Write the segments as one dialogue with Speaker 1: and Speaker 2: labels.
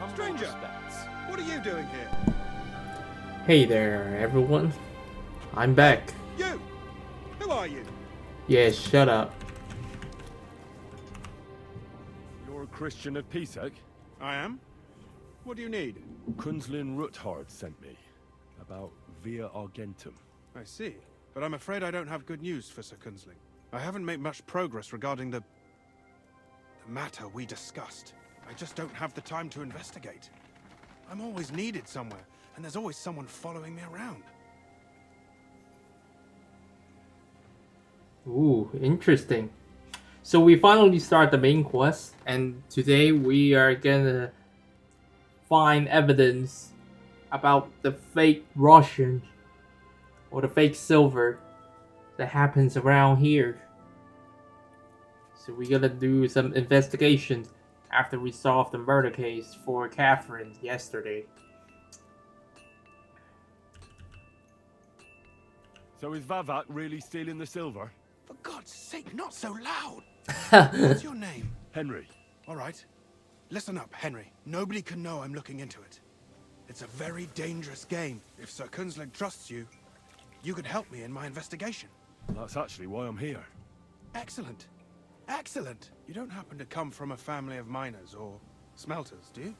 Speaker 1: Stranger, what are you doing here?
Speaker 2: Hey there, everyone. I'm back.
Speaker 1: You! Who are you?
Speaker 2: Yeah, shut up.
Speaker 3: You're a Christian of Pisek?
Speaker 1: I am. What do you need?
Speaker 3: Kunzlin Ruthard sent me. About Via Argentum.
Speaker 1: I see. But I'm afraid I don't have good news for Sir Kunzling. I haven't made much progress regarding the matter we discussed. I just don't have the time to investigate. I'm always needed somewhere, and there's always someone following me around.
Speaker 2: Ooh, interesting. So we finally start the main quest, and today we are gonna find evidence about the fake Russian or the fake silver that happens around here. So we're gonna do some investigation after we solved the murder case for Catherine yesterday.
Speaker 3: So is Vavak really stealing the silver?
Speaker 1: For God's sake, not so loud! What's your name?
Speaker 3: Henry.
Speaker 1: All right. Listen up, Henry. Nobody can know I'm looking into it. It's a very dangerous game. If Sir Kunzling trusts you, you could help me in my investigation.
Speaker 3: That's actually why I'm here.
Speaker 1: Excellent. Excellent. You don't happen to come from a family of miners or smelters, do you?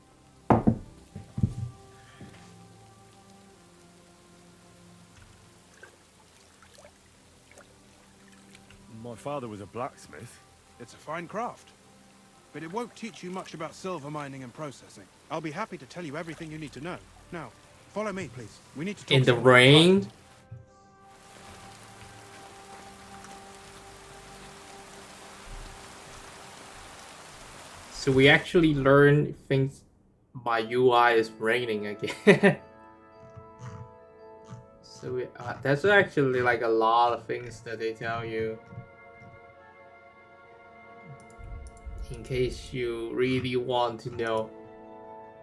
Speaker 3: My father was a blacksmith.
Speaker 1: It's a fine craft. But it won't teach you much about silver mining and processing. I'll be happy to tell you everything you need to know. Now, follow me, please. We need to talk
Speaker 2: In the
Speaker 1: somewhere
Speaker 2: rain?
Speaker 1: private.
Speaker 2: So we actually learn things by UI is raining again. So that's actually like a lot of things that they tell you. In case you really want to know.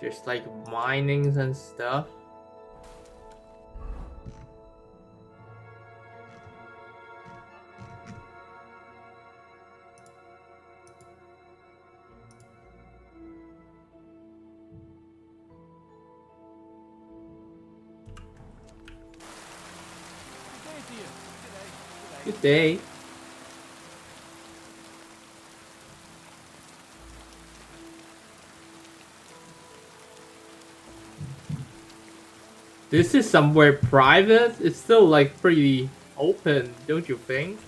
Speaker 2: There's like minings and stuff. Good day. This is somewhere private. It's still like pretty open, don't you think?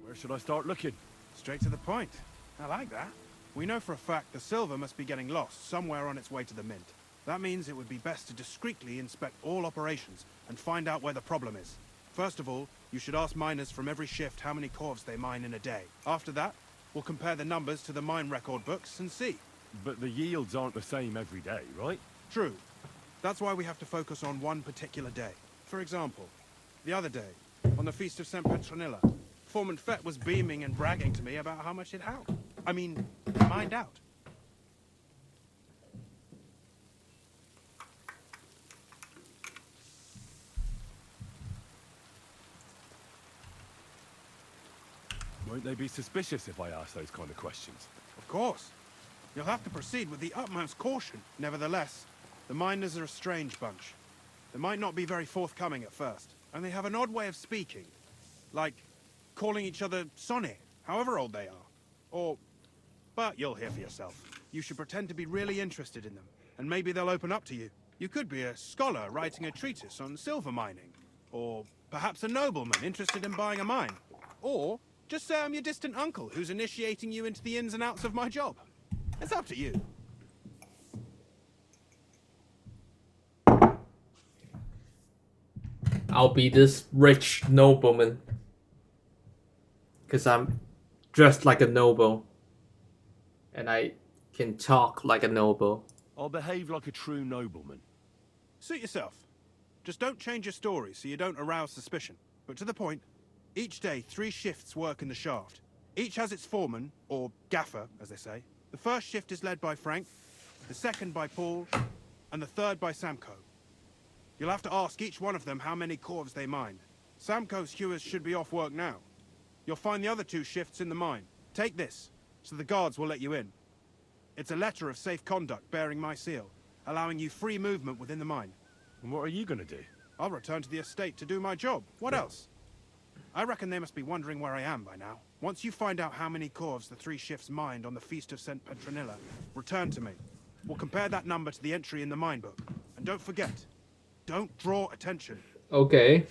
Speaker 3: Where should I start looking?
Speaker 1: Straight to the point. I like that. We know for a fact the silver must be getting lost somewhere on its way to the mint. That means it would be best to discreetly inspect all operations and find out where the problem is. First of all, you should ask miners from every shift how many corves they mine in a day. After that, we'll compare the numbers to the mine record books and see.
Speaker 3: But the yields aren't the same every day, right?
Speaker 1: True. That's why we have to focus on one particular day. For example, the other day, on the Feast of St. Petronilla, Foreman Fett was beaming and bragging to me about how much it mined out.
Speaker 3: Won't they be suspicious if I ask those kind of questions?
Speaker 1: Of course. You'll have to proceed with the utmost caution. Nevertheless, the miners are a strange bunch. They might not be very forthcoming at first, and they have an odd way of speaking. Like calling each other Sonny, however old they are. But you'll hear for yourself. You should pretend to be really interested in them, and maybe they'll open up to you. You could be a scholar writing a treatise on silver mining. Or perhaps a nobleman interested in buying a mine. Or just say I'm your distant uncle who's initiating you into the ins and outs of my job. It's up to you.
Speaker 2: I'll be this rich nobleman. Because I'm dressed like a noble. And I can talk like a noble.
Speaker 3: I'll behave like a true nobleman.
Speaker 1: Suit yourself. Just don't change your story so you don't arouse suspicion. But to the point, each day 3 shifts work in the shaft. Each has its foreman, or gaffer, as they say. The first shift is led by Frank, the second by Paul, and the third by Samko. You'll have to ask each one of them how many corves they mined. Samko's hewers should be off work now. You'll find the other 2 shifts in the mine. Take this, so the guards will let you in. It's a letter of safe conduct bearing my seal, allowing you free movement within the mine.
Speaker 3: And what are you gonna do?
Speaker 1: I'll return to the estate to do my job. What else? I reckon they must be wondering where I am by now. Once you find out how many corves the 3 shifts mined on the Feast of St. Petronilla, return to me. We'll compare that number to the entry in the mine book. And don't forget, don't draw attention.
Speaker 2: Okay.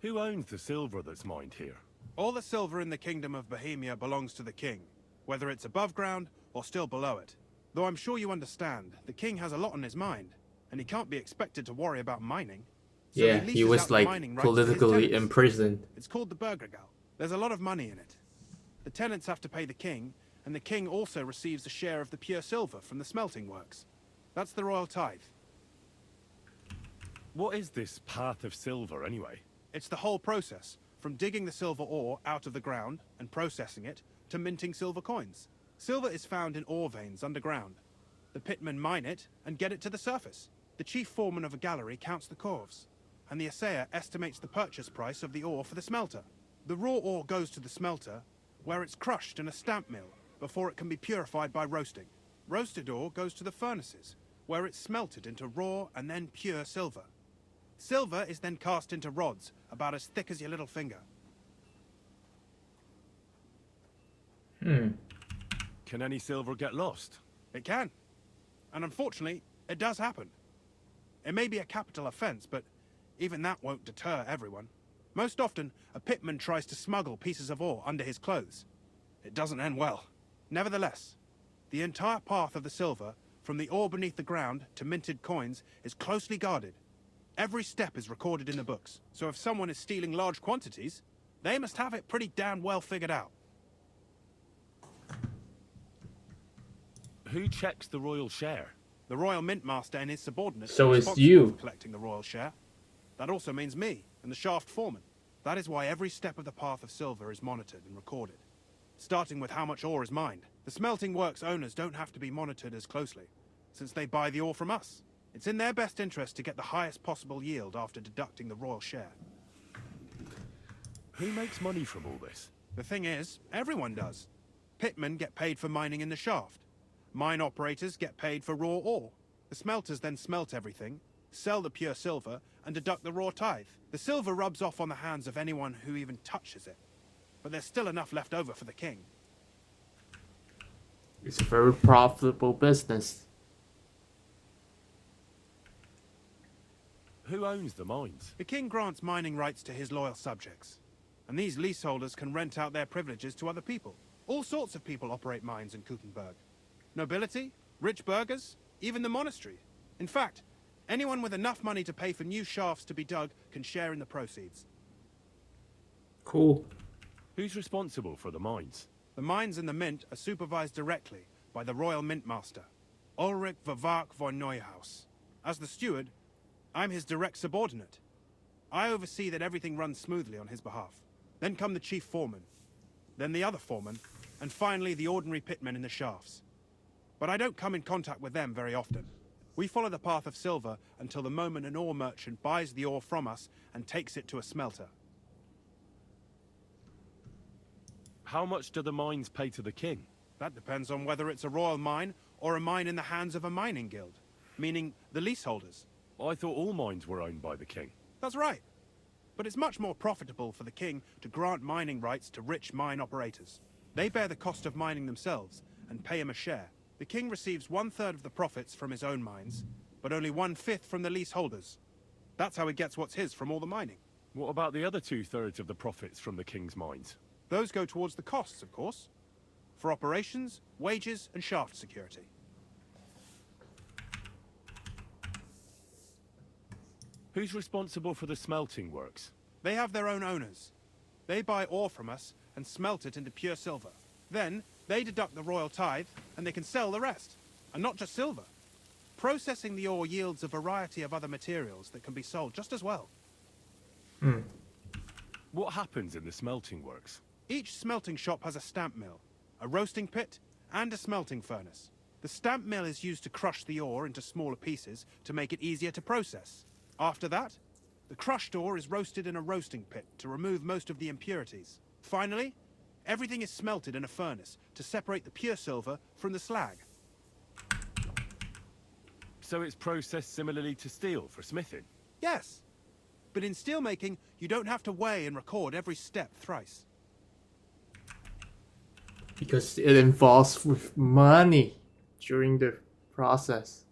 Speaker 3: Who owns the silver that's mined here?
Speaker 1: All the silver in the Kingdom of Bohemia belongs to the king, whether it's above ground or still below it. Though I'm sure you understand, the king has a lot on his mind, and he can't be expected to worry about mining. So
Speaker 2: Yeah, he
Speaker 1: leases
Speaker 2: was
Speaker 1: out the
Speaker 2: like
Speaker 1: mining rights to his
Speaker 2: politically
Speaker 1: tenants.
Speaker 2: imprisoned.
Speaker 1: It's called the Burgergeld. There's a lot of money in it. The tenants have to pay the king, and the king also receives a share of the pure silver from the smelting works. That's the royal tithe.
Speaker 3: What is this path of silver, anyway?
Speaker 1: It's the whole process, from digging the silver ore out of the ground and processing it, to minting silver coins. Silver is found in ore veins underground. The pitmen mine it and get it to the surface. The chief foreman of a gallery counts the corves, and the assayer estimates the purchase price of the ore for the smelter. The raw ore goes to the smelter, where it's crushed in a stamp mill before it can be purified by roasting. Roasted ore goes to the furnaces, where it's smelted into raw and then pure silver. Silver is then cast into rods about as thick as your little finger.
Speaker 3: Can any silver get lost?
Speaker 1: It can. And unfortunately, it does happen. It may be a capital offense, but even that won't deter everyone. Most often, a pitman tries to smuggle pieces of ore under his clothes. It doesn't end well. Nevertheless, the entire path of the silver, from the ore beneath the ground to minted coins, is closely guarded. Every step is recorded in the books, so if someone is stealing large quantities, they must have it pretty damn well figured out.
Speaker 3: Who checks the royal share?
Speaker 1: The royal mint master and his subordinates
Speaker 2: So
Speaker 1: are
Speaker 2: it's
Speaker 1: responsible
Speaker 2: you.
Speaker 1: for collecting the royal share. That also means me and the shaft foreman. That is why every step of the path of silver is monitored and recorded, starting with how much ore is mined. The smelting works owners don't have to be monitored as closely, since they buy the ore from us. It's in their best interest to get the highest possible yield after deducting the royal share.
Speaker 3: Who makes money from all this?
Speaker 1: The thing is, everyone does. Pitmen get paid for mining in the shaft. Mine operators get paid for raw ore. The smelters then smelt everything, sell the pure silver, and deduct the raw tithe. The silver rubs off on the hands of anyone who even touches it. But there's still enough left over for the king.
Speaker 2: It's a very profitable business.
Speaker 3: Who owns the mines?
Speaker 1: The king grants mining rights to his loyal subjects. And these leaseholders can rent out their privileges to other people. All sorts of people operate mines in Kuchenberg. Nobility, rich burghers, even the monastery. In fact, anyone with enough money to pay for new shafts to be dug can share in the proceeds.
Speaker 2: Cool.
Speaker 3: Who's responsible for the mines?
Speaker 1: The mines and the mint are supervised directly by the royal mint master, Ulrich Vervark von Neuhaus. As the steward, I'm his direct subordinate. I oversee that everything runs smoothly on his behalf. Then come the chief foreman, then the other foreman, and finally the ordinary pitmen in the shafts. But I don't come in contact with them very often. We follow the path of silver until the moment an ore merchant buys the ore from us and takes it to a smelter.
Speaker 3: How much do the mines pay to the king?
Speaker 1: That depends on whether it's a royal mine or a mine in the hands of a mining guild, meaning the leaseholders.
Speaker 3: I thought all mines were owned by the king.
Speaker 1: That's right. But it's much more profitable for the king to grant mining rights to rich mine operators. They bear the cost of mining themselves and pay him a share. The king receives 1/3 of the profits from his own mines, but only 1/5 from the leaseholders. That's how he gets what's his from all the mining.
Speaker 3: What about the other 2/3 of the profits from the king's mines?
Speaker 1: Those go towards the costs, of course, for operations, wages, and shaft security.
Speaker 3: Who's responsible for the smelting works?
Speaker 1: They have their own owners. They buy ore from us and smelt it into pure silver. Then, they deduct the royal tithe, and they can sell the rest. And not just silver. Processing the ore yields a variety of other materials that can be sold just as well.
Speaker 3: What happens in the smelting works?
Speaker 1: Each smelting shop has a stamp mill, a roasting pit, and a smelting furnace. The stamp mill is used to crush the ore into smaller pieces to make it easier to process. After that, The crushed ore is roasted in a roasting pit to remove most of the impurities. Finally, everything is smelted in a furnace to separate the pure silver from the slag.
Speaker 3: So it's processed similarly to steel for smithing?
Speaker 1: Yes, but in steelmaking, you don't have to weigh and record every step thrice.
Speaker 2: Because it involves with money during the process.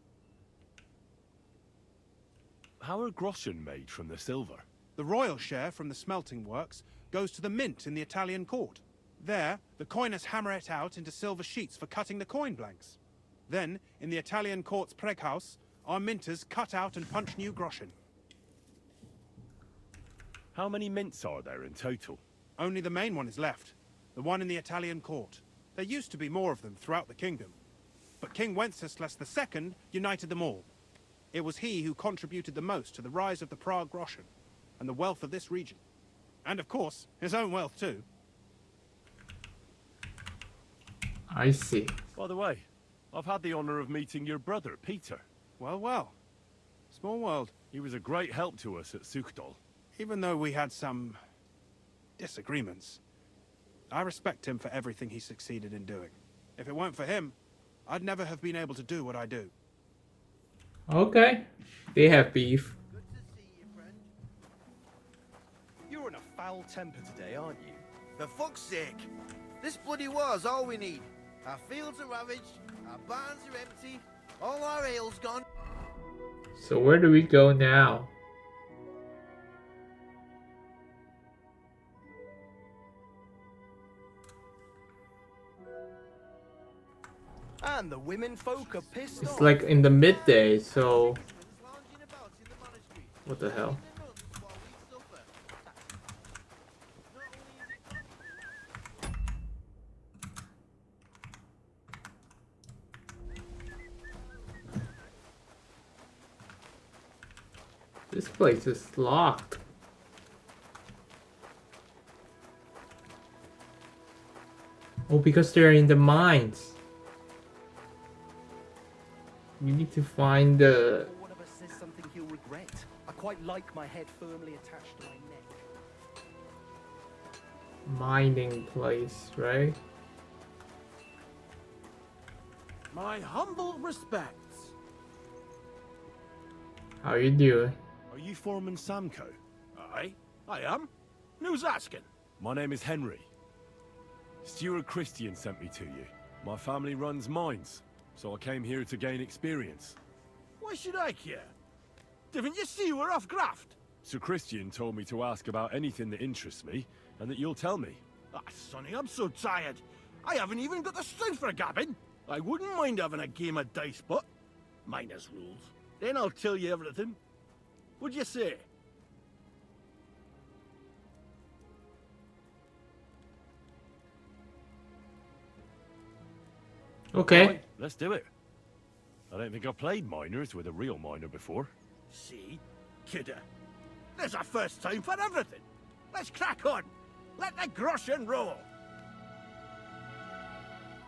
Speaker 3: How are groschen made from the silver?
Speaker 1: The royal share from the smelting works goes to the mint in the Italian court. There, the coiners hammer it out into silver sheets for cutting the coin blanks. Then, in the Italian court's preghouse, our minters cut out and punch new groschen.
Speaker 3: How many mints are there in total?
Speaker 1: Only the main one is left, the one in the Italian court. There used to be more of them throughout the kingdom, but King Wenceslas II united them all. It was he who contributed the most to the rise of the Prague groschen and the wealth of this region. And of course, his own wealth too.
Speaker 2: I see.
Speaker 3: By the way, I've had the honor of meeting your brother, Peter.
Speaker 1: Well, well. Small world.
Speaker 3: He was a great help to us at Sukdal.
Speaker 1: Even though we had some disagreements, I respect him for everything he succeeded in doing. If it weren't for him, I'd never have been able to do what I do.
Speaker 2: Okay. They have beef.
Speaker 4: Good to see you, friend. You're in a foul temper today, aren't you? For fuck's sake! This bloody war's all we need. Our fields are ravaged, our barns are empty, all our ale's gone.
Speaker 2: So where do we go now?
Speaker 4: And the women folk are pissed
Speaker 2: It's
Speaker 4: off.
Speaker 2: like in the midday, so
Speaker 4: Lounging about in the monastery,
Speaker 2: what the hell?
Speaker 4: eating nuts while we suffer. Not only is it
Speaker 2: This place is locked. Oh, because they're in the mines. We need to find the
Speaker 5: One of us says something he'll regret. I quite like my head firmly attached to my neck.
Speaker 2: mining place, right?
Speaker 6: My humble respects.
Speaker 2: How you doing?
Speaker 3: Are you Foreman Samco?
Speaker 6: I am. Who's asking?
Speaker 3: My name is Henry. Steward Christian sent me to you. My family runs mines, so I came here to gain experience.
Speaker 6: Why should I care? Didn't you see we're off graft?
Speaker 3: Sir Christian told me to ask about anything that interests me, and that you'll tell me.
Speaker 6: Ah, Sonny, I'm so tired. I haven't even got the strength for gabbing. I wouldn't mind having a game of dice, but minus rules. Then I'll tell you everything. What'd you say?
Speaker 2: Okay.
Speaker 3: Right, let's do it. I don't think I've played miners with a real miner before.
Speaker 6: See? Kidder. There's a first time for everything. Let's crack on. Let the groschen roll.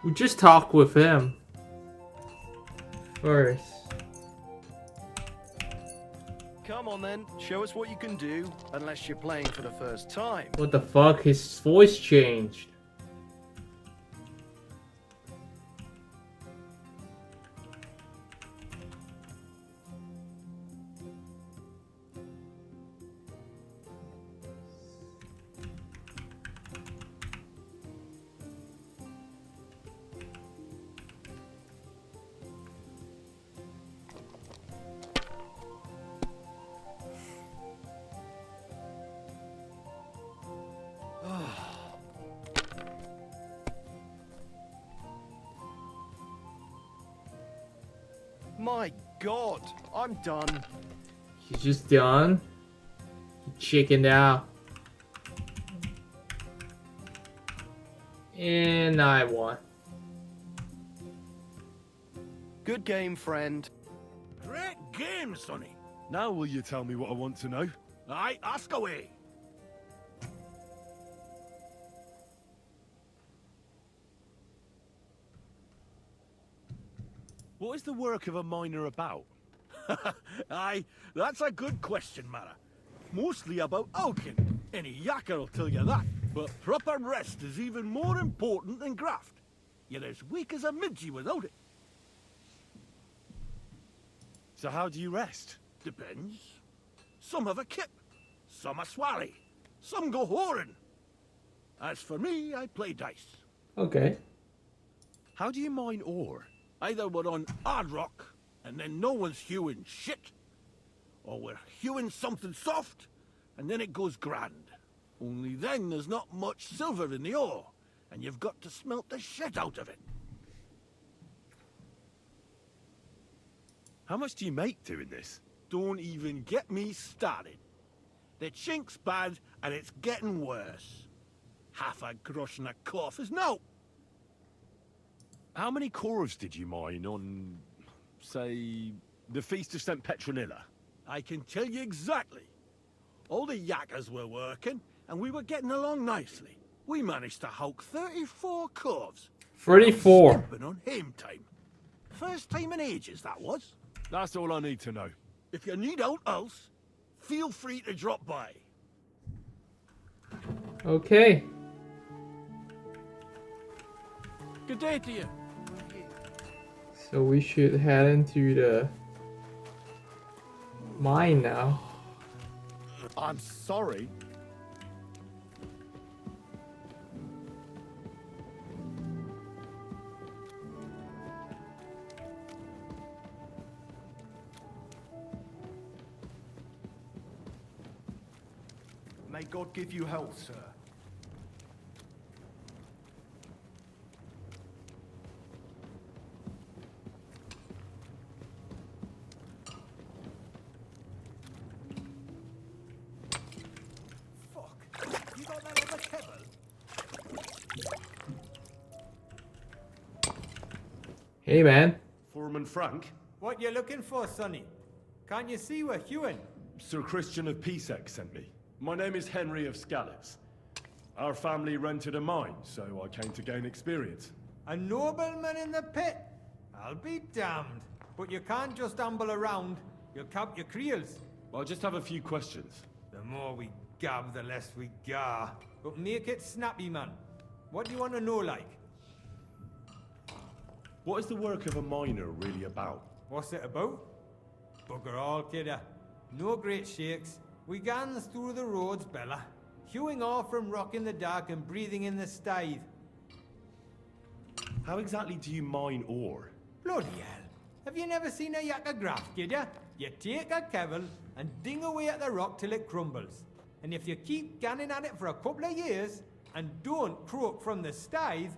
Speaker 2: We just talk with him first.
Speaker 4: Come on then, show us what you can do, unless you're playing for the first time.
Speaker 2: What the fuck? His voice changed.
Speaker 4: My God, I'm done.
Speaker 2: He's just done. He chickened out. And I won.
Speaker 4: Good game, friend.
Speaker 6: Great game, Sonny.
Speaker 3: Now will you tell me what I want to know?
Speaker 6: Aye, ask away.
Speaker 3: What is the work of a miner about?
Speaker 6: Aye, that's a good question, Mara. Mostly about Alkin. Any yakker will tell you that. But proper rest is even more important than graft. You're as weak as a midgie without it.
Speaker 3: So how do you rest?
Speaker 6: Depends. Some have a kip. Some a swally. Some go whoring. As for me, I play dice.
Speaker 2: Okay.
Speaker 3: How do you mine ore?
Speaker 6: Either we're on hard rock, and then no one's hewing shit. Or we're hewing something soft, and then it goes grand. Only then there's not much silver in the ore, and you've got to smelt the shit out of it.
Speaker 3: How much do you make doing this?
Speaker 6: Don't even get me started. The chink's bad, and it's getting worse. Half a grosh and a cough is no.
Speaker 3: How many corves did you mine on, say, the Feast of St. Petronilla?
Speaker 6: I can tell you exactly. All the yakkers were working, and we were getting along nicely. We managed to hulk 34 corves.
Speaker 2: 34.
Speaker 6: Skipping on hame time. First time in ages, that was.
Speaker 3: That's all I need to know.
Speaker 6: If you need out else, feel free to drop by.
Speaker 2: Okay.
Speaker 6: Good day to you.
Speaker 2: So we should head into the mine now.
Speaker 3: I'm sorry.
Speaker 5: May God give you health, sir. Fuck. You got that on the table?
Speaker 2: Hey man.
Speaker 3: Foreman Frank,
Speaker 7: What you looking for, Sonny? Can't you see we're hewing?
Speaker 3: Sir Christian of Pisek sent me. My name is Henry of Scallops. Our family rented a mine, so I came to gain experience.
Speaker 7: A nobleman in the pit? I'll be damned. But you can't just amble around. You'll cap your creels.
Speaker 3: I just have a few questions.
Speaker 7: The more we gab, the less we gar. But make it snappy, man. What do you want to know, like?
Speaker 3: What is the work of a miner really about?
Speaker 7: What's it about? Bugger all, kidder. No great shakes. We gans through the roads, Bella. Hewing off from rock in the dark and breathing in the stithe.
Speaker 3: How exactly do you mine ore?
Speaker 7: Bloody hell. Have you never seen a yakker graft, kidder? You take a kevel and ding away at the rock till it crumbles. And if you keep ganning at it for a couple of years and don't croak from the stithe,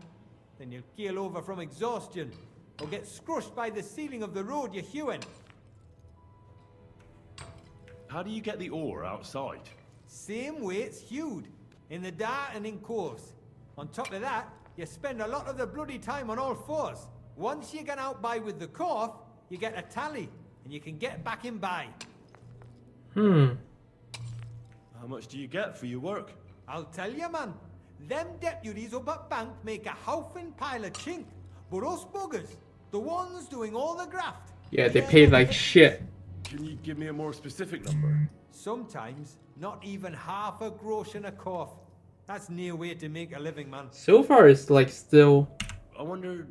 Speaker 7: then you'll keel over from exhaustion or get scrushed by the ceiling of the road you're hewing.
Speaker 3: How do you get the ore outside?
Speaker 7: Same way it's hewed, in the dark and in coves. On top of that, you spend a lot of the bloody time on all fours. Once you get out by with the cough, you get a tally, and you can get back in by.
Speaker 3: How much do you get for your work?
Speaker 7: I'll tell you, man. Them deputies up at bank make a howfing pile of chink. But us buggers, the ones doing all the graft...
Speaker 2: Yeah, they paid like shit.
Speaker 3: Can you give me a more specific number?
Speaker 7: Sometimes, not even half a grosh and a cough. That's near way to make a living, man.
Speaker 2: So far it's like still...
Speaker 3: I wonder,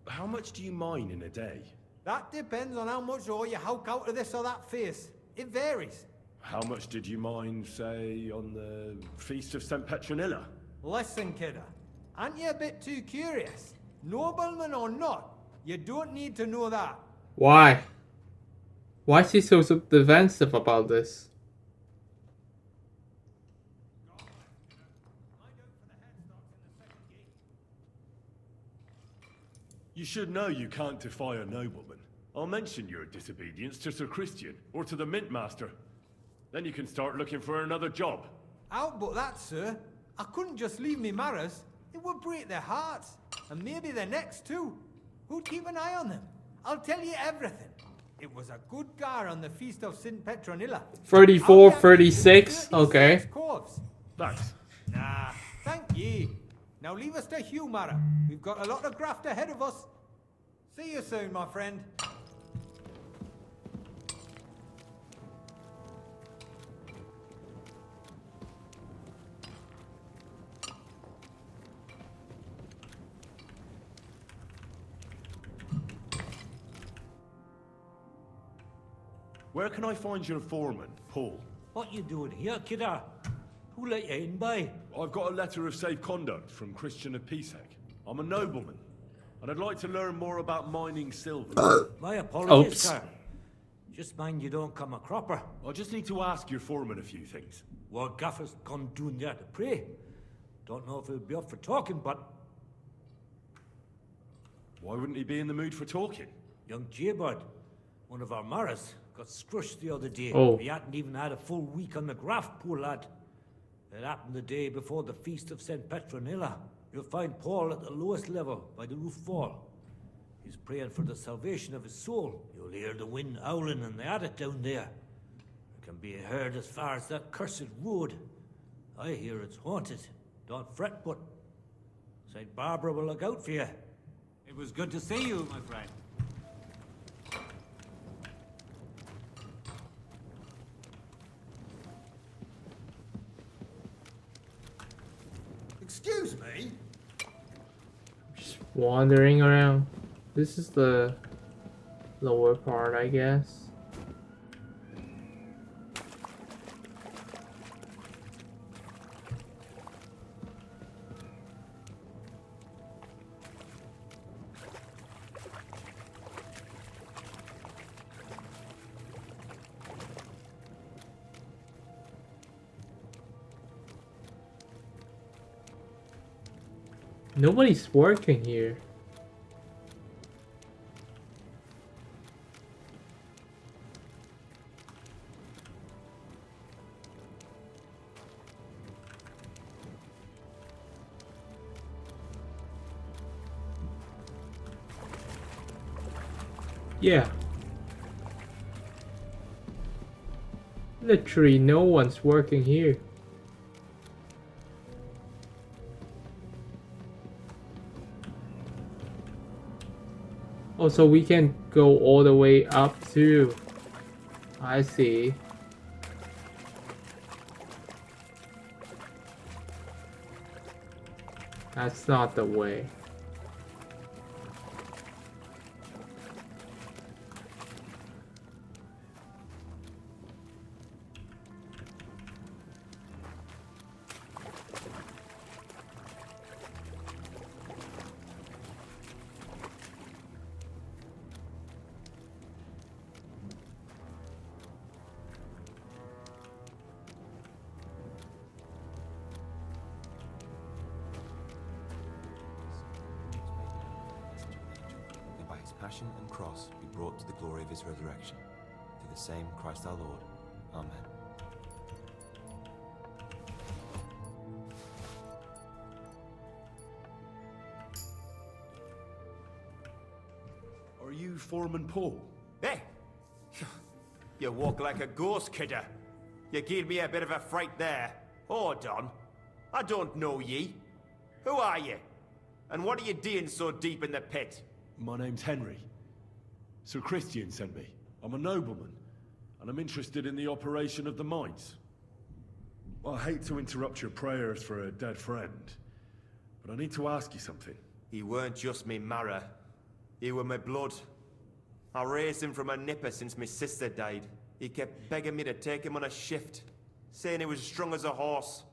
Speaker 3: how much do you mine in a day?
Speaker 7: That depends on how much ore you howk out of this or that face. It varies.
Speaker 3: How much did you mine, say, on the Feast of St. Petronilla?
Speaker 7: Listen, kidder. Aren't you a bit too curious? Nobleman or not, you don't need to know that.
Speaker 2: Why? Why is he so defensive about this?
Speaker 3: You should know you can't defy a nobleman. I'll mention your disobedience to Sir Christian, or to the Mint Master. Then you can start looking for another job.
Speaker 7: Out but that, sir. I couldn't just leave me marrows. It would break their hearts. And maybe their necks too. Who'd keep an eye on them? I'll tell you everything. It was a good gar on the Feast of St. Petronilla.
Speaker 2: 34, 36, okay.
Speaker 7: Corves.
Speaker 3: Thanks.
Speaker 7: Nah, thank ye. Now leave us to Hugh, Mara. We've got a lot of graft ahead of us. See you soon, my friend.
Speaker 3: Where can I find your foreman, Paul?
Speaker 8: What you doing here, kidder? Who let you in, by?
Speaker 3: I've got a letter of safe conduct from Christian of Pisek. I'm a nobleman, and I'd like to learn more about mining silver.
Speaker 8: My apologies,
Speaker 2: Oops.
Speaker 8: sir. Just mind you don't come a cropper.
Speaker 3: I just need to ask your foreman a few things.
Speaker 8: What Gaffer's gone doing there to pray. Don't know if he'll be up for talking, but
Speaker 3: Why wouldn't he be in the mood for talking?
Speaker 8: young Jaybird, one of our maras, got scrushed the other day.
Speaker 2: Oh.
Speaker 8: He hadn't even had a full week on the graft, poor lad. It happened the day before the feast of St. Petronilla. You'll find Paul at the lowest level, by the roof fall. He's praying for the salvation of his soul. You'll hear the wind howling in the attic down there. It can be heard as far as that cursed road. I hear it's haunted. Don't fret, but St. Barbara will look out for you.
Speaker 9: It was good to see you, my friend.
Speaker 4: Excuse me?
Speaker 2: Just wandering around. This is the lower part, I guess. Nobody's working here. Yeah. Literally no one's working here. Oh, so we can go all the way up too. I see. That's not the way.
Speaker 10: And by his passion and cross be brought to the glory of his resurrection. Through the same Christ our Lord. Amen.
Speaker 3: Are you Foreman Paul?
Speaker 11: Hey! You walk like a ghost, kidder. You gave me a bit of a fright there. Hold on. I don't know ye. Who are you? And what are you doing so deep in the pit?
Speaker 3: My name's Henry. Sir Christian sent me. I'm a nobleman, and I'm interested in the operation of the mines. I hate to interrupt your prayers for a dead friend, but I need to ask you something.
Speaker 11: He weren't just me marrow. He were my blood. I raised him from a nipper since my sister died. He kept begging me to take him on a shift, saying he was strong as a horse.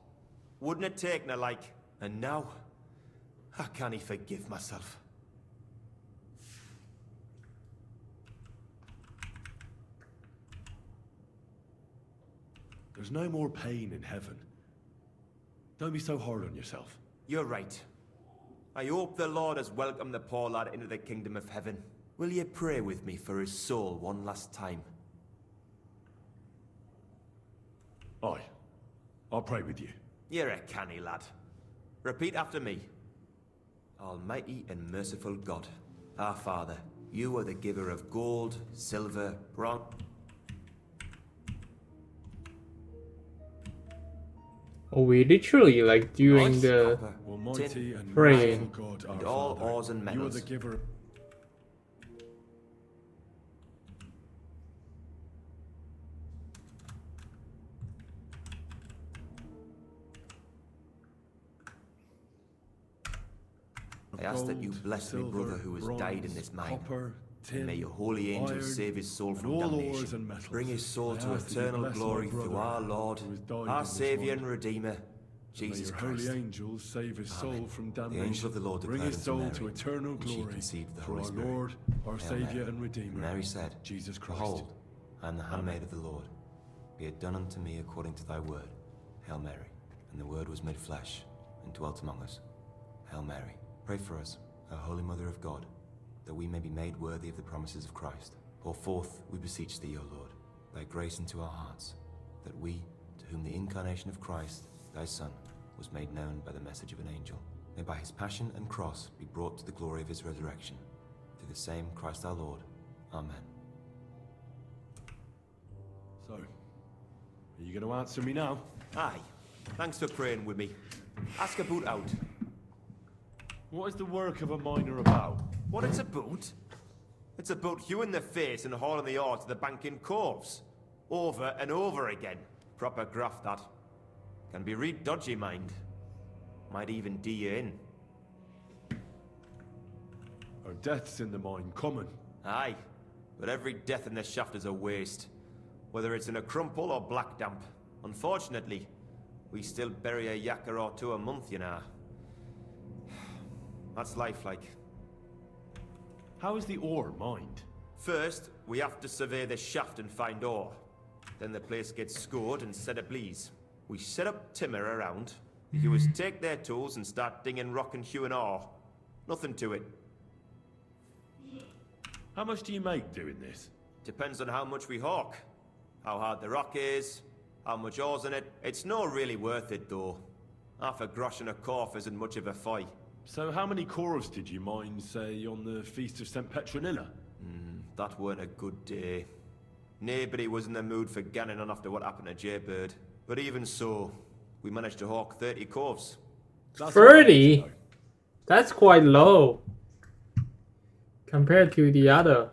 Speaker 11: Wouldn't have taken her like. And now, I can't forgive myself.
Speaker 3: There's no more pain in heaven. Don't be so hard on yourself.
Speaker 11: You're right. I hope the Lord has welcomed the poor lad into the kingdom of heaven. Will you pray with me for his soul one last time?
Speaker 3: Aye. I'll pray with you.
Speaker 11: You're a canny lad. Repeat after me. Almighty and merciful God, our Father, you are the giver of gold, silver, bronze.
Speaker 2: Oh, we literally like doing
Speaker 11: Nice.
Speaker 2: the
Speaker 11: Copper,
Speaker 3: Almighty
Speaker 11: tin,
Speaker 3: and
Speaker 2: praying.
Speaker 3: merciful God, our
Speaker 11: and all
Speaker 3: Father,
Speaker 11: ores and
Speaker 3: you are
Speaker 11: metals.
Speaker 3: the giver of...
Speaker 11: I ask that you
Speaker 3: gold,
Speaker 11: bless me
Speaker 3: silver,
Speaker 11: brother who has died in this mine.
Speaker 3: Copper, tin,
Speaker 11: And may your holy angels
Speaker 3: iron,
Speaker 11: save his soul
Speaker 3: and
Speaker 11: from
Speaker 3: all ores
Speaker 11: damnation.
Speaker 3: and metals.
Speaker 11: Bring his soul
Speaker 3: I
Speaker 11: to
Speaker 3: ask that you
Speaker 11: eternal
Speaker 3: bless my
Speaker 11: glory
Speaker 3: brother
Speaker 11: through our Lord,
Speaker 3: who has died in
Speaker 11: our
Speaker 3: this
Speaker 11: Saviour
Speaker 3: mine.
Speaker 11: and Redeemer,
Speaker 3: And
Speaker 11: Jesus
Speaker 3: may
Speaker 11: Christ.
Speaker 3: your holy angels save his soul
Speaker 11: Amen.
Speaker 3: from
Speaker 10: The
Speaker 3: damnation.
Speaker 10: angel of the Lord
Speaker 3: Bring
Speaker 10: declared
Speaker 3: his
Speaker 10: unto
Speaker 3: soul
Speaker 10: Mary,
Speaker 3: to eternal
Speaker 10: and she
Speaker 3: glory
Speaker 10: conceived the
Speaker 3: through
Speaker 10: Holy
Speaker 3: our
Speaker 10: Spirit.
Speaker 3: Lord, our
Speaker 10: Hail
Speaker 3: Saviour
Speaker 10: Mary.
Speaker 3: and
Speaker 10: And
Speaker 3: Redeemer,
Speaker 10: Mary said,
Speaker 3: Jesus Christ.
Speaker 10: Behold, I am the handmaid of the Lord. Be it done unto me according to thy word. Hail Mary. And the word was made flesh, and dwelt among us. Hail Mary. Pray for us, O Holy Mother of God, that we may be made worthy of the promises of Christ. Pour forth, we beseech thee, O Lord, thy grace into our hearts, that we, to whom the incarnation of Christ, thy Son, was made known by the message of an angel, may by his passion and cross be brought to the glory of his resurrection. Through the same Christ our Lord. Amen.
Speaker 3: So, are you going to answer me now?
Speaker 11: Aye. Thanks for praying with me. Ask about out.
Speaker 3: What is the work of a miner about?
Speaker 11: What it's about? It's about hewing the face and hauling the ore to the banking coves. Over and over again. Proper graft, that. Can be real dodgy, mind. Might even D you in.
Speaker 3: Are deaths in the mine common?
Speaker 11: Aye. But every death in the shaft is a waste. Whether it's in a crumple or black damp. Unfortunately, we still bury a yakker or two a month, you know. That's life, like.
Speaker 3: How is the ore mined?
Speaker 11: First, we have to survey the shaft and find ore. Then the place gets scored and set ablaze. We set up timber around. The hewers take their tools and start dinging rock and hewing ore. Nothing to it.
Speaker 3: How much do you make doing this?
Speaker 11: Depends on how much we hawk. How hard the rock is, how much ore's in it. It's not really worth it, though. Half a grosh and a corf isn't much of a fight.
Speaker 3: So how many corves did you mine, say, on the Feast of St. Petronilla?
Speaker 11: That weren't a good day. Nobody was in the mood for ganning on after what happened to Jaybird. But even so, we managed to hawk 30 corves.
Speaker 3: That's what I need
Speaker 2: 30?
Speaker 3: to know.
Speaker 2: That's quite low compared to the other.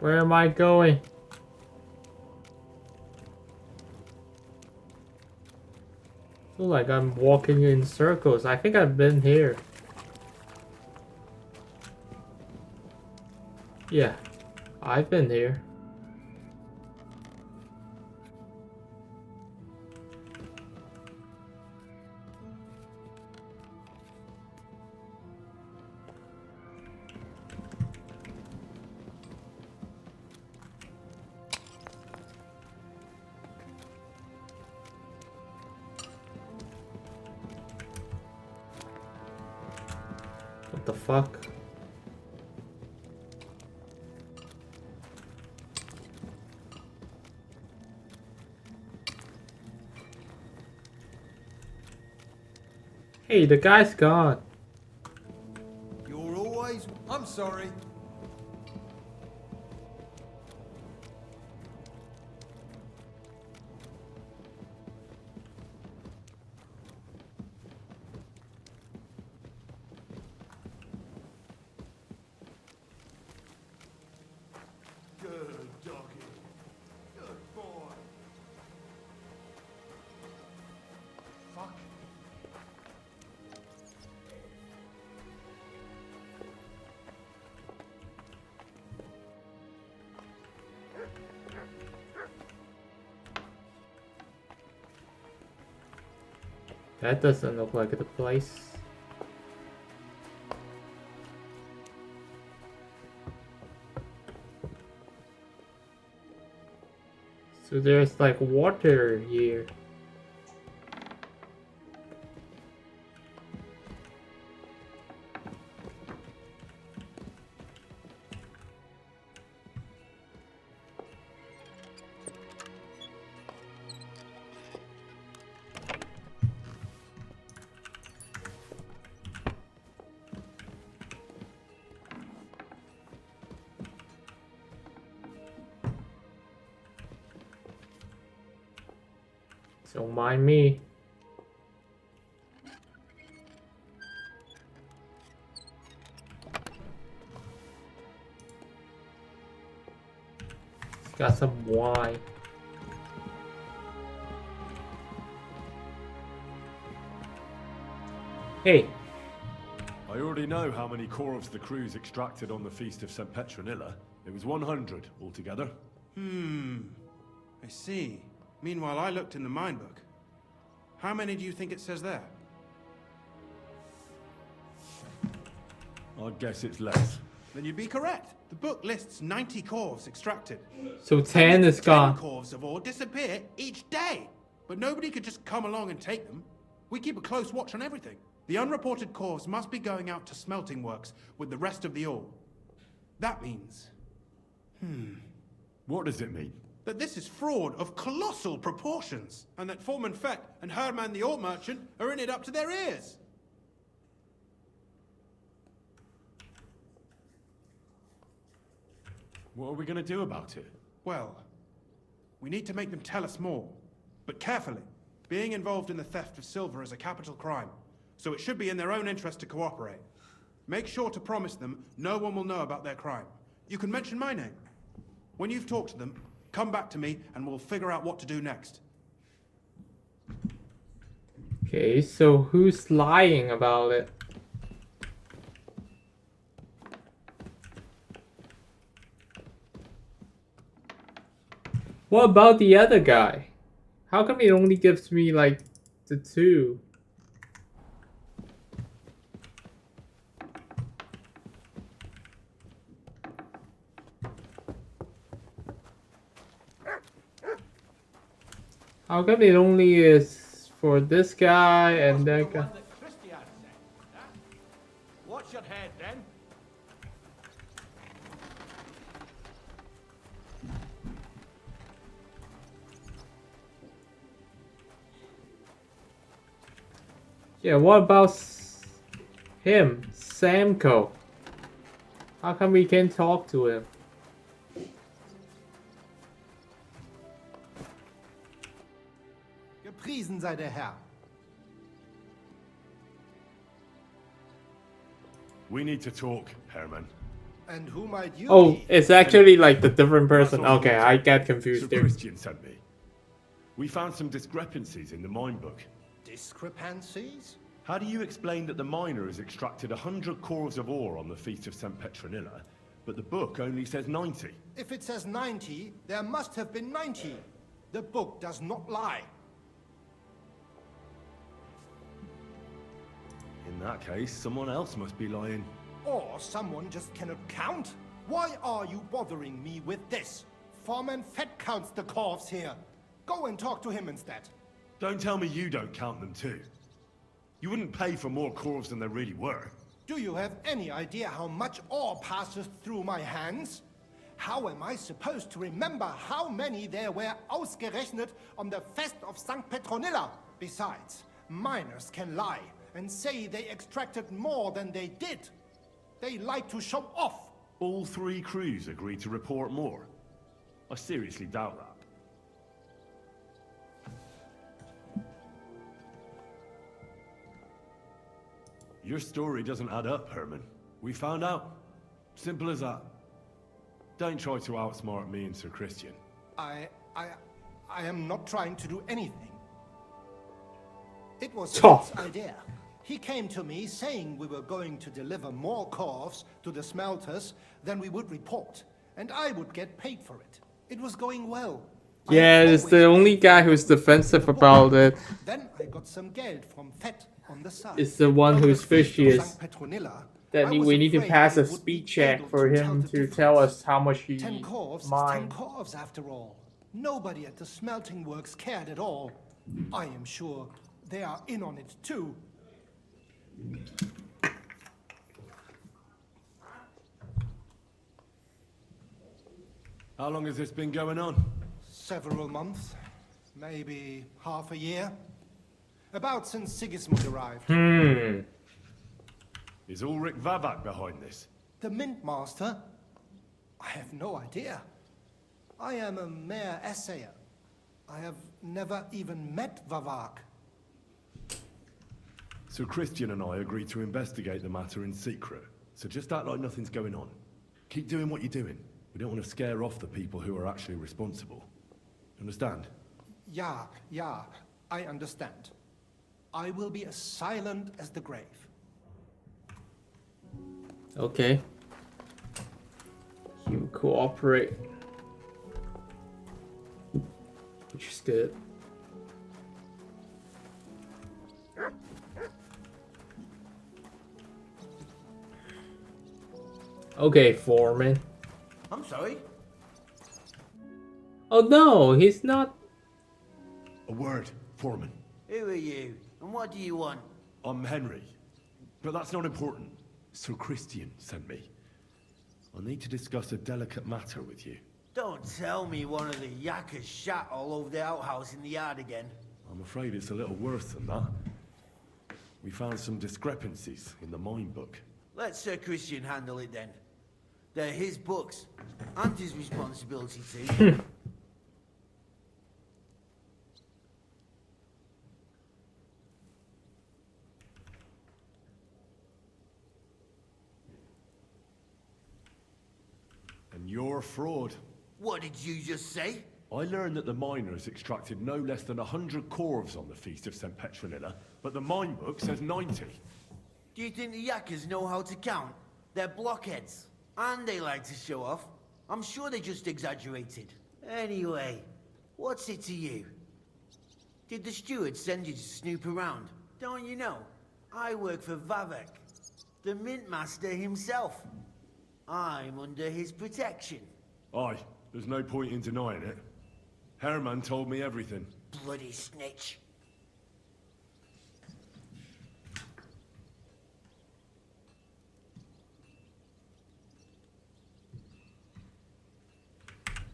Speaker 2: Where am I going? Feel like I'm walking in circles. I think I've been here. Yeah, I've been here. What the fuck? Hey, the guy's gone.
Speaker 4: You're always... I'm sorry. Good doggy. Good boy. Fuck.
Speaker 2: That doesn't look like the place. So there's like water here. Don't mind me. It's got some wine. Hey.
Speaker 3: I already know how many corvs the crews extracted on the Feast of St. Petronilla. It was 100 altogether.
Speaker 1: I see. Meanwhile, I looked in the mine book. How many do you think it says there?
Speaker 3: I'd guess it's less.
Speaker 1: Then you'd be correct. The book lists 90 corvs extracted.
Speaker 2: So 10 is gone.
Speaker 1: 10 corvs of ore disappear each day. But nobody could just come along and take them. We keep a close watch on everything. The unreported corvs must be going out to smelting works with the rest of the ore. That means...
Speaker 3: What does it mean?
Speaker 1: that this is fraud of colossal proportions, and that Foreman Fett and Herman the ore merchant are in it up to their ears.
Speaker 3: What are we going to do about it?
Speaker 1: Well, we need to make them tell us more, but carefully. Being involved in the theft of silver is a capital crime, so it should be in their own interest to cooperate. Make sure to promise them no one will know about their crime. You can mention my name. When you've talked to them, come back to me and we'll figure out what to do next.
Speaker 2: Okay, so who's lying about it? What about the other guy? How come it only gives me like the two? How come it only is for this guy and that guy?
Speaker 6: Watch your head then.
Speaker 2: Yeah, what about him, Samko? How come we can't talk to him?
Speaker 5: Gepriesen sei der Herr.
Speaker 3: We need to talk, Herman.
Speaker 5: And who might you
Speaker 2: Oh,
Speaker 5: be?
Speaker 2: it's actually like the different person.
Speaker 3: That's all
Speaker 2: Okay, I get confused
Speaker 3: Sir
Speaker 2: there.
Speaker 3: Christian sent me. We found some discrepancies in the mine book.
Speaker 5: Discrepancies?
Speaker 3: How do you explain that the miner has extracted 100 corves of ore on the Feast of St. Petronilla, but the book only says 90?
Speaker 5: If it says 90, there must have been 90. The book does not lie.
Speaker 3: In that case, someone else must be lying.
Speaker 5: Or someone just cannot count. Why are you bothering me with this? Foreman Fett counts the corves here. Go and talk to him instead.
Speaker 3: Don't tell me you don't count them too. You wouldn't pay for more corves than there really were.
Speaker 5: Do you have any idea how much ore passes through my hands? How am I supposed to remember how many there were ausgerechnet on the Fest of St. Petronilla? Besides, miners can lie and say they extracted more than they did. They like to show off.
Speaker 3: All three crews agreed to report more. I seriously doubt that. Your story doesn't add up, Herman. We found out. Simple as that. Don't try to outsmart me and Sir Christian.
Speaker 5: I am not trying to do anything. It was
Speaker 2: Talk.
Speaker 5: Fred's idea. He came to me saying we were going to deliver more corves to the smelters than we would report, and I would get paid for it. It was going well.
Speaker 2: Yeah, it's the only guy who's defensive about it.
Speaker 5: Then I got some geld from Fett on the side.
Speaker 2: It's the one
Speaker 5: On
Speaker 2: who's
Speaker 5: the feast of
Speaker 2: fishiest.
Speaker 5: St. Petronilla,
Speaker 2: That
Speaker 5: I was
Speaker 2: we need to
Speaker 5: afraid
Speaker 2: pass
Speaker 5: I
Speaker 2: a
Speaker 5: would
Speaker 2: speed
Speaker 5: be
Speaker 2: check
Speaker 5: able
Speaker 2: for
Speaker 5: to tell
Speaker 2: him
Speaker 5: the
Speaker 2: to tell
Speaker 5: difference.
Speaker 2: us how much he
Speaker 5: 10 corves is 10
Speaker 2: mined.
Speaker 5: corves after all. Nobody at the smelting works cared at all. I am sure they are in on it too.
Speaker 3: How long has this been going on?
Speaker 5: Several months, maybe half a year. About since Sigismund arrived.
Speaker 3: Is Ulrich Vavak behind this?
Speaker 5: The Mint Master? I have no idea. I am a mere assayer. I have never even met Vavak.
Speaker 3: So Christian and I agreed to investigate the matter in secret. So just act like nothing's going on. Keep doing what you're doing. We don't want to scare off the people who are actually responsible. Understand?
Speaker 5: Yeah, I understand. I will be as silent as the grave.
Speaker 2: Okay. You cooperate. Which is good. Okay, Foreman.
Speaker 4: I'm sorry.
Speaker 2: Oh no, he's not.
Speaker 3: A word, Foreman.
Speaker 4: Who are you? And what do you want?
Speaker 3: I'm Henry. But that's not important. Sir Christian sent me. I need to discuss a delicate matter with you.
Speaker 4: Don't tell me one of the yakkers shat all over the outhouse in the yard again.
Speaker 3: I'm afraid it's a little worse than that. We found some discrepancies in the mine book.
Speaker 4: Let Sir Christian handle it then. They're his books, and his responsibility too.
Speaker 3: And you're a fraud.
Speaker 4: What did you just say?
Speaker 3: I learned that the miners extracted no less than 100 corves on the Feast of St. Petronilla, but the mine book says 90.
Speaker 4: Do you think the yakkers know how to count? They're blockheads. And they like to show off. I'm sure they just exaggerated. Anyway, what's it to you? Did the steward send you to snoop around? Don't you know? I work for Vavek, the mint master himself. I'm under his protection.
Speaker 3: Aye, there's no point in denying it. Herman told me everything.
Speaker 4: Bloody snitch.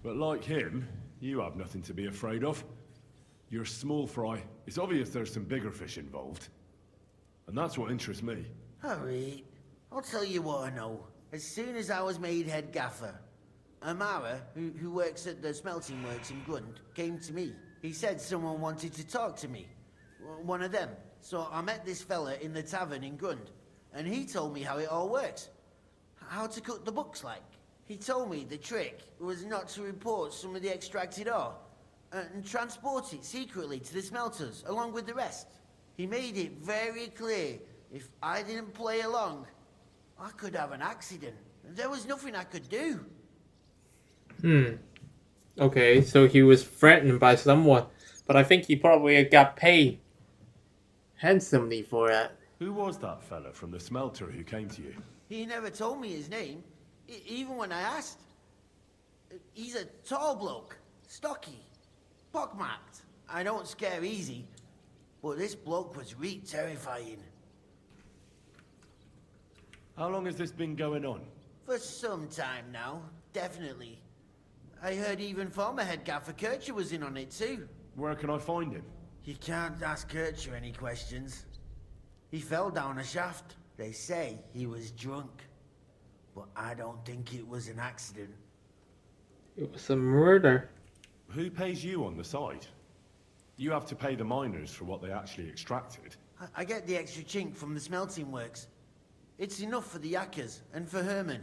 Speaker 3: But like him, you have nothing to be afraid of. You're small fry. It's obvious there's some bigger fish involved. And that's what interests me.
Speaker 4: Alright, I'll tell you what I know. As soon as I was made head gaffer, Amara, who works at the smelting works in Grund, came to me. He said someone wanted to talk to me. One of them. So I met this fella in the tavern in Grund, and he told me how it all works. How to cut the books like. He told me the trick was not to report some of the extracted ore, and transport it secretly to the smelters, along with the rest. He made it very clear, if I didn't play along, I could have an accident. There was nothing I could do.
Speaker 2: Okay, so he was threatened by someone, but I think he probably got paid handsomely for that.
Speaker 3: Who was that fella from the smelter who came to you?
Speaker 4: He never told me his name, even when I asked. He's a tall bloke, stocky, pockmarked. I don't scare easy, but this bloke was terrifying.
Speaker 3: How long has this been going on?
Speaker 4: For some time now, definitely. I heard even former head gaffer Kircher was in on it too.
Speaker 3: Where can I find him?
Speaker 4: You can't ask Kircher any questions. He fell down a shaft. They say he was drunk. But I don't think it was an accident.
Speaker 2: It was a murder.
Speaker 3: Who pays you on the side? You have to pay the miners for what they actually extracted.
Speaker 4: I get the extra chink from the smelting works. It's enough for the yakkers and for Herman.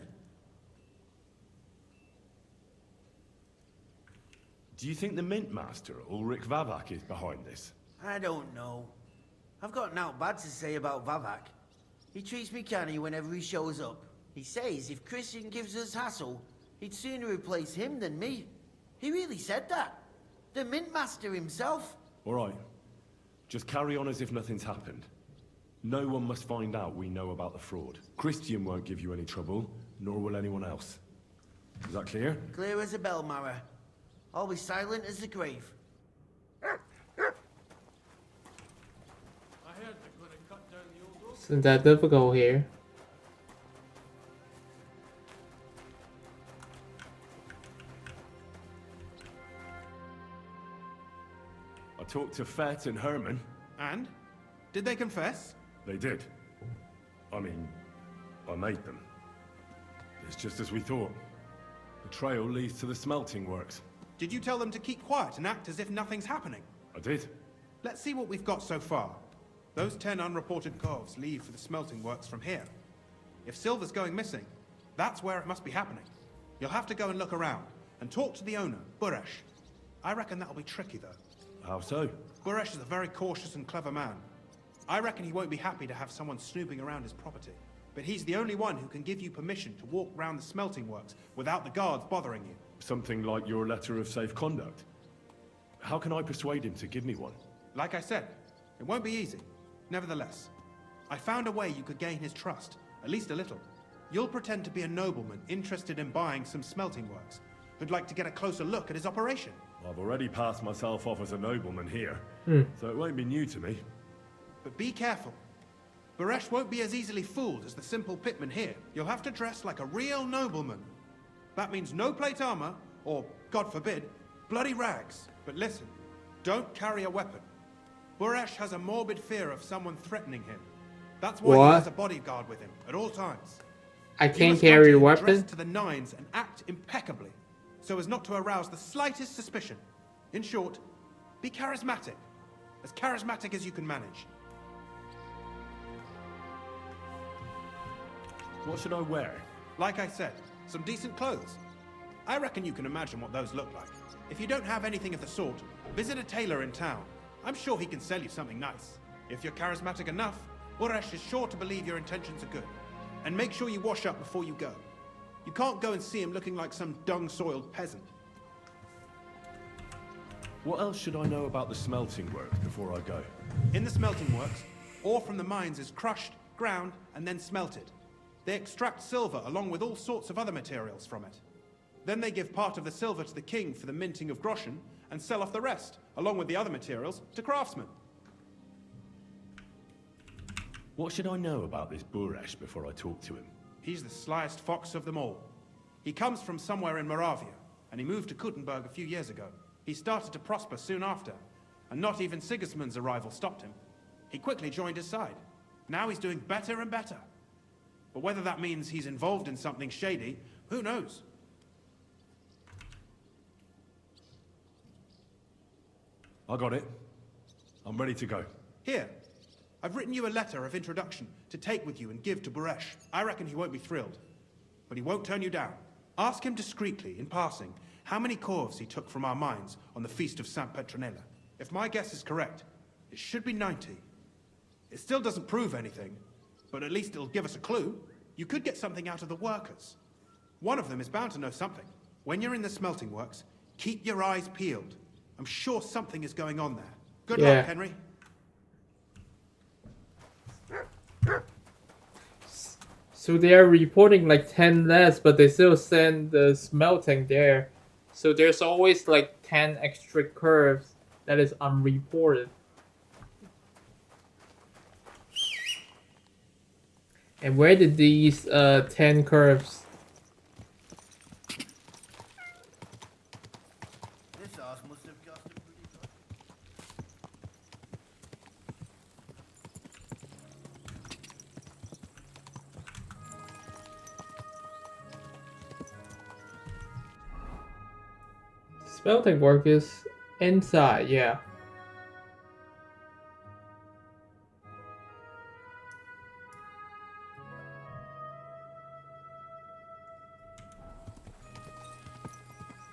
Speaker 3: Do you think the mint master, Ulrich Vavak, is behind this?
Speaker 4: I don't know. I've got naught bad to say about Vavak. He treats me canny whenever he shows up. He says if Christian gives us hassle, he'd sooner replace him than me. He really said that. The mint master himself.
Speaker 3: All right. Just carry on as if nothing's happened. No one must find out we know about the fraud. Christian won't give you any trouble, nor will anyone else. Is that clear?
Speaker 4: Clear as a bell, Mara. I'll be silent as the grave.
Speaker 6: I heard they're going to cut down the old oak.
Speaker 2: Isn't that difficult here?
Speaker 3: I talked to Fett and Herman.
Speaker 1: And? Did they confess?
Speaker 3: They did. I mean, I made them. It's just as we thought. The trail leads to the smelting works.
Speaker 1: Did you tell them to keep quiet and act as if nothing's happening?
Speaker 3: I did.
Speaker 1: Let's see what we've got so far. Those 10 unreported coves leave for the smelting works from here. If silver's going missing, that's where it must be happening. You'll have to go and look around, and talk to the owner, Buresh. I reckon that'll be tricky, though.
Speaker 3: How so?
Speaker 1: Buresh is a very cautious and clever man. I reckon he won't be happy to have someone snooping around his property. But he's the only one who can give you permission to walk round the smelting works without the guards bothering you.
Speaker 3: Something like your letter of safe conduct. How can I persuade him to give me one?
Speaker 1: Like I said, it won't be easy. Nevertheless, I found a way you could gain his trust, at least a little. You'll pretend to be a nobleman interested in buying some smelting works, who'd like to get a closer look at his operation.
Speaker 3: I've already passed myself off as a nobleman here, so it won't be new to me.
Speaker 1: But be careful. Buresh won't be as easily fooled as the simple pitman here. You'll have to dress like a real nobleman. That means no plate armor, or, God forbid, bloody rags. But listen, don't carry a weapon. Buresh has a morbid fear of someone threatening him. That's why
Speaker 2: What?
Speaker 1: he has a bodyguard with him at all times.
Speaker 2: I
Speaker 1: You
Speaker 2: can't
Speaker 1: must come
Speaker 2: carry
Speaker 1: to
Speaker 2: a
Speaker 1: him
Speaker 2: weapon?
Speaker 1: dressed to the nines and act impeccably, so as not to arouse the slightest suspicion. In short, be charismatic as you can manage.
Speaker 3: What should I wear?
Speaker 1: Like I said, some decent clothes. I reckon you can imagine what those look like. If you don't have anything of the sort, visit a tailor in town. I'm sure he can sell you something nice. If you're charismatic enough, Buresh is sure to believe your intentions are good. And make sure you wash up before you go. You can't go and see him looking like some dung-soiled peasant.
Speaker 3: What else should I know about the smelting works before I go?
Speaker 1: In the smelting works, ore from the mines is crushed, ground, and then smelted. They extract silver along with all sorts of other materials from it. Then they give part of the silver to the king for the minting of groschen, and sell off the rest, along with the other materials, to craftsmen.
Speaker 3: What should I know about this Buresh before I talk to him?
Speaker 1: He's the slyest fox of them all. He comes from somewhere in Moravia, and he moved to Kuttenberg a few years ago. He started to prosper soon after, and not even Sigismund's arrival stopped him. He quickly joined his side. Now he's doing better and better. But whether that means he's involved in something shady, who knows?
Speaker 3: I got it. I'm ready to go.
Speaker 1: Here, I've written you a letter of introduction to take with you and give to Buresh. I reckon he won't be thrilled, but he won't turn you down. Ask him discreetly, in passing, how many corves he took from our mines on the feast of St. Petronilla. If my guess is correct, it should be 90. It still doesn't prove anything, but at least it'll give us a clue. You could get something out of the workers. One of them is bound to know something. When you're in the smelting works, keep your eyes peeled. I'm sure something is going on there. Good luck, Henry.
Speaker 2: So they are reporting like 10 less, but they still send the smelting there. So there's always like 10 extra curves that is unreported. And where did these 10 curves?
Speaker 4: This horse must have cost a pretty lot.
Speaker 2: Smelting work is inside, yeah.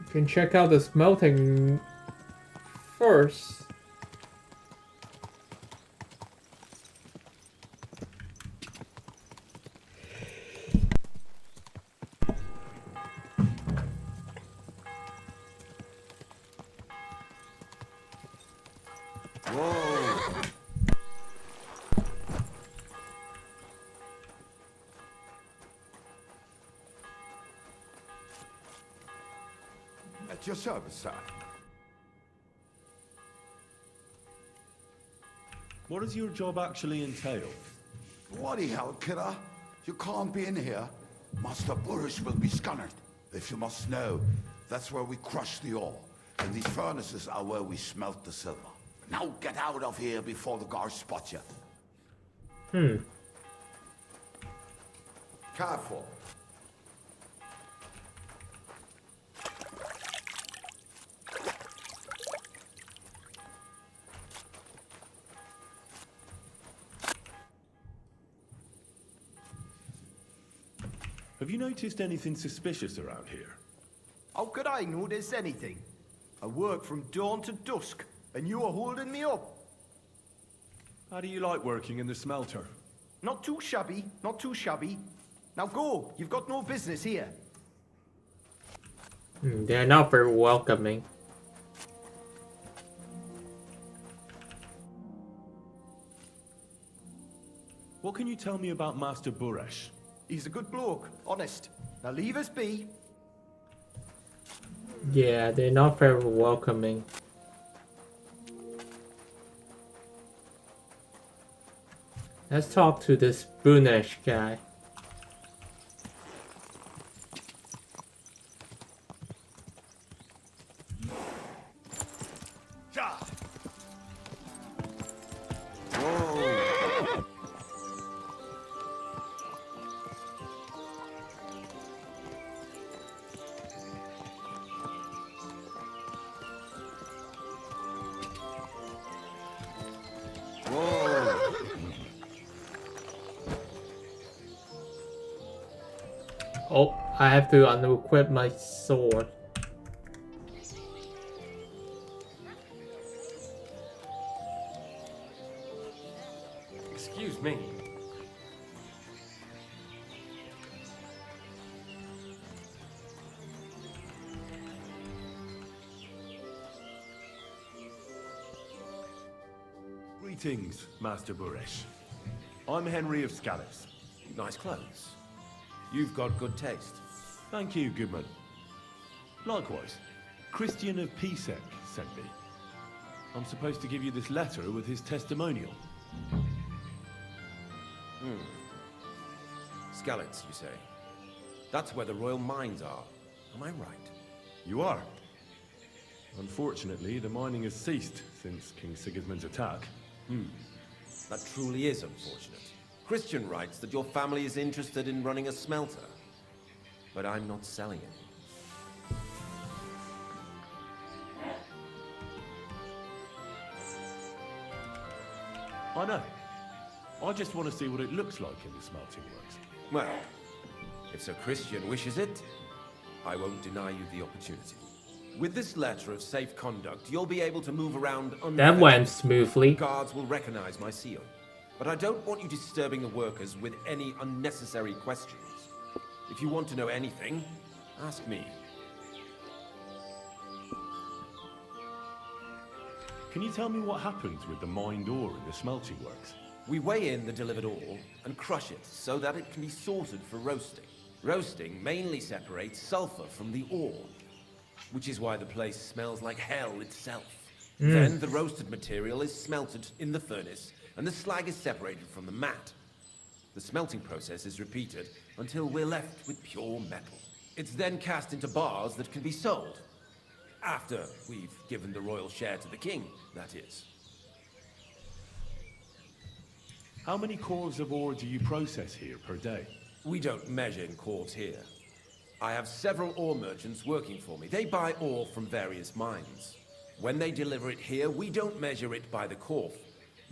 Speaker 2: You can check out the smelting first.
Speaker 12: Whoa!
Speaker 13: At your service, sir.
Speaker 3: What does your job actually entail?
Speaker 13: Bloody hell, kidder. You can't be in here. Master Burish will be scunnered. If you must know, that's where we crush the ore. And these furnaces are where we smelt the silver. Now get out of here before the guards spot you. Careful.
Speaker 3: Have you noticed anything suspicious around here?
Speaker 14: How could I notice anything? I work from dawn to dusk, and you are holding me up.
Speaker 3: How do you like working in the smelter?
Speaker 14: Not too shabby, not too shabby. Now go, you've got no business here.
Speaker 2: They're not very welcoming.
Speaker 3: What can you tell me about Master Burish?
Speaker 14: He's a good bloke, honest. Now leave us be.
Speaker 2: Yeah, they're not very welcoming. Let's talk to this Bunish guy. Oh, I have to unequip my sword.
Speaker 11: Excuse me.
Speaker 3: Greetings, Master Burish. I'm Henry of Scallis.
Speaker 11: Nice clothes. You've got good taste.
Speaker 3: Thank you, Goodman. Likewise, Christian of Pisek sent me. I'm supposed to give you this letter with his testimonial.
Speaker 11: Skalitz, you say? That's where the royal mines are. Am I right?
Speaker 3: You are. Unfortunately, the mining has ceased since King Sigismund's attack.
Speaker 11: That truly is unfortunate. Christian writes that your family is interested in running a smelter. But I'm not selling it.
Speaker 3: I know. I just want to see what it looks like in the smelting works.
Speaker 11: Well, if Sir Christian wishes it, I won't deny you the opportunity. With this letter of safe conduct, you'll be able to move around unfettered.
Speaker 2: That went smoothly.
Speaker 11: Guards will recognize my seal. But I don't want you disturbing the workers with any unnecessary questions. If you want to know anything, ask me.
Speaker 3: Can you tell me what happens with the mined ore in the smelting works?
Speaker 11: We weigh in the delivered ore and crush it so that it can be sorted for roasting. Roasting mainly separates sulfur from the ore, which is why the place smells like hell itself. Then the roasted material is smelted in the furnace and the slag is separated from the matte. The smelting process is repeated until we're left with pure metal. It's then cast into bars that can be sold. After we've given the royal share to the king, that is.
Speaker 3: How many cores of ore do you process here per day?
Speaker 11: We don't measure in cores here. I have several ore merchants working for me. They buy ore from various mines. When they deliver it here, we don't measure it by the core,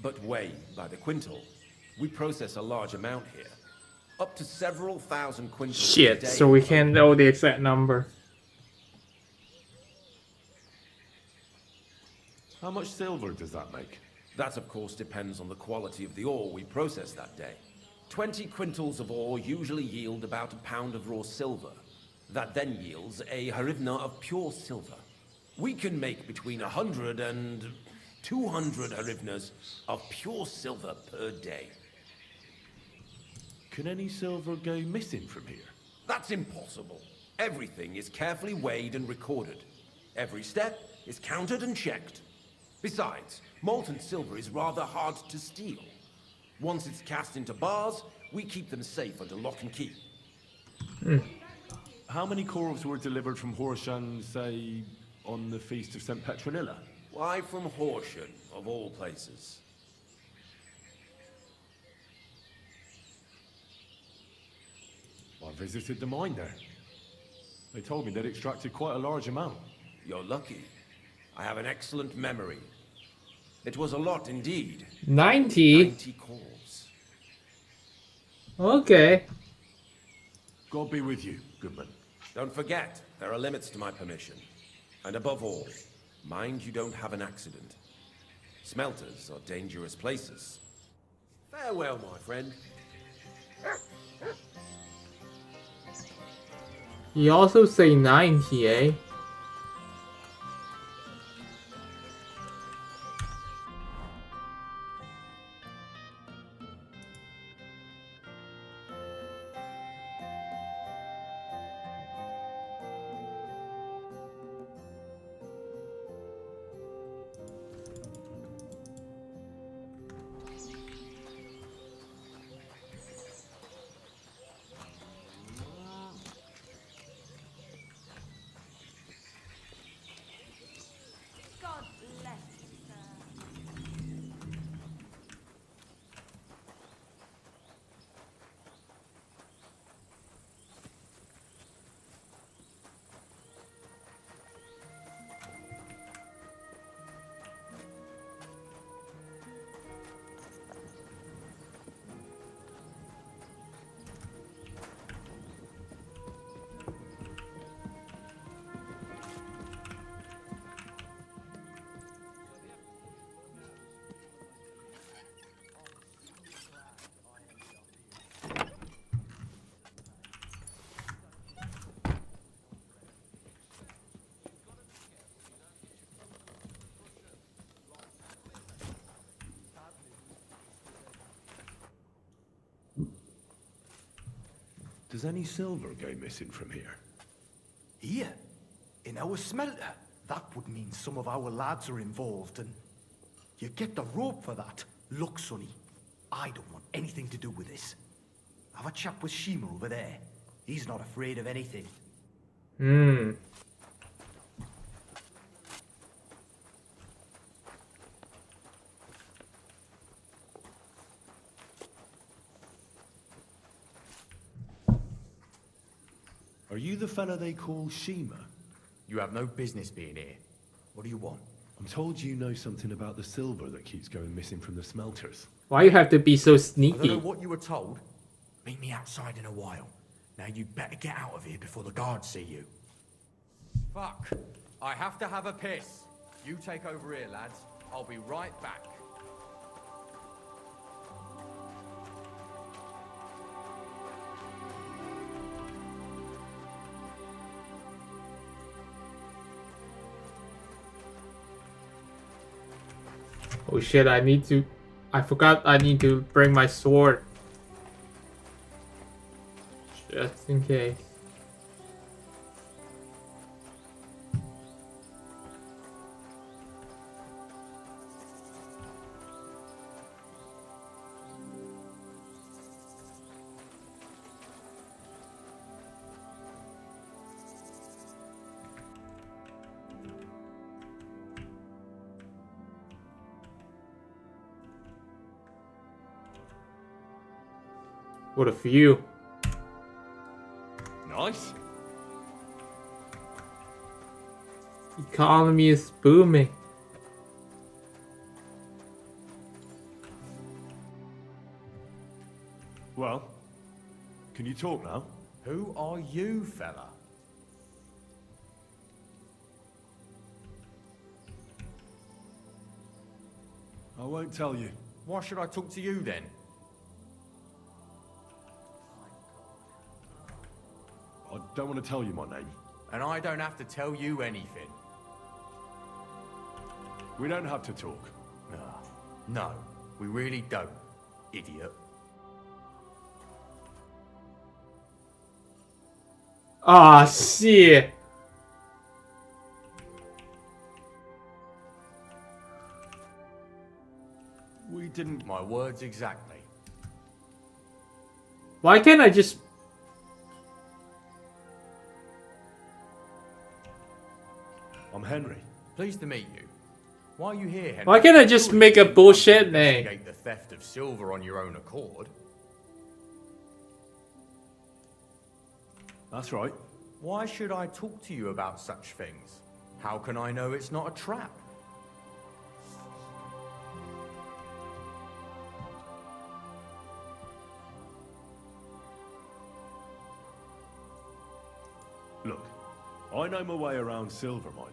Speaker 11: but weigh by the quintal. We process a large amount here. Up to several thousand quintals a
Speaker 2: Shit,
Speaker 11: day.
Speaker 2: so we can't know the exact number.
Speaker 3: How much silver does that make?
Speaker 11: That, of course, depends on the quality of the ore we process that day. 20 quintals of ore usually yield about a pound of raw silver. That then yields a harivna of pure silver. We can make between 100 and
Speaker 12: 200 hryvnias of pure silver per day.
Speaker 3: Can any silver go missing from here?
Speaker 12: That's impossible. Everything is carefully weighed and recorded. Every step is counted and checked. Besides, molten silver is rather hard to steal. Once it's cast into bars, we keep them safe under lock and key.
Speaker 3: How many corves were delivered from Horshan, say, on the Feast of St. Petronilla?
Speaker 12: Why from Horsham, of all places?
Speaker 3: I visited the mine there. They told me they'd extracted quite a large amount.
Speaker 12: You're lucky. I have an excellent memory. It was a lot indeed.
Speaker 2: 90?
Speaker 12: 90 corves.
Speaker 2: Okay.
Speaker 3: God be with you, Goodman.
Speaker 12: Don't forget, there are limits to my permission. And above all, mind you don't have an accident. Smelters are dangerous places. Farewell, my friend.
Speaker 2: He also say 90, eh?
Speaker 15: God bless you, sir.
Speaker 3: Does any silver go missing from here?
Speaker 14: Here? In our smelter? That would mean some of our lads are involved, and you get the rope for that. Look, Sonny, I don't want anything to do with this. Have a chat with Shima over there. He's not afraid of anything.
Speaker 3: Are you the fella they call Shima?
Speaker 14: You have no business being here. What do you want?
Speaker 3: I'm told you know something about the silver that keeps going missing from the smelters.
Speaker 2: Why you have to be so
Speaker 14: I don't
Speaker 2: sneaky?
Speaker 14: know what you were told. Meet me outside in a while. Now you better get out of here before the guards see you.
Speaker 16: Fuck. I have to have a piss. You take over here, lads. I'll be right back.
Speaker 2: Oh shit, I forgot I need to bring my sword. Just in case. What a view.
Speaker 3: Nice.
Speaker 2: Economy is booming.
Speaker 3: Well, can you talk now?
Speaker 14: Who are you, fella?
Speaker 3: I won't tell you.
Speaker 16: Why should I talk to you then?
Speaker 3: I don't want to tell you my name.
Speaker 16: And I don't have to tell you anything.
Speaker 3: We don't have to talk.
Speaker 16: No, we really don't, idiot.
Speaker 2: Ah, shit.
Speaker 3: We didn't...
Speaker 16: My words exactly.
Speaker 2: Why can't I just...
Speaker 3: I'm Henry.
Speaker 16: Pleased to meet you. Why are you here, Henry?
Speaker 2: Why can't I just make a bullshit name?
Speaker 16: Investigate the theft of silver on your own accord.
Speaker 3: That's right.
Speaker 16: Why should I talk to you about such things? How can I know it's not a trap?
Speaker 3: Look, I know my way around silver mining.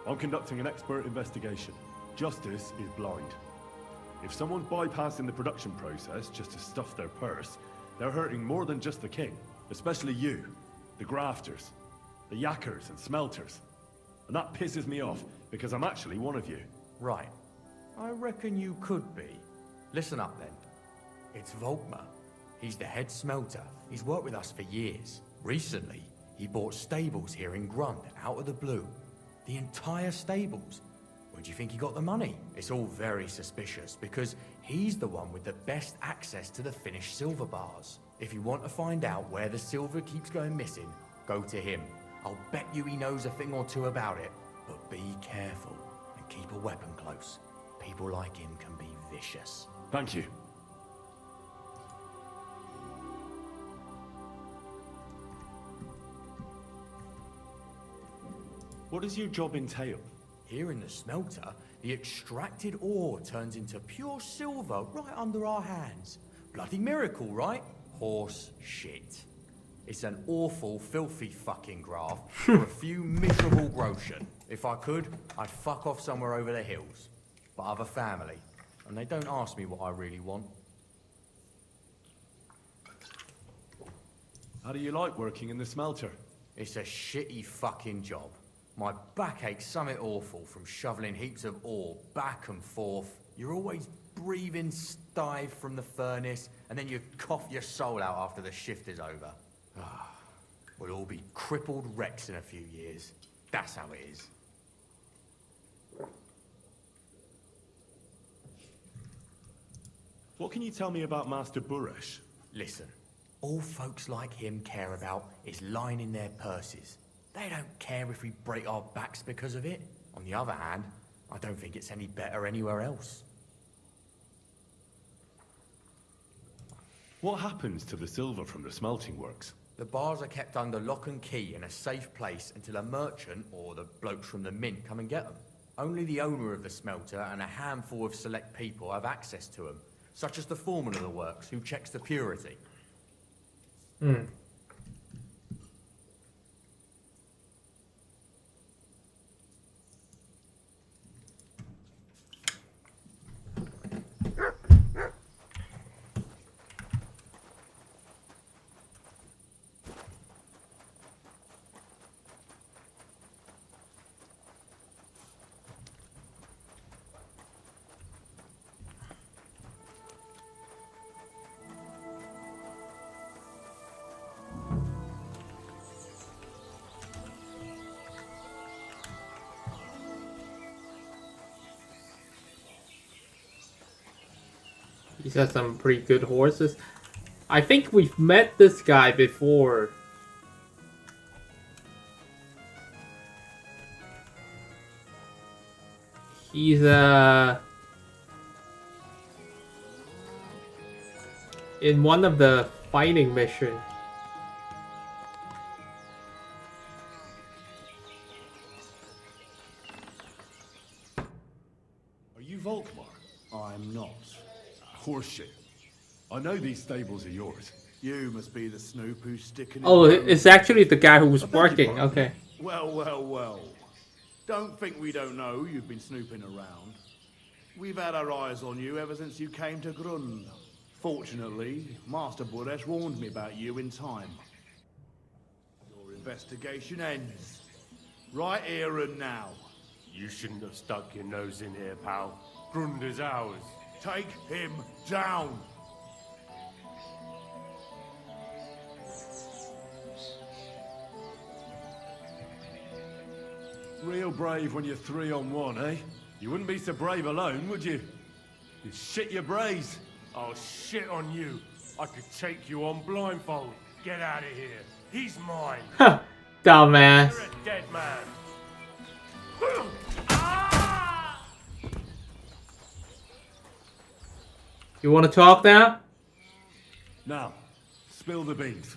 Speaker 3: I'm conducting an expert investigation. Justice is blind. If someone's bypassing the production process just to stuff their purse, they're hurting more than just the king. Especially you, the grafters, the yakkers and smelters. And that pisses me off, because I'm actually one of you.
Speaker 16: Right. I reckon you could be. Listen up then. It's Volkmar. He's the head smelter. He's worked with us for years. Recently, he bought stables here in Grund, out of the blue. The entire stables. Where do you think he got the money? It's all very suspicious, because he's the one with the best access to the finished silver bars. If you want to find out where the silver keeps going missing, go to him. I'll bet you he knows a thing or two about it. But be careful and keep a weapon close. People like him can be vicious.
Speaker 3: Thank you. What does your job entail?
Speaker 16: Here in the smelter, the extracted ore turns into pure silver right under our hands. Bloody miracle, right? Horse shit. It's an awful, filthy fucking graft for a few miserable groschen. If I could, I'd fuck off somewhere over the hills. But I've a family, and they don't ask me what I really want.
Speaker 3: How do you like working in the smelter?
Speaker 16: It's a shitty fucking job. My back aches something awful from shoveling heaps of ore back and forth. You're always breathing stive from the furnace, and then you cough your soul out after the shift is over. We'll all be crippled wrecks in a few years. That's how it is.
Speaker 3: What can you tell me about Master Buresh?
Speaker 16: Listen, all folks like him care about is lining their purses. They don't care if we break our backs because of it. On the other hand, I don't think it's any better anywhere else.
Speaker 3: What happens to the silver from the smelting works?
Speaker 16: The bars are kept under lock and key in a safe place until a merchant or the blokes from the mint come and get them. Only the owner of the smelter and a handful of select people have access to them, such as the foreman of the works who checks the purity.
Speaker 2: He's got some pretty good horses. I think we've met this guy before. He's in one of the fighting missions.
Speaker 3: Are you Volkmar? I'm not. Horseshit. I know these stables are yours.
Speaker 17: You must be the snoop who's sticking
Speaker 2: Oh, it's actually the guy who was working. Okay.
Speaker 17: Well, well, well. Don't think we don't know you've been snooping around. We've had our eyes on you ever since you came to Grund. Fortunately, Master Buresh warned me about you in time. Your investigation ends. Right here and now.
Speaker 18: You shouldn't have stuck your nose in here, pal. Grunder's ours.
Speaker 17: Take him down!
Speaker 3: Real brave when you're 3 on 1, eh? You wouldn't be so brave alone, would you? You'd shit your brains.
Speaker 18: I'll shit on you. I could take you on blindfold. Get out of here. He's mine.
Speaker 2: Dumbass.
Speaker 18: You're a dead man.
Speaker 2: You want to talk now?
Speaker 3: Now, spill the beans.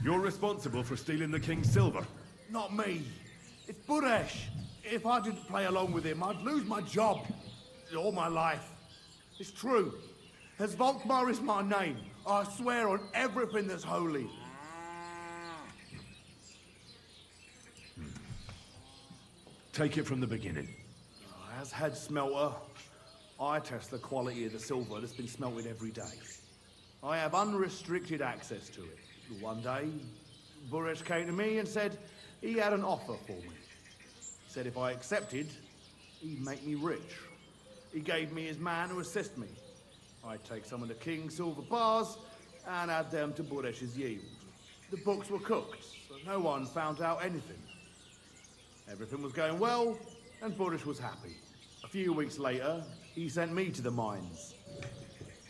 Speaker 3: You're responsible for stealing the king's silver.
Speaker 17: Not me. It's Buresh. If I didn't play along with him, I'd lose my job. All my life. It's true. As Volkmar is my name, I swear on everything that's holy.
Speaker 3: Take it from the beginning.
Speaker 17: As head smelter, I test the quality of the silver that's been smelted every day. I have unrestricted access to it. One day, Buresh came to me and said he had an offer for me. Said if I accepted, he'd make me rich. He gave me his man to assist me. I'd take some of the king's silver bars and add them to Buresh's yield. The books were cooked, so no one found out anything. Everything was going well, and Buresh was happy. A few weeks later, he sent me to the mines.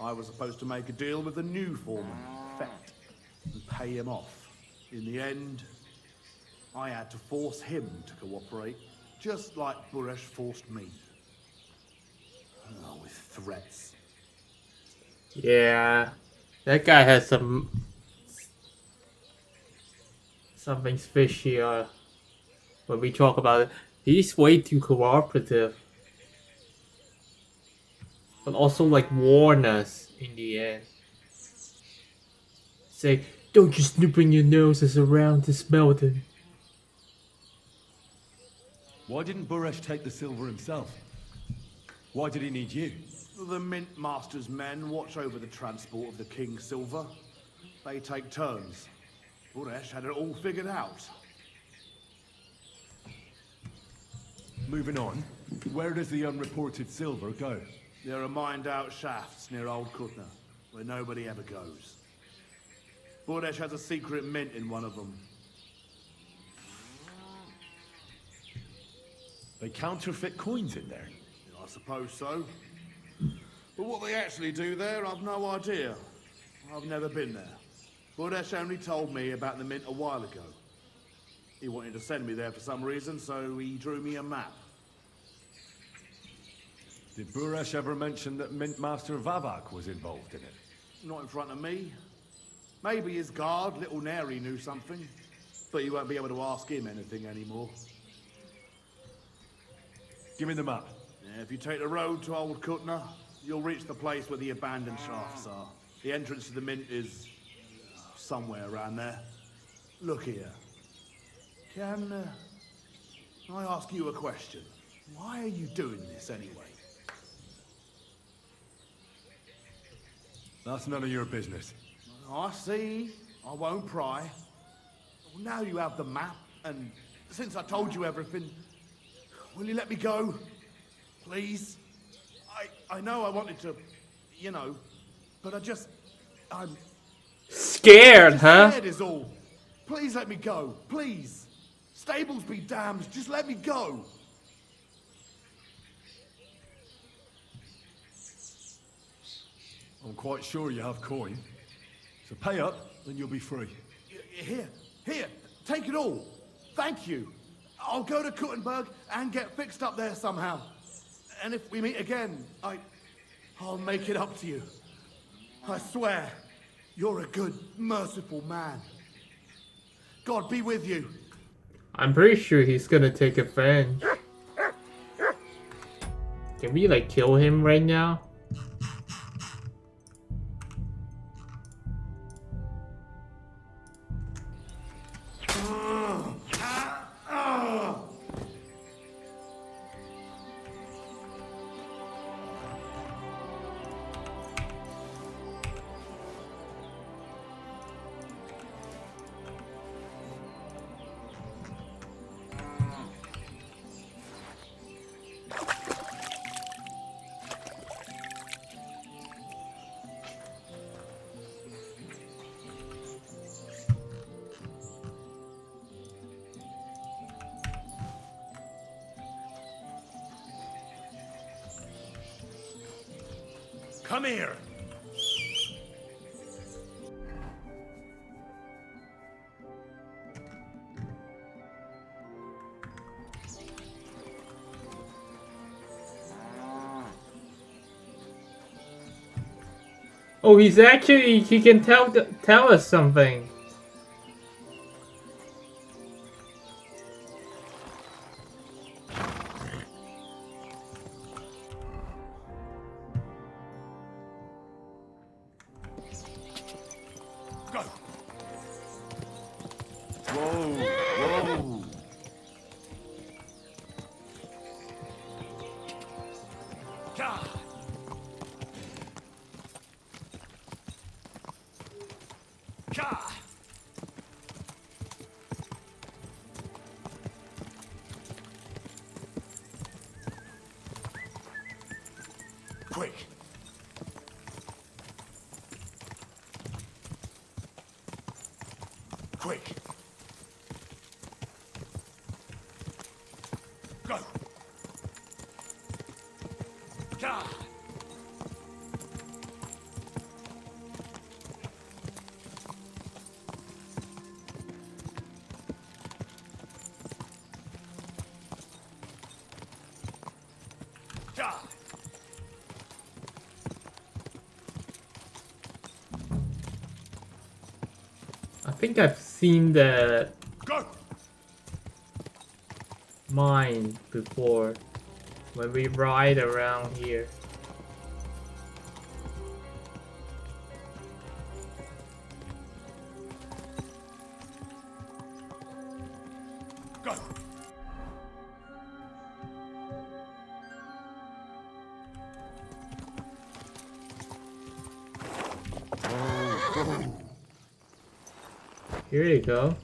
Speaker 17: I was supposed to make a deal with the new foreman, Fett, and pay him off. In the end, I had to force him to cooperate, just like Buresh forced me. Oh, with threats.
Speaker 2: Yeah, that guy has something's fishy. When we talk about it, he's way too cooperative, but also like warn us in the end. Say, don't you snooping your noses around to smell them.
Speaker 3: Why didn't Buresh take the silver himself? Why did he need you?
Speaker 17: The Mint Master's men watch over the transport of the king's silver. They take turns. Buresh had it all figured out.
Speaker 3: Moving on, where does the unreported silver go?
Speaker 17: There are mined-out shafts near Old Kutna, where nobody ever goes. Buresh has a secret mint in one of them.
Speaker 3: They counterfeit coins in there?
Speaker 17: I suppose so. But what they actually do there, I've no idea. I've never been there. Buresh only told me about the mint a while ago. He wanted to send me there for some reason, so he drew me a map.
Speaker 3: Did Buresh ever mention that Mint Master Vavak was involved in it?
Speaker 17: Not in front of me. Maybe his guard, Little Neri, knew something. But you won't be able to ask him anything anymore.
Speaker 3: Give me the map.
Speaker 17: Yeah, if you take the road to Old Kutna, you'll reach the place where the abandoned shafts are. The entrance to the mint is somewhere around there. Look here. Can I ask you a question? Why are you doing this anyway?
Speaker 3: That's none of your business.
Speaker 17: I see. I won't pry. Well, now you have the map, and since I told you everything, will you let me go? Please? I know I wanted to, you know, but I'm...
Speaker 2: Scared, huh?
Speaker 17: Scared is all. Please let me go. Please. Stables be damned. Just let me go.
Speaker 3: I'm quite sure you have coin. So pay up, and you'll be free.
Speaker 17: Here. Take it all. Thank you. I'll go to Kuttenberg and get fixed up there somehow. And if we meet again, I'll make it up to you. I swear, you're a good, merciful man. God be with you.
Speaker 2: I'm pretty sure he's gonna take revenge. Can we like kill him right now?
Speaker 12: Come here.
Speaker 2: Oh, he can tell us something.
Speaker 12: Go.
Speaker 13: Whoa, whoa.
Speaker 12: Ja. Ja. Quick. Quick. Go. Ja. Ja.
Speaker 2: I think I've seen the
Speaker 12: Go.
Speaker 2: mine before when we ride around here.
Speaker 12: Go.
Speaker 2: Here you go.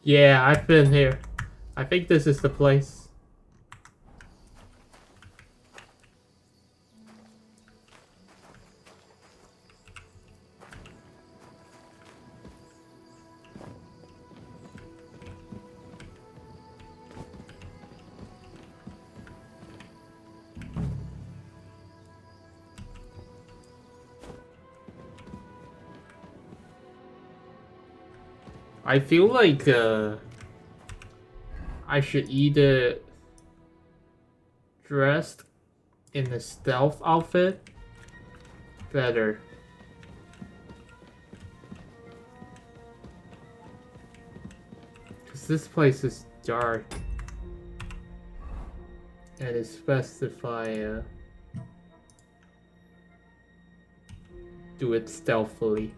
Speaker 2: Yeah, I've been here. I think this is the place. I feel like I should either dressed in a stealth outfit better. Cause this place is dark. And it specify do it stealthily.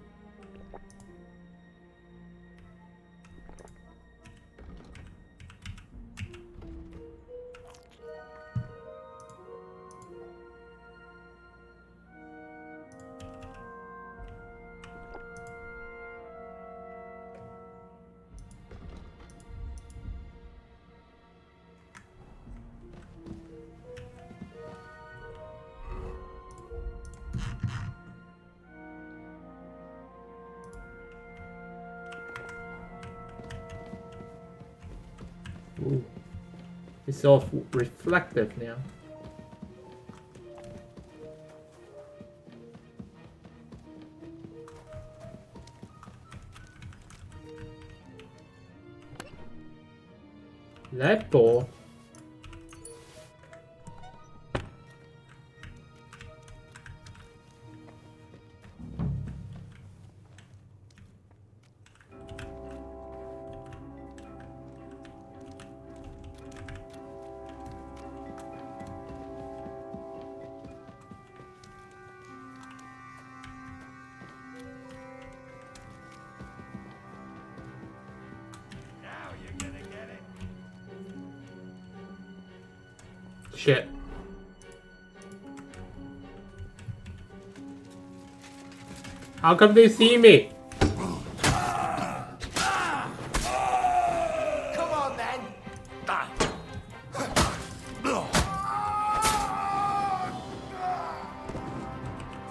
Speaker 2: Ooh. It's all reflective now. That ball. Shit. How come they see me?
Speaker 5: Come on, then.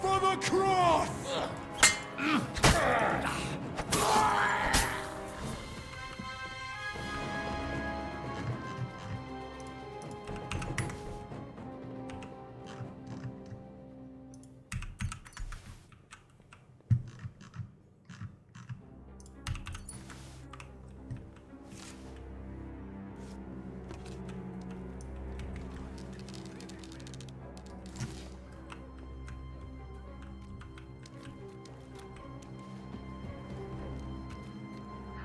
Speaker 3: For the cross!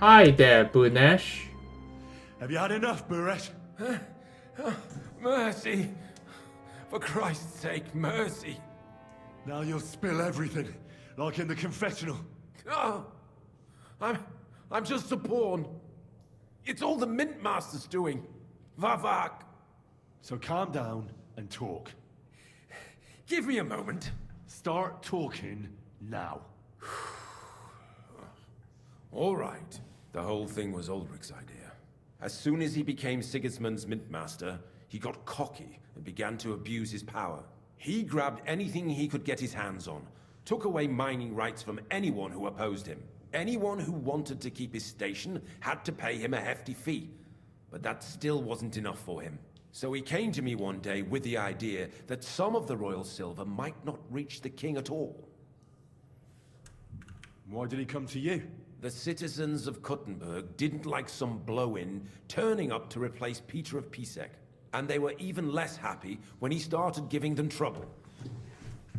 Speaker 2: Hi there, Bunesh.
Speaker 3: Have you had enough, Buresh?
Speaker 12: Mercy! For Christ's sake, mercy!
Speaker 3: Now you'll spill everything, like in the confessional.
Speaker 12: Oh, I'm just a pawn. It's all the Mint Master's doing. Vavak.
Speaker 3: So calm down and talk.
Speaker 12: Give me a moment.
Speaker 3: Start talking now.
Speaker 12: All right. The whole thing was Ulrich's idea. As soon as he became Sigismund's Mint Master, he got cocky and began to abuse his power. He grabbed anything he could get his hands on, took away mining rights from anyone who opposed him. Anyone who wanted to keep his station had to pay him a hefty fee. But that still wasn't enough for him. So he came to me one day with the idea that some of the royal silver might not reach the king at all.
Speaker 3: Why did he come to you?
Speaker 12: The citizens of Kuttenberg didn't like some blow-in turning up to replace Peter of Pisek. And they were even less happy when he started giving them trouble.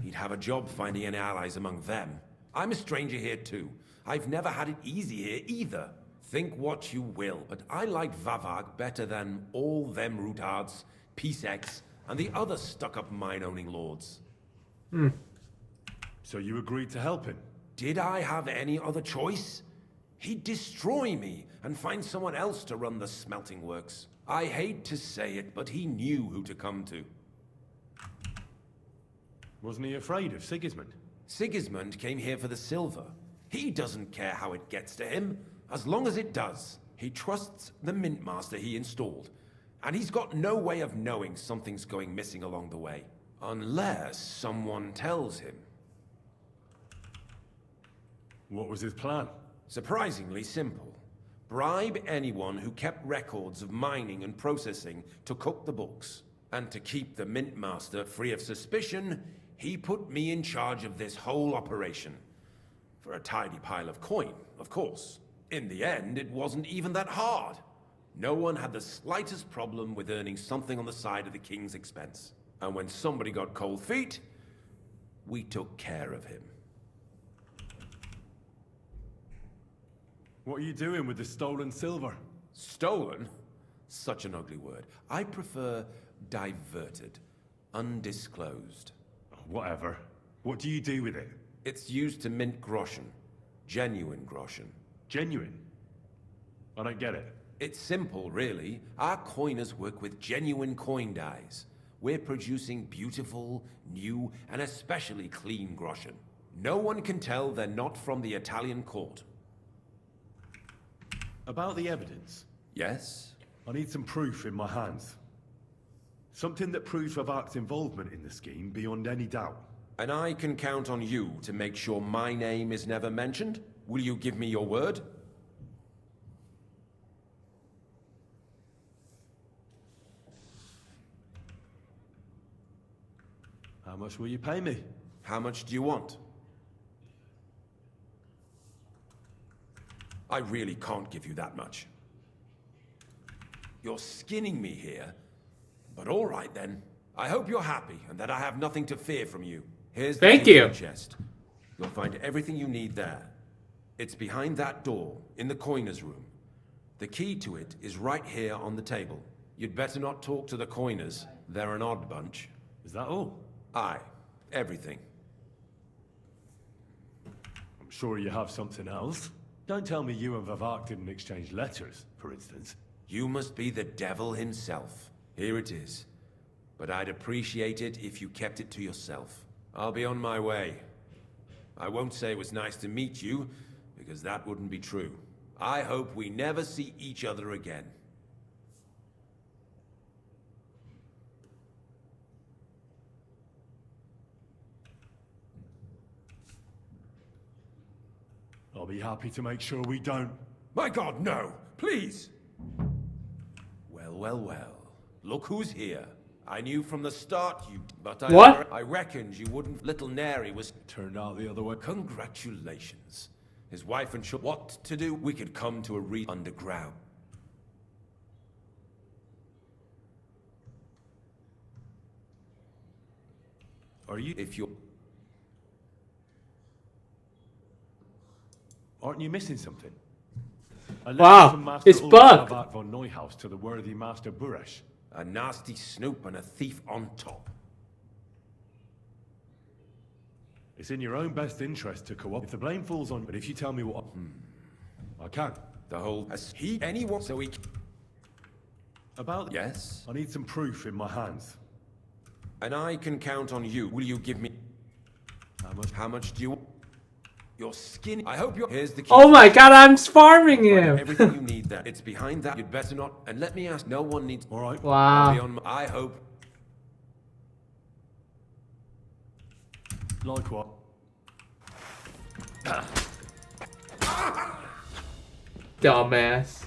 Speaker 12: He'd have a job finding any allies among them. I'm a stranger here too. I've never had it easy here either. Think what you will, but I like Vavag better than all them Rutards, Piseks, and the other stuck-up mine-owning lords.
Speaker 3: So you agreed to help him?
Speaker 12: Did I have any other choice? He'd destroy me and find someone else to run the smelting works. I hate to say it, but he knew who to come to.
Speaker 3: Wasn't he afraid of Sigismund?
Speaker 12: Sigismund came here for the silver. He doesn't care how it gets to him, as long as it does. He trusts the Mint Master he installed, and he's got no way of knowing something's going missing along the way. Unless someone tells him.
Speaker 3: What was his plan?
Speaker 12: Surprisingly simple. Bribe anyone who kept records of mining and processing to cook the books. And to keep the Mint Master free of suspicion, he put me in charge of this whole operation. For a tidy pile of coin, of course. In the end, it wasn't even that hard. No one had the slightest problem with earning something on the side of the king's expense. And when somebody got cold feet, we took care of him.
Speaker 3: What are you doing with the stolen silver?
Speaker 12: Stolen? Such an ugly word. I prefer diverted. Undisclosed.
Speaker 3: Whatever. What do you do with it?
Speaker 12: It's used to mint groschen. Genuine groschen.
Speaker 3: Genuine? I don't get it.
Speaker 12: It's simple, really. Our coiners work with genuine coin dies. We're producing beautiful, new, and especially clean groschen. No one can tell they're not from the Italian court.
Speaker 3: About the evidence?
Speaker 12: Yes?
Speaker 3: I need some proof in my hands. Something that proves Vavak's involvement in the scheme beyond any doubt.
Speaker 12: And I can count on you to make sure my name is never mentioned? Will you give me your word?
Speaker 3: How much will you pay me?
Speaker 12: How much do you want? I really can't give you that much. You're skinning me here, but all right then. I hope you're happy and that I have nothing to fear from you. Here's the
Speaker 2: Thank you.
Speaker 12: chest. You'll find everything you need there. It's behind that door, in the coiner's room. The key to it is right here on the table. You'd better not talk to the coiners. They're an odd bunch.
Speaker 3: Is that all?
Speaker 12: Aye. Everything.
Speaker 3: I'm sure you have something else. Don't tell me you and Vavak didn't exchange letters, for instance.
Speaker 12: You must be the devil himself. Here it is. but I'd appreciate it if you kept it to yourself. I'll be on my way. I won't say it was nice to meet you, because that wouldn't be true. I hope we never see each other again.
Speaker 3: I'll be happy to make sure we don't.
Speaker 12: My God, no! Please! Well, well, well. Look who's here. I knew from the start you... But I reckoned you wouldn't... Little Neri was...
Speaker 3: Turned out the other way.
Speaker 12: Congratulations. His wife and what to do? We could come to a underground.
Speaker 3: Are you...
Speaker 12: If you're...
Speaker 3: Aren't you missing something?
Speaker 2: Wow, it's bugged.
Speaker 3: Von Neuhaus to the worthy Master Buresh.
Speaker 12: A nasty snoop and a thief on top.
Speaker 3: It's in your own best interest to cooperate. If the blame falls on, but if you tell me what, I can.
Speaker 12: The whole anyone so we
Speaker 3: about
Speaker 12: yes.
Speaker 3: I need some proof in my hands.
Speaker 12: And I can count on you. Will you give me
Speaker 3: how much?
Speaker 12: How much do you? Your skin. I hope you're. Here's the key.
Speaker 2: Oh my God, I'm farming him.
Speaker 12: Everything you need there. It's behind that. You'd better not. And let me ask. No one needs.
Speaker 3: All right.
Speaker 2: Wow.
Speaker 12: I hope.
Speaker 3: Like what?
Speaker 2: Dumbass.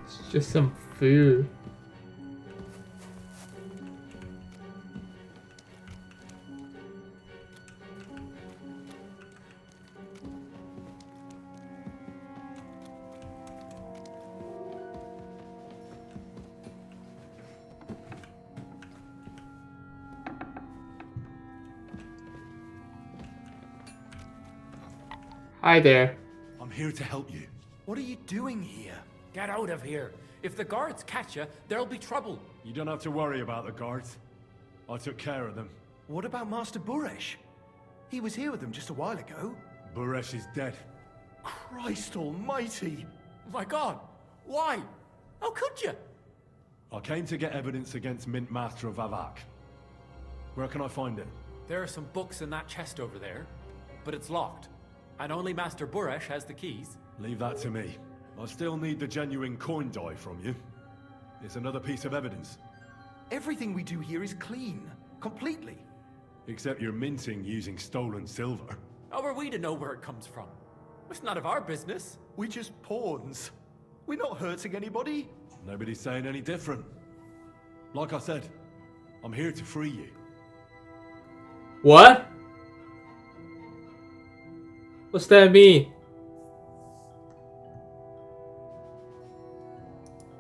Speaker 2: It's just some food. Hi there.
Speaker 3: I'm here to help you.
Speaker 14: What are you doing here?
Speaker 16: Get out of here. If the guards catch you, there'll be trouble.
Speaker 3: You don't have to worry about the guards. I took care of them.
Speaker 14: What about Master Buresh? He was here with them just a while ago.
Speaker 3: Buresh is dead.
Speaker 14: Christ almighty!
Speaker 16: My God, why? How could you?
Speaker 3: I came to get evidence against Mint Master of Avak. Where can I find it?
Speaker 16: There are some books in that chest over there, but it's locked. And only Master Buresh has the keys.
Speaker 3: Leave that to me. I still need the genuine coin die from you. It's another piece of evidence.
Speaker 14: Everything we do here is clean. Completely.
Speaker 3: Except you're minting using stolen silver.
Speaker 16: How are we to know where it comes from? It's none of our business.
Speaker 14: We're just pawns. We're not hurting anybody.
Speaker 3: Nobody's saying any different. Like I said, I'm here to free you.
Speaker 2: What? What's that mean?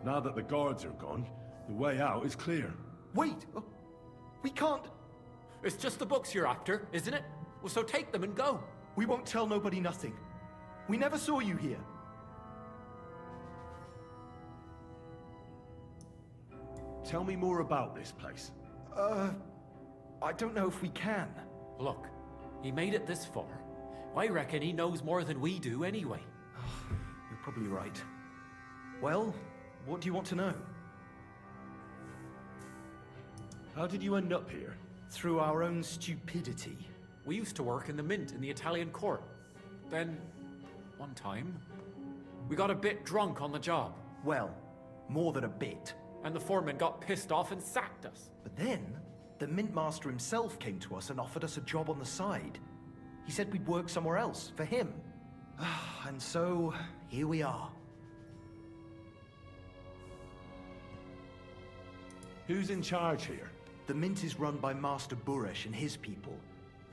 Speaker 3: Now that the guards are gone, the way out is clear.
Speaker 14: Wait! We can't...
Speaker 16: It's just the books you're after, isn't it? Well, so take them and go.
Speaker 14: We won't tell nobody nothing. We never saw you here.
Speaker 3: Tell me more about this place.
Speaker 14: I don't know if we can.
Speaker 16: Look, he made it this far. I reckon he knows more than we do anyway.
Speaker 14: You're probably right. Well, what do you want to know?
Speaker 3: How did you end up here?
Speaker 14: Through our own stupidity.
Speaker 16: We used to work in the mint in the Italian court. Then, one time, we got a bit drunk on the job.
Speaker 14: Well, more than a bit.
Speaker 16: And the foreman got pissed off and sacked us.
Speaker 14: But then, The Mint Master himself came to us and offered us a job on the side. He said we'd work somewhere else, for him. And so, here we are.
Speaker 3: Who's in charge here?
Speaker 14: The Mint is run by Master Buresh and his people.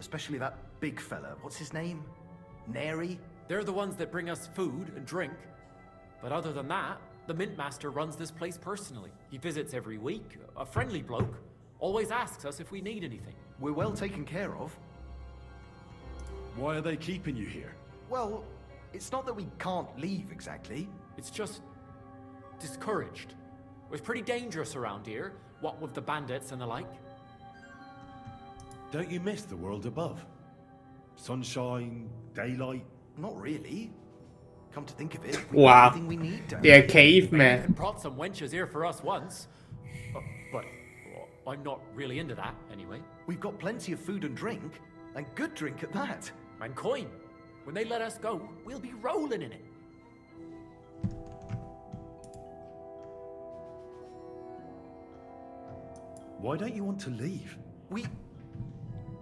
Speaker 14: Especially that big fella. What's his name? Neri?
Speaker 19: They're the ones that bring us food and drink. But other than that, the Mint Master runs this place personally. He visits every week, a friendly bloke. Always asks us if we need anything.
Speaker 14: We're well taken care of.
Speaker 3: Why are they keeping you here?
Speaker 14: Well, it's not that we can't leave exactly.
Speaker 19: It's just discouraged. It's pretty dangerous around here, what with the bandits and the like.
Speaker 3: Don't you miss the world above? Sunshine, daylight?
Speaker 14: Not really. Come to think of it,
Speaker 2: we wow.
Speaker 14: Everything we need down
Speaker 2: They're
Speaker 14: here.
Speaker 2: cavemen.
Speaker 19: They brought some wenches here for us once. But I'm not really into that, anyway.
Speaker 14: We've got plenty of food and drink, and good drink at that.
Speaker 19: And coin. When they let us go, we'll be rolling in it.
Speaker 3: Why don't you want to leave?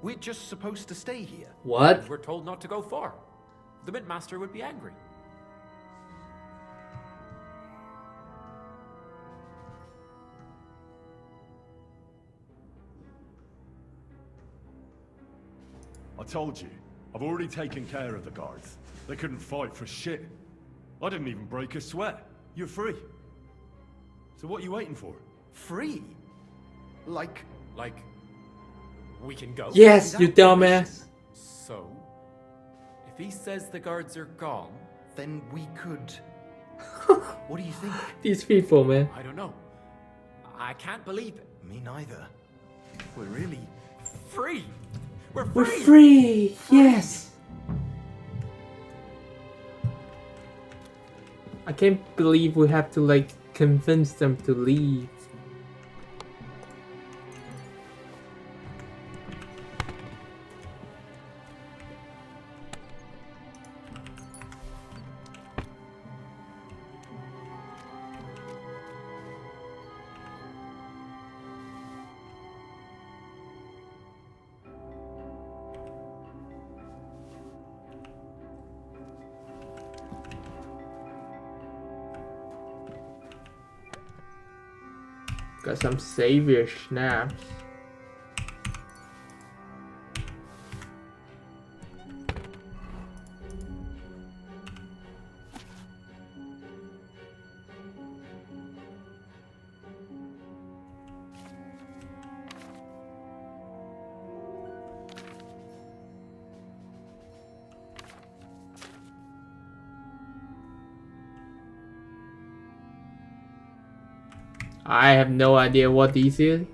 Speaker 14: We're just supposed to stay here.
Speaker 2: What?
Speaker 19: We're told not to go far. The Mint Master would be angry.
Speaker 3: I told you, I've already taken care of the guards. They couldn't fight for shit. I didn't even break a sweat. You're free. So what are you waiting for?
Speaker 14: Free? Like,
Speaker 19: we can go?
Speaker 2: Yes, you dumbass.
Speaker 19: So, if he says the guards are gone,
Speaker 14: then we could... What do you think?
Speaker 2: These people, man.
Speaker 19: I don't know. I can't believe it.
Speaker 14: Me neither. We're really...
Speaker 19: free! We're free!
Speaker 2: We're free! Yes! I can't believe we have to, like, convince them to leave. Got some savior snaps. I have no idea what these is.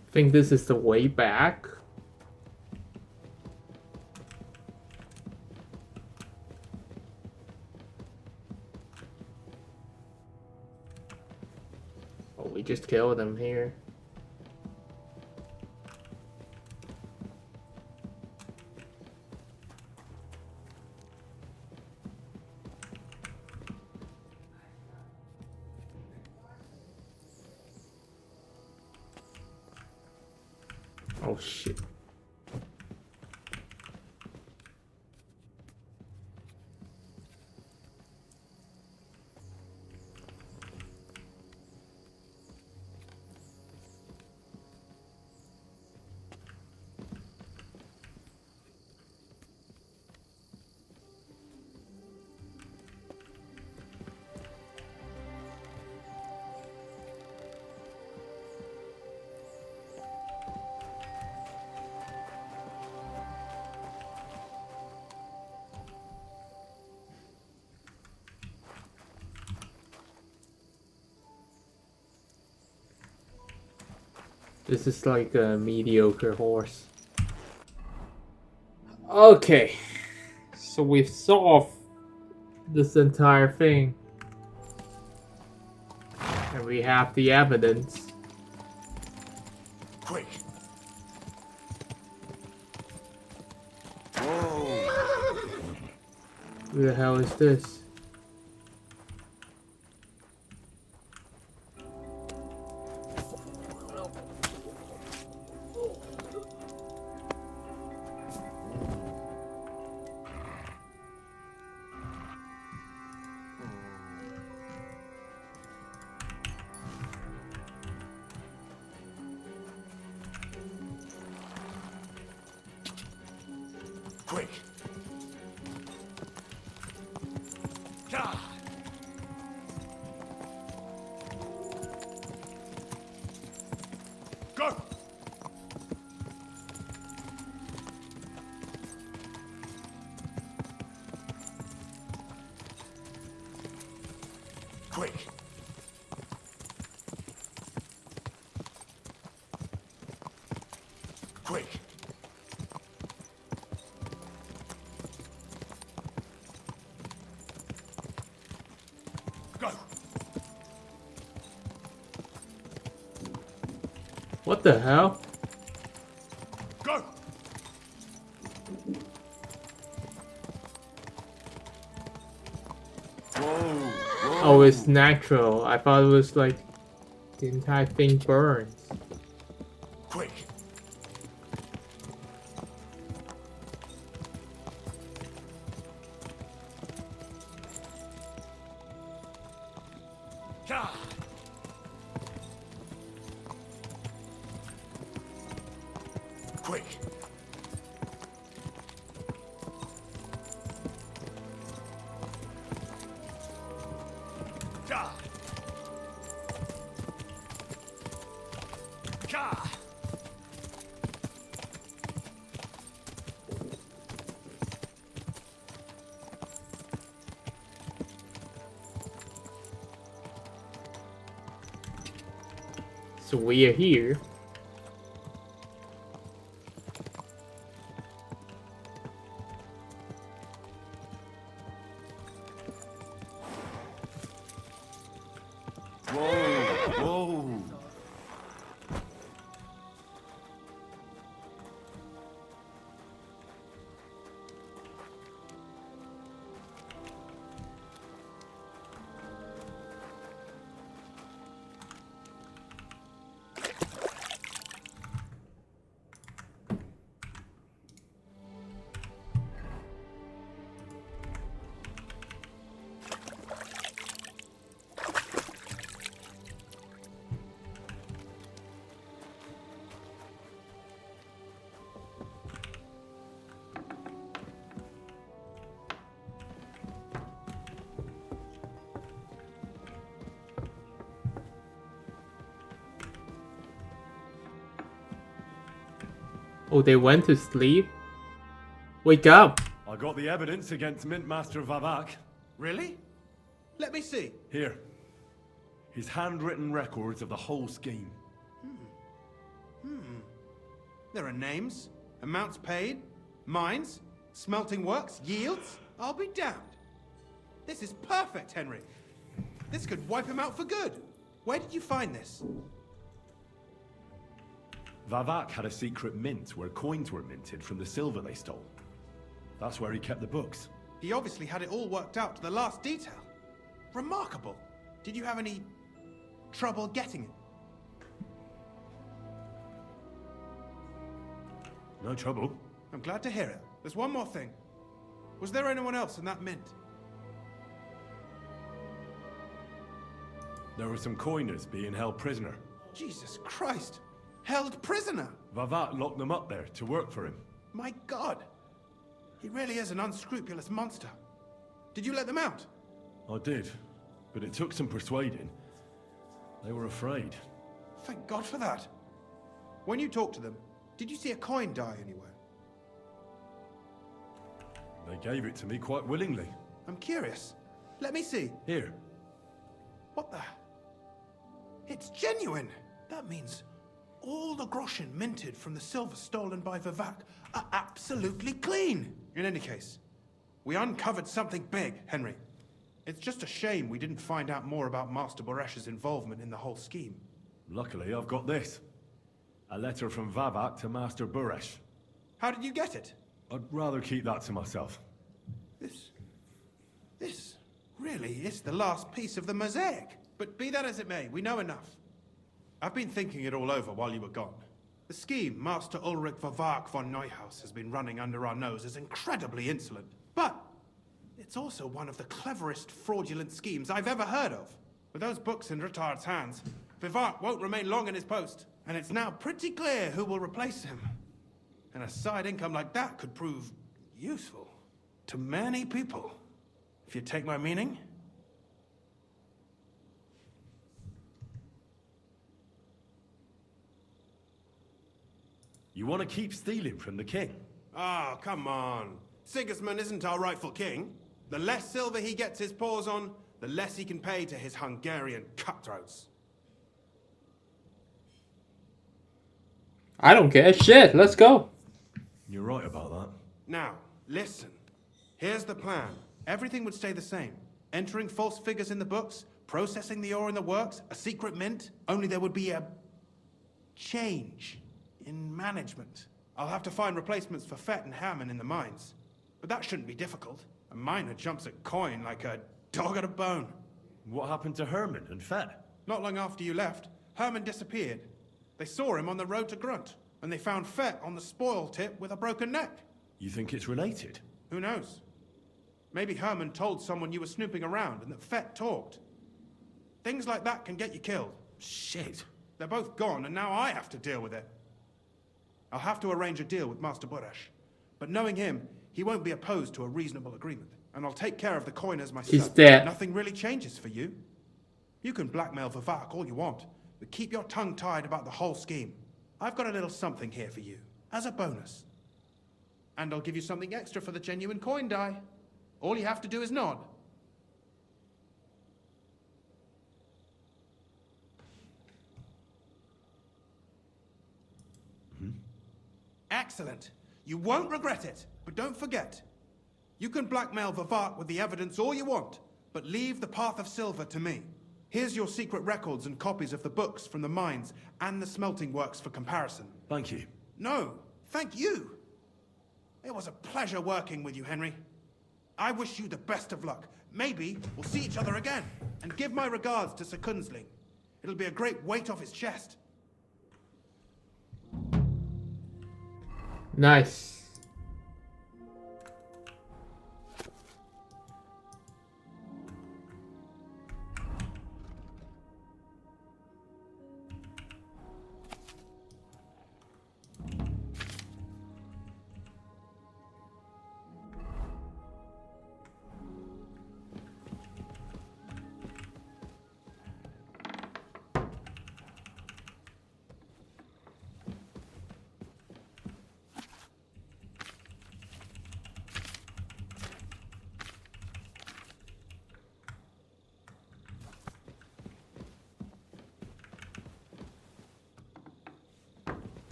Speaker 2: I think this is the way back. Oh, we just killed them here. Oh shit. This is like a mediocre horse. Okay. So we've solved this entire thing. And we have the evidence.
Speaker 3: Quick!
Speaker 2: Who the hell is this?
Speaker 3: Quick! Go! Quick! Quick! Go!
Speaker 2: What the hell?
Speaker 3: Go!
Speaker 2: Oh, it's natural. I thought it was like the entire thing burns.
Speaker 3: Quick! Ja! Quick! Ja! Ja!
Speaker 2: So we are here.
Speaker 3: Whoa! Whoa!
Speaker 2: Oh, they went to sleep? Wake up!
Speaker 3: I got the evidence against Mint Master Vavak.
Speaker 1: Really? Let me see.
Speaker 3: Here. His handwritten records of the whole scheme.
Speaker 1: There are names, amounts paid, mines, smelting works, yields. I'll be damned. This is perfect, Henry. This could wipe him out for good. Where did you find this?
Speaker 3: Vavak had a secret mint where coins were minted from the silver they stole. That's where he kept the books.
Speaker 1: He obviously had it all worked out to the last detail. Remarkable. Did you have any trouble getting it?
Speaker 3: No trouble.
Speaker 1: I'm glad to hear it. There's one more thing. Was there anyone else in that mint?
Speaker 3: There were some coiners being held prisoner.
Speaker 1: Jesus Christ. Held prisoner?
Speaker 3: Vavak locked them up there to work for him.
Speaker 1: My God. He really is an unscrupulous monster. Did you let them out?
Speaker 3: I did, but it took some persuading. They were afraid.
Speaker 1: Thank God for that. When you talked to them, did you see a coin die anywhere?
Speaker 3: They gave it to me quite willingly.
Speaker 1: I'm curious. Let me see.
Speaker 3: Here.
Speaker 1: What the? It's genuine. That means all the groschen minted from the silver stolen by Vivak are absolutely clean. In any case, we uncovered something big, Henry. It's just a shame we didn't find out more about Master Boresh's involvement in the whole scheme.
Speaker 3: Luckily, I've got this. A letter from Vavak to Master Buresh.
Speaker 1: How did you get it?
Speaker 3: I'd rather keep that to myself.
Speaker 1: This really is the last piece of the mosaic. But be that as it may, we know enough. I've been thinking it all over while you were gone. The scheme Master Ulrich Vavak von Neuhaus has been running under our nose is incredibly insolent. But it's also one of the cleverest fraudulent schemes I've ever heard of. With those books in Rittard's hands, Vivak won't remain long in his post. And it's now pretty clear who will replace him. And a side income like that could prove useful to many people. If you take my meaning.
Speaker 3: You want to keep stealing from the king?
Speaker 1: Oh, come on. Sigismund isn't our rightful king. The less silver he gets his paws on, the less he can pay to his Hungarian cutthroats.
Speaker 2: I don't care. Shit, let's go.
Speaker 3: You're right about that.
Speaker 1: Now, listen. Here's the plan. Everything would stay the same. Entering false figures in the books, processing the ore in the works, a secret mint, only there would be a change in management. I'll have to find replacements for Fett and Hammond in the mines. But that shouldn't be difficult. A miner jumps at coin like a dog at a bone.
Speaker 3: What happened to Herman and Fett?
Speaker 1: Not long after you left, Herman disappeared. They saw him on the road to Grunt, and they found Fett on the spoil tip with a broken neck.
Speaker 3: You think it's related?
Speaker 1: Who knows? Maybe Herman told someone you were snooping around and that Fett talked. Things like that can get you killed.
Speaker 3: Shit.
Speaker 1: They're both gone, and now I have to deal with it. I'll have to arrange a deal with Master Boresh. But knowing him, he won't be opposed to a reasonable agreement. And I'll take care of the coiners myself.
Speaker 2: He's dead.
Speaker 1: Nothing really changes for you. You can blackmail Vivak all you want, but keep your tongue tied about the whole scheme. I've got a little something here for you, as a bonus. And I'll give you something extra for the genuine coin die. All you have to do is nod. Excellent. You won't regret it, but don't forget. You can blackmail Vivak with the evidence all you want, but leave the Path of Silver to me. Here's your secret records and copies of the books from the mines and the smelting works for comparison.
Speaker 3: Thank you.
Speaker 1: No, thank you. It was a pleasure working with you, Henry. I wish you the best of luck. Maybe we'll see each other again. And give my regards to Sir Kunzling. It'll be a great weight off his chest.
Speaker 2: Nice.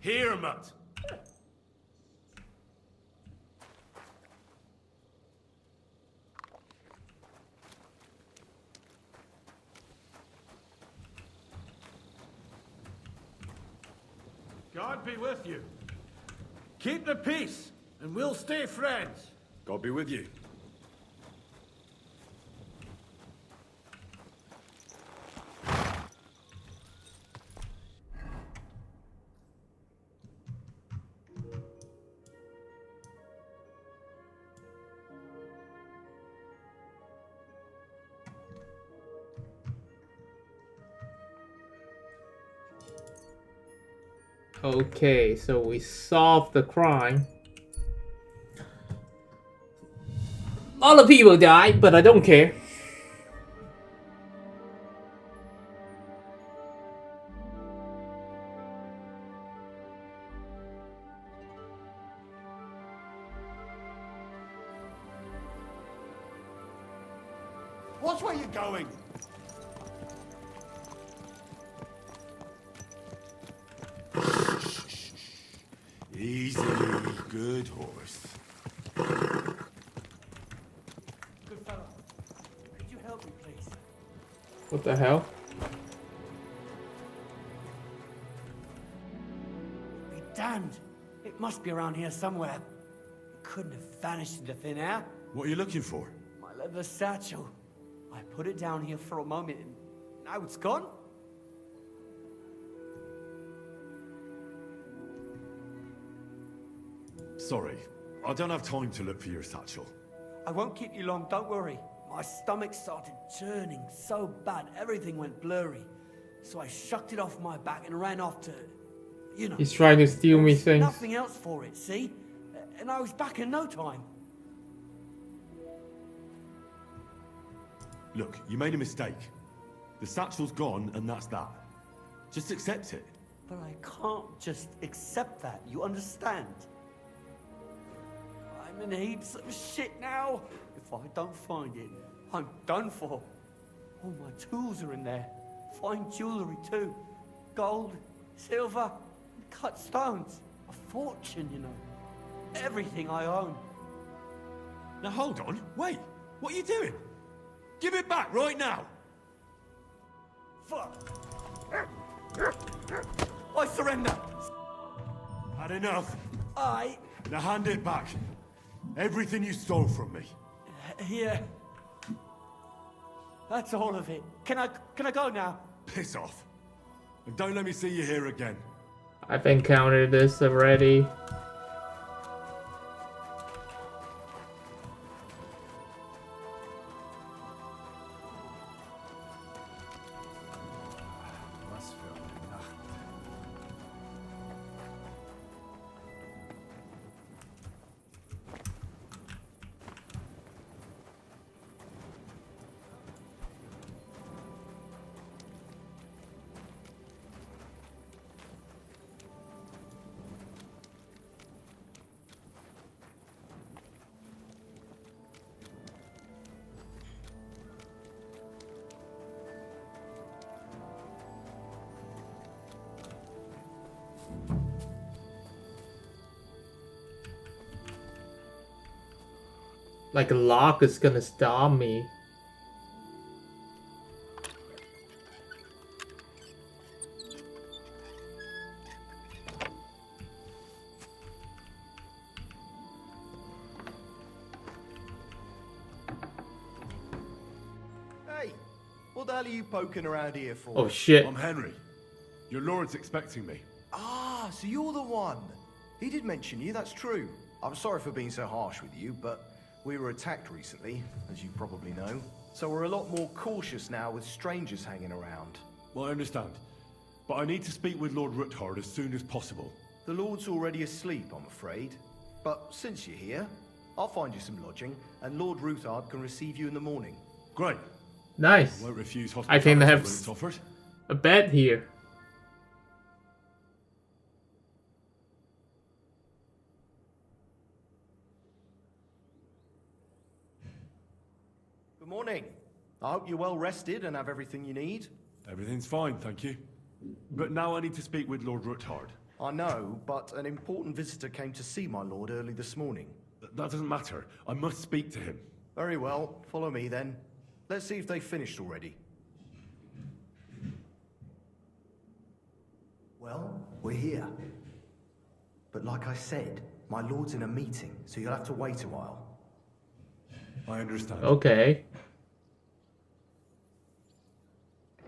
Speaker 3: Here, Mutt.
Speaker 6: God be with you. Keep the peace, and we'll stay friends.
Speaker 3: God be with you.
Speaker 2: Okay, so we solved the crime. A lot of people died, but I don't care.
Speaker 17: Watch where you're going! Easy, good horse.
Speaker 7: Good fellow. Could you help me, please?
Speaker 2: What the hell?
Speaker 20: Be damned. It must be around here somewhere. It couldn't have vanished into thin air.
Speaker 3: What are you looking for?
Speaker 20: My leather satchel. I put it down here for a moment and now it's gone.
Speaker 3: Sorry, I don't have time to look for your satchel.
Speaker 20: I won't keep you long, don't worry. My stomach started churning so bad, everything went blurry. So I shucked it off my back and ran off to, you know.
Speaker 2: He's trying to steal me
Speaker 20: There's
Speaker 2: things.
Speaker 20: nothing else for it, see? And I was back in no time.
Speaker 3: Look, you made a mistake. The satchel's gone, and that's that. Just accept it.
Speaker 20: But I can't just accept that, you understand? I'm in heaps of shit now. If I don't find it, I'm done for. All my tools are in there. Fine jewellery too. Gold, silver, cut stones. A fortune, you know. Everything I own.
Speaker 3: Now hold on, wait. What are you doing? Give it back right now.
Speaker 20: Fuck. I surrender.
Speaker 3: Had enough.
Speaker 20: I...
Speaker 3: Now hand it back. Everything you stole from me.
Speaker 20: Here. That's all of it. Can I go now?
Speaker 3: Piss off. And don't let me see you here again.
Speaker 2: I've encountered this already. Like a lock is gonna stop me.
Speaker 14: Hey, what the hell are you poking around here for?
Speaker 2: Oh shit.
Speaker 3: I'm Henry. Your lord's expecting me.
Speaker 14: Ah, so you're the one. He did mention you, that's true. I'm sorry for being so harsh with you, but we were attacked recently, as you probably know. So we're a lot more cautious now with strangers hanging around.
Speaker 3: Well, I understand. But I need to speak with Lord Ruthard as soon as possible.
Speaker 14: The Lord's already asleep, I'm afraid. But since you're here, I'll find you some lodging, and Lord Ruthard can receive you in the morning.
Speaker 3: Great.
Speaker 2: Nice.
Speaker 3: I won't refuse
Speaker 2: I can
Speaker 3: hospitality
Speaker 2: have
Speaker 3: when it's offered.
Speaker 2: a bed here.
Speaker 14: Good morning. I hope you're well rested and have everything you need.
Speaker 3: Everything's fine, thank you. But now I need to speak with Lord Ruthard.
Speaker 14: I know, but an important visitor came to see my lord early this morning.
Speaker 3: That doesn't matter. I must speak to him.
Speaker 14: Very well. Follow me then. Let's see if they finished already. Well, we're here. But like I said, my lord's in a meeting, so you'll have to wait a while.
Speaker 3: I understand.
Speaker 2: Okay.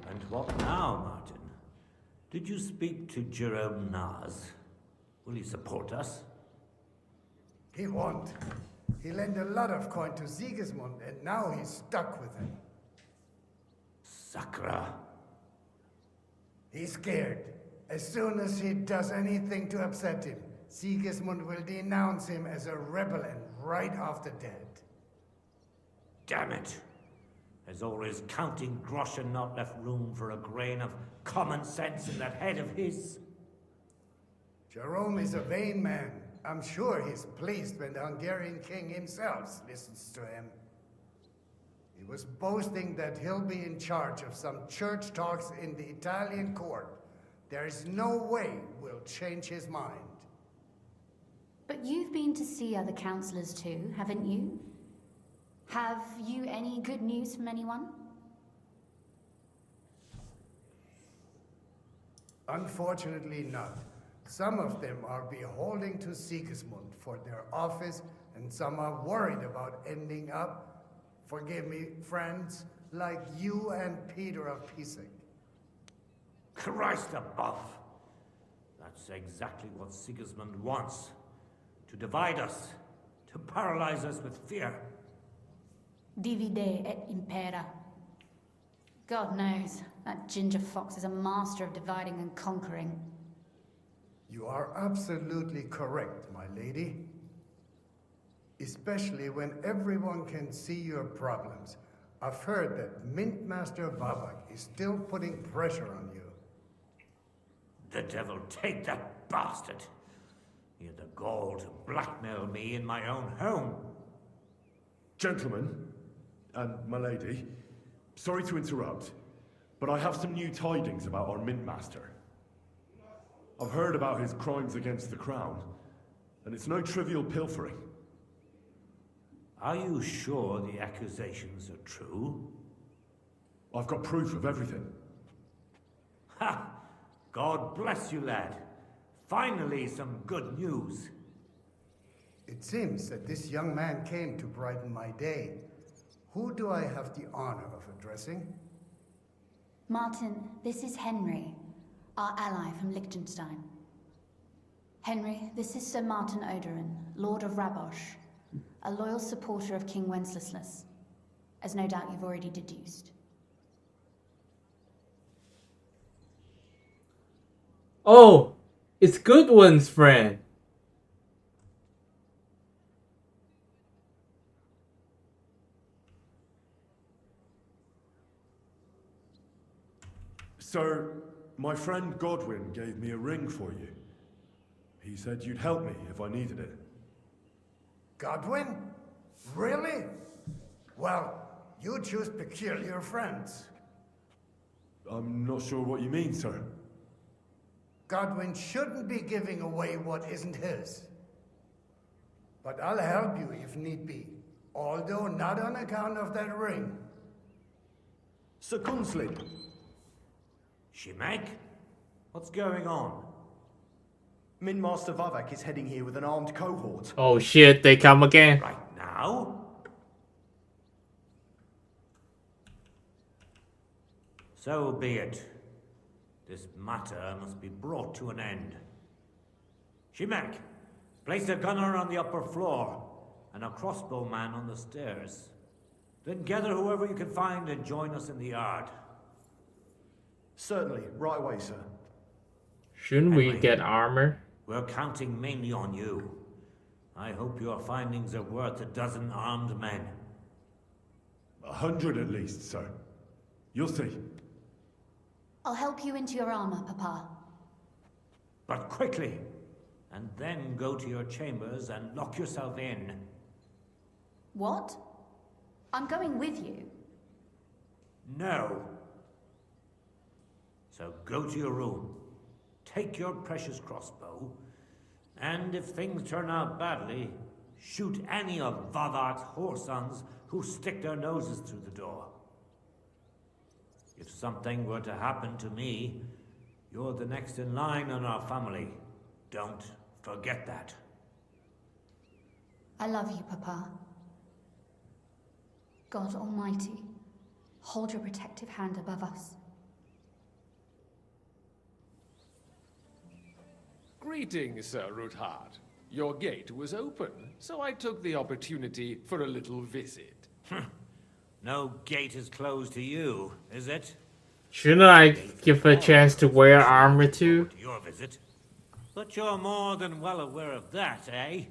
Speaker 8: And what now, Martin? Did you speak to Jerome Naz? Will he support us?
Speaker 21: He won't. He lent a lot of coin to Sigismund, and now he's stuck with him.
Speaker 8: Sakra.
Speaker 21: He's scared. As soon as he does anything to upset him, Sigismund will denounce him as a rebel and right after dead.
Speaker 8: Damn it! There's always counting groschen not left room for a grain of common sense in that head of his.
Speaker 21: Jerome is a vain man. I'm sure he's pleased when the Hungarian king himself listens to him. He He was boasting that he'll be in charge of some church talks in the Italian court. There's no way we'll change his mind.
Speaker 9: But you've been to see other councillors too, haven't you? Have you any good news from anyone?
Speaker 21: Unfortunately not. Some of them are beholden to Sigismund for their office, and some are worried about ending up, forgive me, friends, like you and Peter of Pisek.
Speaker 8: Christ above! That's exactly what Sigismund wants. To divide us, to paralyze us with fear.
Speaker 9: Divide et impera. God knows, that ginger fox is a master of dividing and conquering.
Speaker 21: You are absolutely correct, my lady. Especially when everyone can see your problems. I've heard that Mint Master Vavak is still putting pressure on you.
Speaker 8: The devil take that bastard! He had the gall to blackmail me in my own home.
Speaker 3: Gentlemen, and my lady, sorry to interrupt, but I have some new tidings about our Mint Master. I've heard about his crimes against the crown, and it's no trivial pilfering.
Speaker 8: Are you sure the accusations are true?
Speaker 3: I've got proof of everything.
Speaker 8: Ha! God bless you, lad. Finally, some good news.
Speaker 21: It seems that this young man came to brighten my day. Who do I have the honor of addressing?
Speaker 9: Martin, this is Henry, our ally from Liechtenstein. Henry, this is Sir Martin Odoran, Lord of Rabosh, a loyal supporter of King Wenceslas, as no doubt you've already deduced.
Speaker 2: Oh, it's Goodwin's friend.
Speaker 3: Sir, my friend Godwin gave me a ring for you. He said you'd help me if I needed it.
Speaker 21: Godwin? Really? Well, you choose peculiar friends.
Speaker 3: I'm not sure what you mean, sir.
Speaker 21: Godwin shouldn't be giving away what isn't his. But I'll help you if need be, although not on account of that ring.
Speaker 14: Sir Gunslin.
Speaker 8: Shimek? What's going on?
Speaker 14: Mint Master Vavak is heading here with an armed cohort.
Speaker 2: Oh shit, they come again.
Speaker 8: Right now? So be it. This matter must be brought to an end. Shimek, place a gunner on the upper floor and a crossbowman on the stairs. Then gather whoever you can find and join us in the yard.
Speaker 14: Certainly, right away, sir.
Speaker 2: Shouldn't we get armor?
Speaker 8: We're counting mainly on you. I hope your findings are worth 12 armed men.
Speaker 3: 100 at least, sir. You'll see.
Speaker 9: I'll help you into your armor, Papa.
Speaker 8: But quickly, and then go to your chambers and lock yourself in.
Speaker 9: What? I'm going with you.
Speaker 8: No. So go to your room, take your precious crossbow, and if things turn out badly, shoot any of Vavak's whoresons who stick their noses through the door. If something were to happen to me, you're the next in line in our family. Don't forget that.
Speaker 9: I love you, Papa. God Almighty, hold your protective hand above us.
Speaker 22: Greetings, Sir Ruthard. Your gate was open, so I took the opportunity for a little visit.
Speaker 8: No gate is closed to you, is it?
Speaker 2: Shouldn't I give her a chance to wear armor too?
Speaker 8: Your visit. But you're more than well aware of that, eh?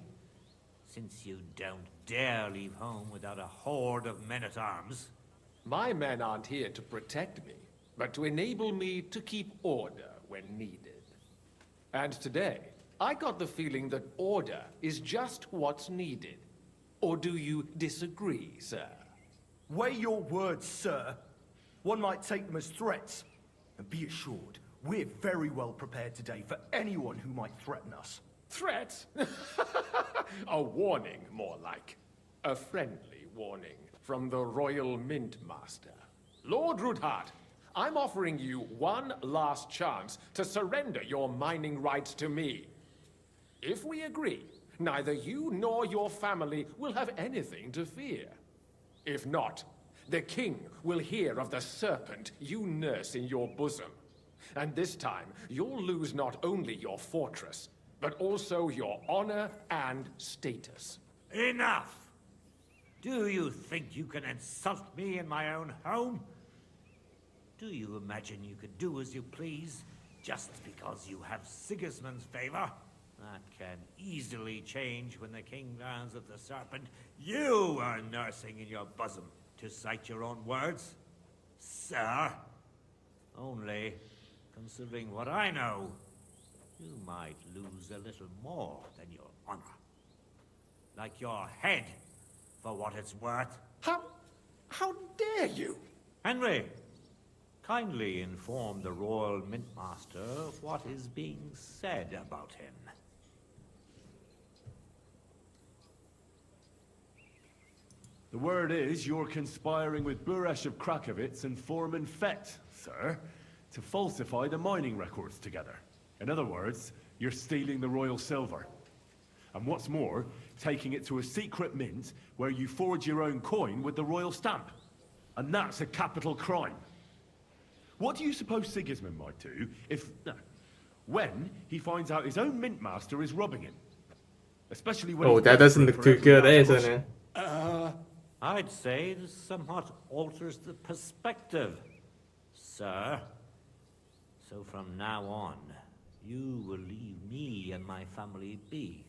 Speaker 8: Since you don't dare leave home without a horde of men-at-arms.
Speaker 22: My men aren't here to protect me, but to enable me to keep order when needed. And today, I got the feeling that order is just what's needed. Or do you disagree, sir?
Speaker 14: Weigh your words, sir. One might take them as threats. And be assured, we're very well prepared today for anyone who might threaten us.
Speaker 22: Threat? A warning, more like. A friendly warning from the Royal Mint Master. Lord Rudhart, I'm offering you one last chance to surrender your mining rights to me. If we agree, neither you nor your family will have anything to fear. If not, the king will hear of the serpent you nurse in your bosom. And this time, you'll lose not only your fortress, but also your honor and status.
Speaker 8: Enough! Do you think you can insult me in my own home? Do you imagine you could do as you please, just because you have Sigismund's favor? That can easily change when the king learns of the serpent you are nursing in your bosom, to cite your own words. Sir, only, considering what I know, you might lose a little more than your honor. Like your head, for what it's worth.
Speaker 22: How dare you?
Speaker 8: Henry, kindly inform the Royal Mint Master of what is being said about him.
Speaker 3: The word is you're conspiring with Buresh of Krakowitz and Foreman Fett, sir, to falsify the mining records together. In other words, you're stealing the royal silver. And what's more, taking it to a secret mint where you forge your own coin with the royal stamp. And that's a capital crime. What do you suppose Sigismund might do if... when he finds out his own mint master is robbing him? Especially when...
Speaker 2: Oh, that doesn't look too good, isn't it?
Speaker 8: I'd say this somewhat alters the perspective, sir. So from now on, you will leave me and my family be.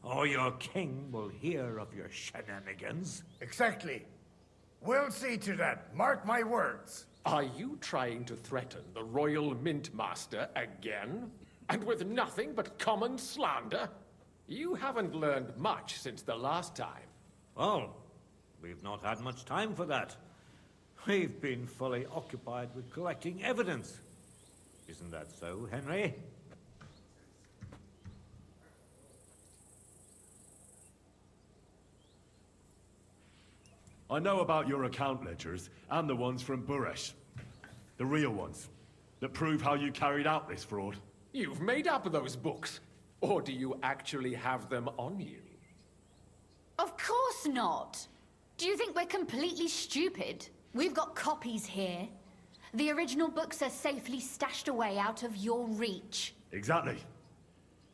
Speaker 8: Or your king will hear of your shenanigans.
Speaker 21: Exactly. We'll see to that. Mark my words.
Speaker 22: Are you trying to threaten the Royal Mint Master again? And with nothing but common slander? You haven't learned much since the last time.
Speaker 8: Well, we've not had much time for that. We've been fully occupied with collecting evidence. Isn't that so, Henry?
Speaker 3: I know about your account ledgers, and the ones from Buresh. The real ones, that prove how you carried out this fraud.
Speaker 22: You've made up those books. Or do you actually have them on you?
Speaker 9: Of course not. Do you think we're completely stupid? We've got copies here. The original books are safely stashed away out of your reach.
Speaker 3: Exactly.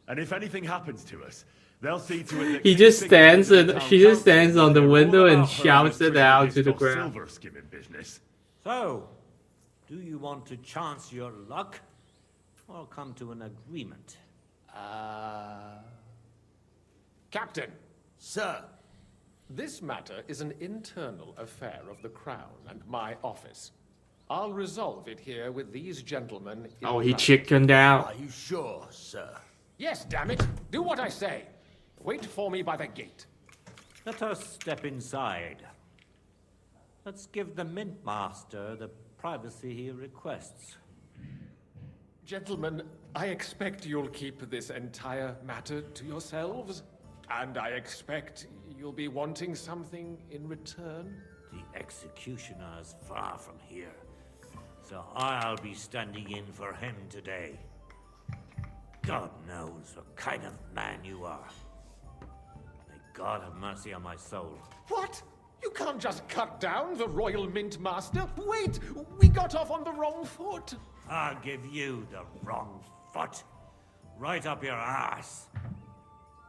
Speaker 3: And if anything happens to us, they'll see to it that
Speaker 2: He just stands and she just stands on the window and shouts it out to the ground.
Speaker 3: Silver skimming business.
Speaker 8: So, do you want to chance your luck, or come to an agreement?
Speaker 22: Captain.
Speaker 14: Sir.
Speaker 22: This matter is an internal affair of the Crown and my office. I'll resolve it here with these gentlemen in
Speaker 2: Oh, he
Speaker 22: London.
Speaker 2: chickened out.
Speaker 14: Are you sure, sir?
Speaker 22: Yes, damn it. Do what I say. Wait for me by the gate.
Speaker 8: Let us step inside. Let's give the Mint Master the privacy he requests.
Speaker 22: Gentlemen, I expect you'll keep this entire matter to yourselves. And I expect you'll be wanting something in return.
Speaker 8: The executioner is far from here, so I'll be standing in for him today. God knows what kind of man you are. May God have mercy on my soul.
Speaker 22: What? You can't just cut down the Royal Mint Master. Wait, we got off on the wrong foot.
Speaker 8: I'll give you the wrong foot. Right up your ass.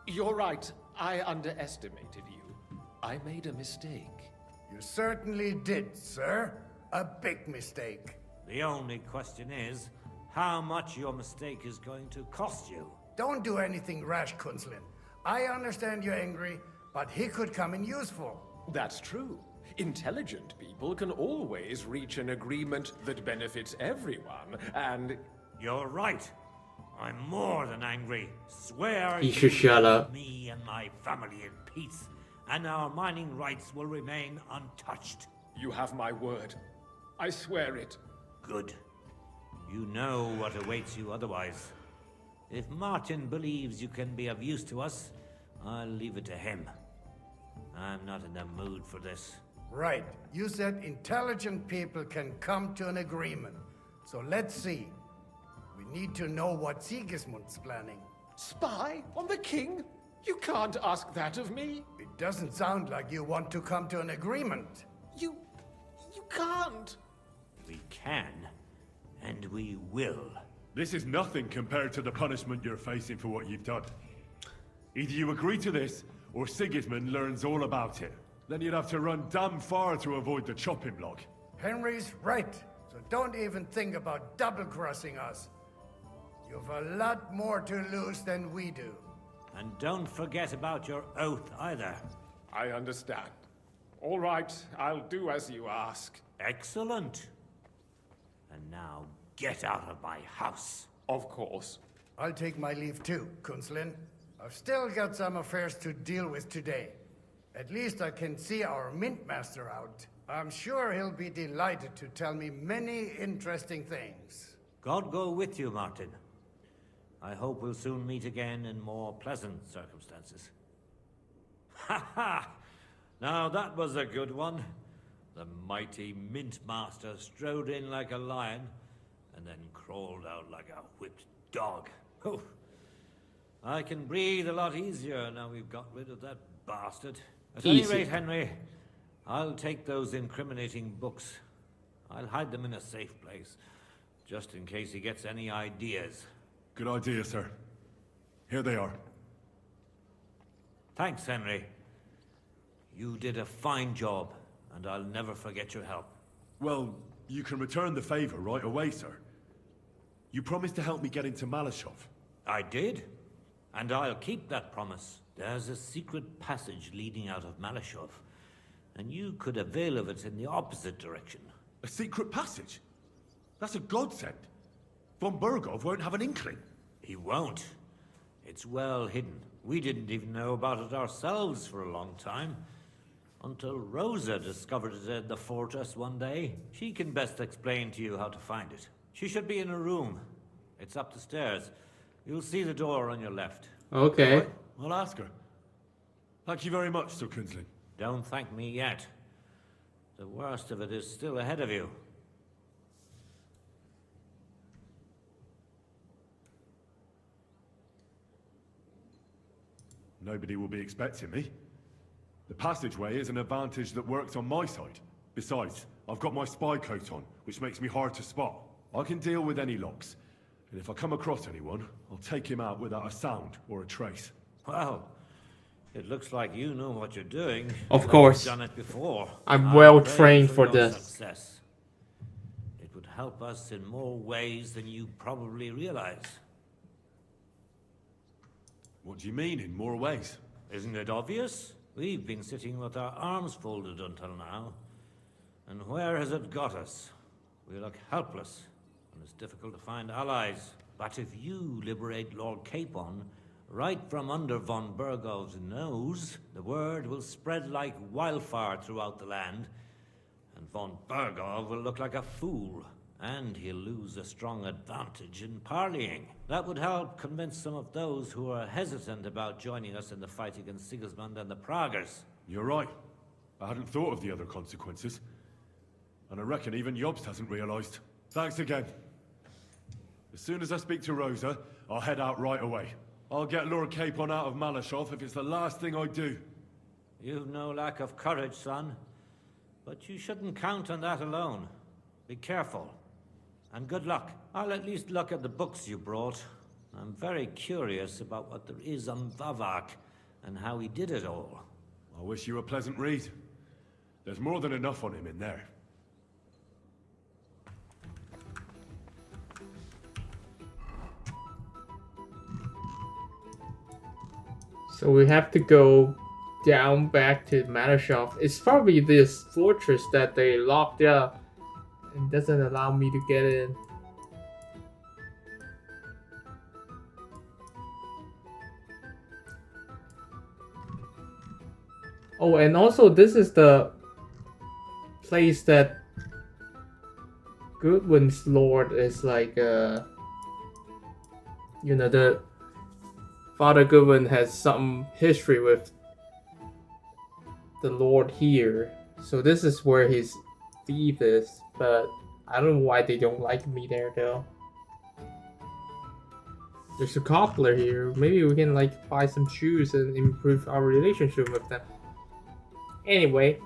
Speaker 22: You're right. I underestimated you. I made a mistake.
Speaker 21: You certainly did, sir. A big mistake.
Speaker 8: The only question is, how much your mistake is going to cost you.
Speaker 21: Don't do anything rash, Kunzlin. I understand you're angry, but he could come in useful.
Speaker 22: That's true. Intelligent people can always reach an agreement that benefits everyone, and...
Speaker 8: You're right. I'm more than angry. Swear
Speaker 2: You should shut up.
Speaker 8: me and my family in peace, and our mining rights will remain untouched.
Speaker 22: You have my word. I swear it.
Speaker 8: Good. You know what awaits you otherwise. If Martin believes you can be of use to us, I'll leave it to him. I'm not in the mood for this.
Speaker 21: Right. You said intelligent people can come to an agreement. So let's see. We need to know what Sigismund's planning.
Speaker 22: Spy on the king? You can't ask that of me.
Speaker 21: It doesn't sound like you want to come to an agreement.
Speaker 22: You can't.
Speaker 8: We can, and we will.
Speaker 3: This is nothing compared to the punishment you're facing for what you've done. Either you agree to this, or Sigismund learns all about it. Then you'd have to run damn far to avoid the chopping block.
Speaker 21: Henry's right. So don't even think about double-crossing us. You've a lot more to lose than we do.
Speaker 8: And don't forget about your oath either.
Speaker 22: I understand. All right, I'll do as you ask.
Speaker 8: Excellent. And now get out of my house.
Speaker 22: Of course.
Speaker 21: I'll take my leave too, Kunslin. I've still got some affairs to deal with today. At least I can see our Mint Master out. I'm sure he'll be delighted to tell me many interesting things.
Speaker 8: God go with you, Martin. I hope we'll soon meet again in more pleasant circumstances. Ha ha! Now that was a good one. The mighty Mint Master strode in like a lion, and then crawled out like a whipped dog. Oh, I can breathe a lot easier now we've got rid of that bastard. At any rate, Henry, I'll take those incriminating books. I'll hide them in a safe place, just in case he gets any ideas.
Speaker 3: Good idea, sir. Here they are.
Speaker 8: Thanks, Henry. You did a fine job, and I'll never forget your help.
Speaker 3: Well, you can return the favor right away, sir. You promised to help me get into Malashov.
Speaker 8: I did, and I'll keep that promise. There's a secret passage leading out of Malashov, and you could avail of it in the opposite direction.
Speaker 3: A secret passage? That's a godsend. Von Burgov won't have an inkling.
Speaker 8: He won't. It's well hidden. We didn't even know about it ourselves for a long time. Until Rosa discovered it in the fortress one day. She can best explain to you how to find it. She should be in a room. It's up the stairs. You'll see the door on your left.
Speaker 2: Okay.
Speaker 3: Right, I'll ask her. Thank you very much, Sir Kunslin.
Speaker 8: Don't thank me yet. The worst of it is still ahead of you.
Speaker 3: Nobody will be expecting me. The passageway is an advantage that works on my side. Besides, I've got my spy coat on, which makes me hard to spot. I can deal with any locks. And if I come across anyone, I'll take him out without a sound or a trace.
Speaker 8: Well, it looks like you know what you're doing.
Speaker 2: Of
Speaker 8: Like
Speaker 2: course.
Speaker 8: you've done it before.
Speaker 2: I'm well
Speaker 8: praying
Speaker 2: trained for
Speaker 8: your
Speaker 2: this.
Speaker 8: Success. It would help us in more ways than you probably realize.
Speaker 3: What do you mean, in more ways?
Speaker 8: Isn't it obvious? We've been sitting with our arms folded until now. And where has it got us? We look helpless, and it's difficult to find allies. But if you liberate Lord Capon, right from under von Burgov's nose, the word will spread like wildfire throughout the land, and von Burgov will look like a fool, and he'll lose a strong advantage in parleying. That would help convince some of those who are hesitant about joining us in the fight against Sigismund and the Praguers.
Speaker 3: You're right. I hadn't thought of the other consequences. And I reckon even Jobst hasn't realized. Thanks again. As soon as I speak to Rosa, I'll head out right away. I'll get Lord Capon out of Malashov if it's the last thing I do.
Speaker 8: You've no lack of courage, son. But you shouldn't count on that alone. Be careful. And good luck. I'll at least look at the books you brought. I'm very curious about what there is on Vavak and how he did it all.
Speaker 3: I wish you a pleasant read. There's more than enough on him in there.
Speaker 2: So we have to go down back to Malashov. It's probably this fortress that they locked up and doesn't allow me to get in. Oh, and also this is the place that Goodwin's lord is like, the Father Goodwin has some history with the lord here. So this is where his thief is, but I don't know why they don't like me there though. There's a cobbler here. Maybe we can like buy some shoes and improve our relationship with them. Anyway.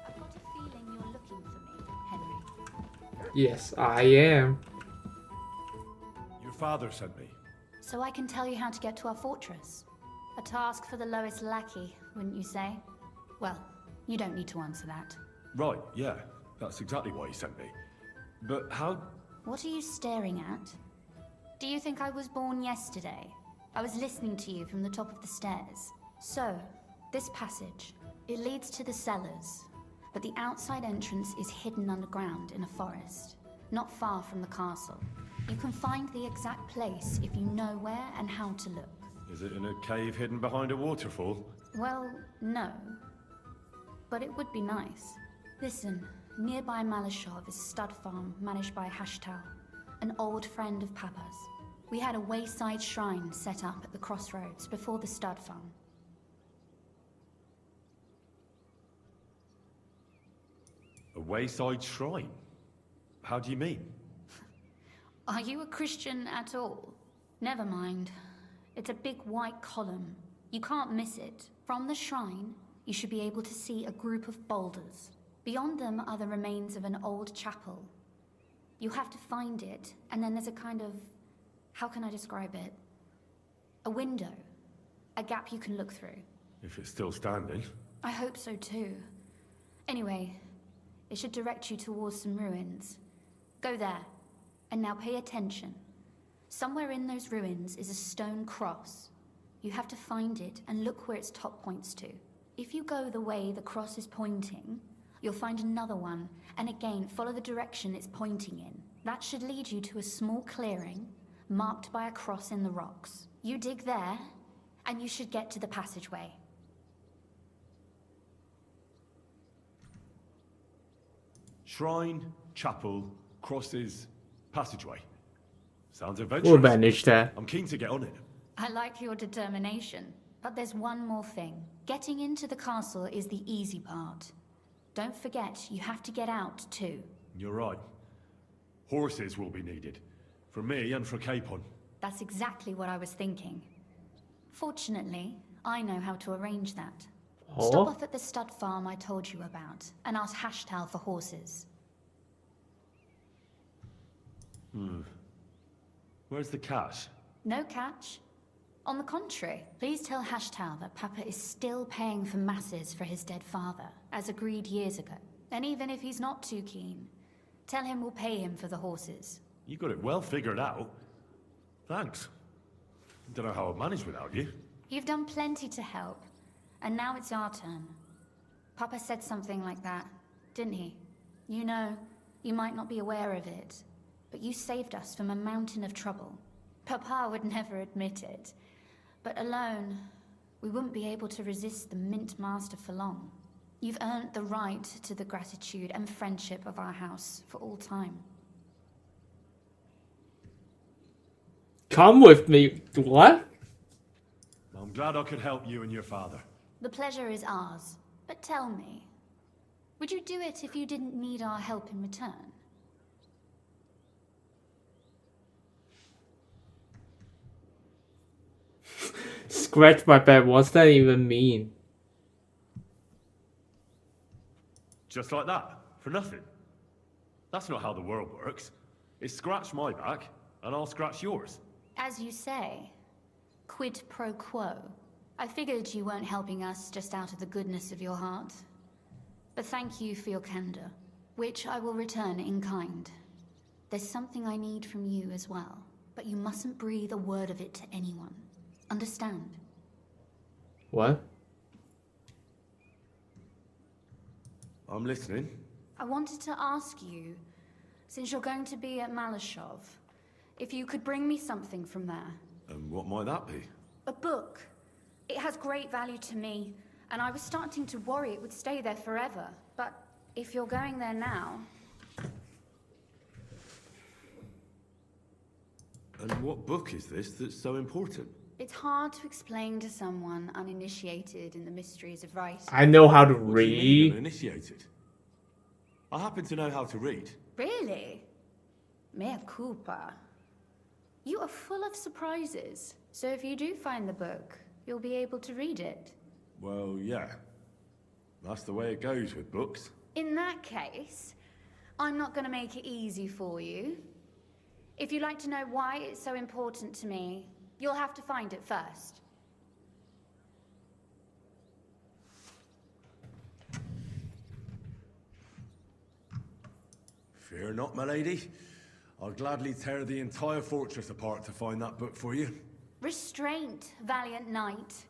Speaker 9: I've got a feeling you're looking for me, Henry.
Speaker 2: Yes, I am.
Speaker 3: Your father sent me.
Speaker 9: So I can tell you how to get to our fortress. A task for the lowest lackey, wouldn't you say? Well, you don't need to answer that.
Speaker 3: Right, yeah. That's exactly why he sent me. But how...
Speaker 9: What are you staring at? Do you think I was born yesterday? I was listening to you from the top of the stairs. So, this passage, it leads to the cellars, but the outside entrance is hidden underground in a forest, not far from the castle. You can find the exact place if you know where and how to look.
Speaker 3: Is it in a cave hidden behind a waterfall?
Speaker 9: Well, no. But it would be nice. Listen, nearby Malashov is Stud Farm, managed by Hashtal, an old friend of Papa's. We had a wayside shrine set up at the crossroads before the Stud Farm.
Speaker 3: A wayside shrine? How do you mean?
Speaker 9: Are you a Christian at all? Never mind. It's a big white column. You can't miss it. From the shrine, you should be able to see a group of boulders. Beyond them are the remains of an old chapel. You have to find it, and then there's a kind of... how can I describe it? A window. A gap you can look through.
Speaker 3: If it's still standing.
Speaker 9: I hope so too. Anyway, it should direct you towards some ruins. Go there. And now pay attention. Somewhere in those ruins is a stone cross. You have to find it and look where its top points to. If you go the way the cross is pointing, you'll find another one, and again follow the direction it's pointing in. That should lead you to a small clearing, marked by a cross in the rocks. You dig there, and you should get to the passageway.
Speaker 3: Shrine, chapel, crosses, passageway. Sounds adventurous.
Speaker 2: We'll manage that.
Speaker 3: I'm keen to get on it.
Speaker 9: I like your determination, but there's one more thing. Getting into the castle is the easy part. Don't forget, you have to get out too.
Speaker 3: You're right. Horses will be needed. For me and for Capon.
Speaker 9: That's exactly what I was thinking. Fortunately, I know how to arrange that.
Speaker 2: Oh.
Speaker 9: Stop off at the stud farm I told you about, and ask Hashtal for horses.
Speaker 3: Where's the cash?
Speaker 9: No catch. On the contrary, please tell Hashtal that Papa is still paying for masses for his dead father, as agreed years ago. And even if he's not too keen, tell him we'll pay him for the horses.
Speaker 3: You got it well figured out. Thanks. Don't know how I'd manage without you.
Speaker 9: You've done plenty to help, and now it's our turn. Papa said something like that, didn't he? You know, you might not be aware of it, but you saved us from a mountain of trouble. Papa would never admit it, but alone, we wouldn't be able to resist the Mint Master for long. You've earned the right to the gratitude and friendship of our house for all time.
Speaker 2: Come with me. What?
Speaker 3: I'm glad I could help you and your father.
Speaker 9: The pleasure is ours, but tell me, would you do it if you didn't need our help in return?
Speaker 2: Scratch my back. What's that even mean?
Speaker 3: Just like that, for nothing. That's not how the world works. It's scratch my back, and I'll scratch yours.
Speaker 9: As you say, quid pro quo. I figured you weren't helping us just out of the goodness of your heart. But thank you for your candor, which I will return in kind. There's something I need from you as well, but you mustn't breathe a word of it to anyone. Understand?
Speaker 2: What?
Speaker 3: I'm listening.
Speaker 9: I wanted to ask you, since you're going to be at Malashov, if you could bring me something from there.
Speaker 3: And what might that be?
Speaker 9: A book. It has great value to me, and I was starting to worry it would stay there forever. But if you're going there now...
Speaker 3: And what book is this that's so important?
Speaker 9: It's hard to explain to someone uninitiated in the mysteries of writing.
Speaker 2: I know how to
Speaker 3: What do you mean,
Speaker 2: read.
Speaker 3: uninitiated? I happen to know how to read.
Speaker 9: Really? Mea culpa. You are full of surprises. So if you do find the book, you'll be able to read it.
Speaker 3: Well, yeah. That's the way it goes with books.
Speaker 9: In that case, I'm not going to make it easy for you. If you'd like to know why it's so important to me, you'll have to find it first.
Speaker 3: Fear not, my lady. I'll gladly tear the entire fortress apart to find that book for you.
Speaker 9: Restraint, valiant knight.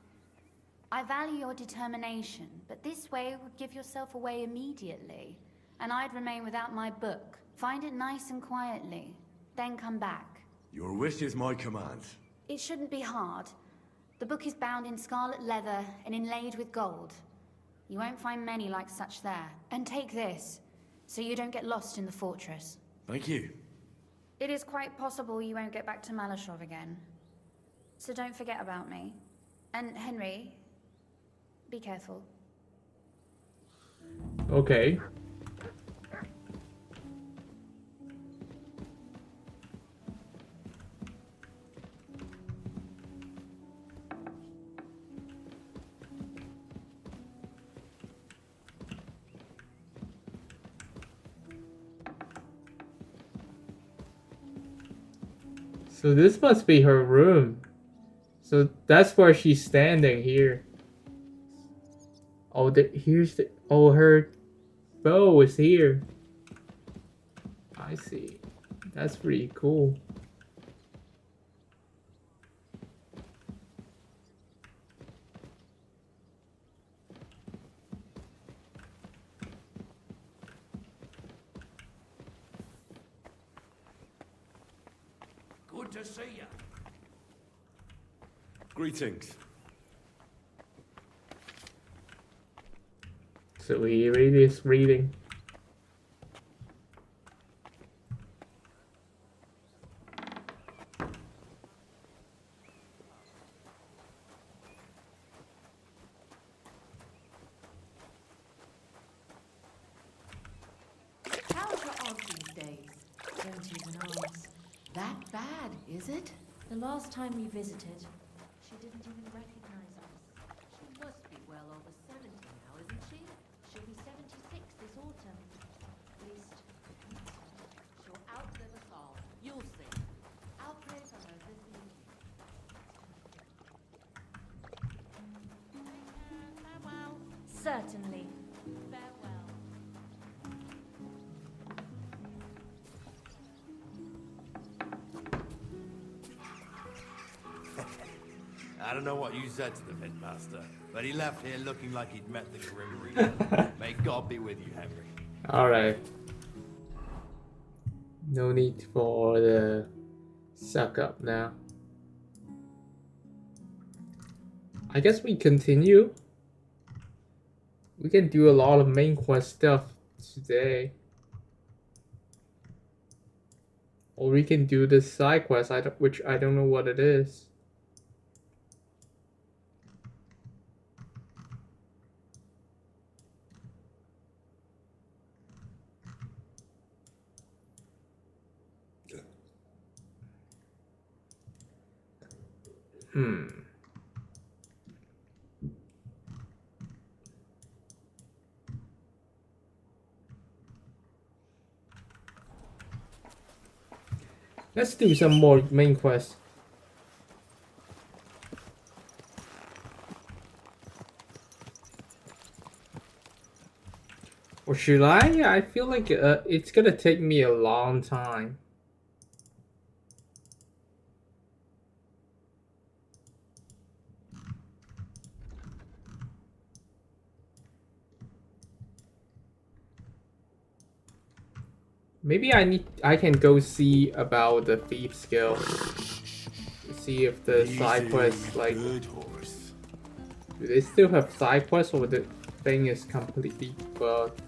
Speaker 9: I value your determination, but this way would give yourself away immediately, and I'd remain without my book. Find it nice and quietly, then come back.
Speaker 3: Your wish is my command.
Speaker 9: It shouldn't be hard. The book is bound in scarlet leather and inlaid with gold. You won't find many like such there. And take this, so you don't get lost in the fortress.
Speaker 3: Thank you.
Speaker 9: It is quite possible you won't get back to Malashov again. So don't forget about me. And Henry, be careful.
Speaker 2: Okay. So this must be her room. So that's where she's standing here. Oh, here's the... Oh, her bow is here. I see. That's pretty cool.
Speaker 8: Good to see you.
Speaker 3: Greetings.
Speaker 2: So he really is reading.
Speaker 4: How's your aunt these days? Don't even ask. That bad, is it?
Speaker 15: The last time we visited, she didn't even recognize us.
Speaker 4: She must be well over 70 now, isn't she?
Speaker 15: She'll be 76 this autumn. At least,
Speaker 4: She'll outlive us all. You'll see. I'll pray for her this evening.
Speaker 15: farewell. Certainly.
Speaker 4: Farewell.
Speaker 10: I don't know what you said to the Pitmaster, but he left here looking like he'd met the Grim Reaper. May God be with you, Henry.
Speaker 2: Alright. No need for the suck up now. I guess we continue. We can do a lot of main quest stuff today. Or we can do the side quest, which I don't know what it is. Let's do some more main quests. Or should I? I feel like it's gonna take me a long time. Maybe I can go see about the thief skill. See if the side quest like
Speaker 3: Good horse.
Speaker 2: Do they still have side quests or the thing is completely bugged?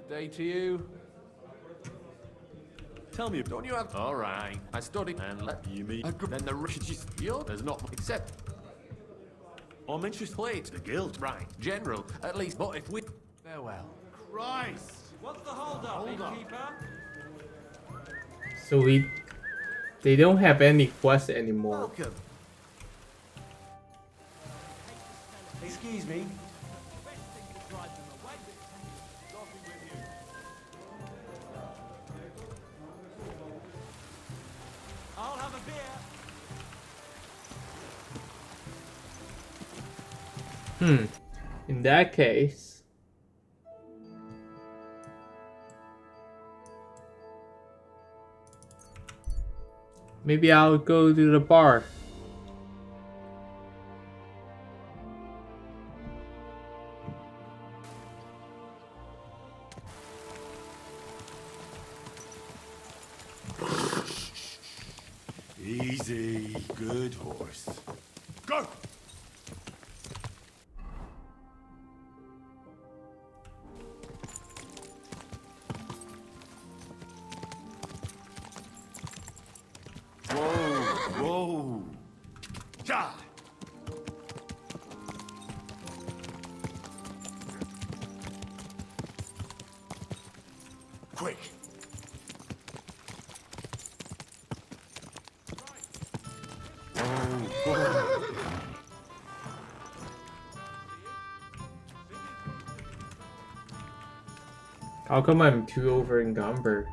Speaker 10: Day to you.
Speaker 17: Tell me,
Speaker 10: Don't you have... All right. I studied and let
Speaker 17: you mean...
Speaker 10: Then the riches... There's not except...
Speaker 17: I'm interested.
Speaker 10: Plate.
Speaker 17: The guild.
Speaker 10: Right. General. At least. But if we... Farewell.
Speaker 17: Christ!
Speaker 7: What's the hold-up, innkeeper?
Speaker 2: So they don't have any quests anymore.
Speaker 14: Welcome. Excuse me.
Speaker 7: I'll have a beer.
Speaker 2: In that case, maybe I'll go to the bar.
Speaker 3: Easy, good horse. Go! Whoa! Ja! Quick!
Speaker 2: How come I'm too over encumbered?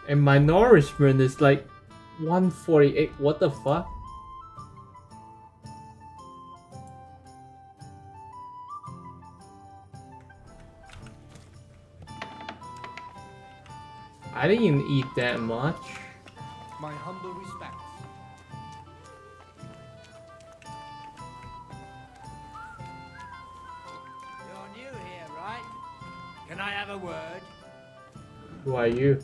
Speaker 2: And my nourishment is like 148. What the fuck? I didn't eat that much.
Speaker 5: My humble respects.
Speaker 8: You're new here, right? Can I have a word?
Speaker 2: Who are you?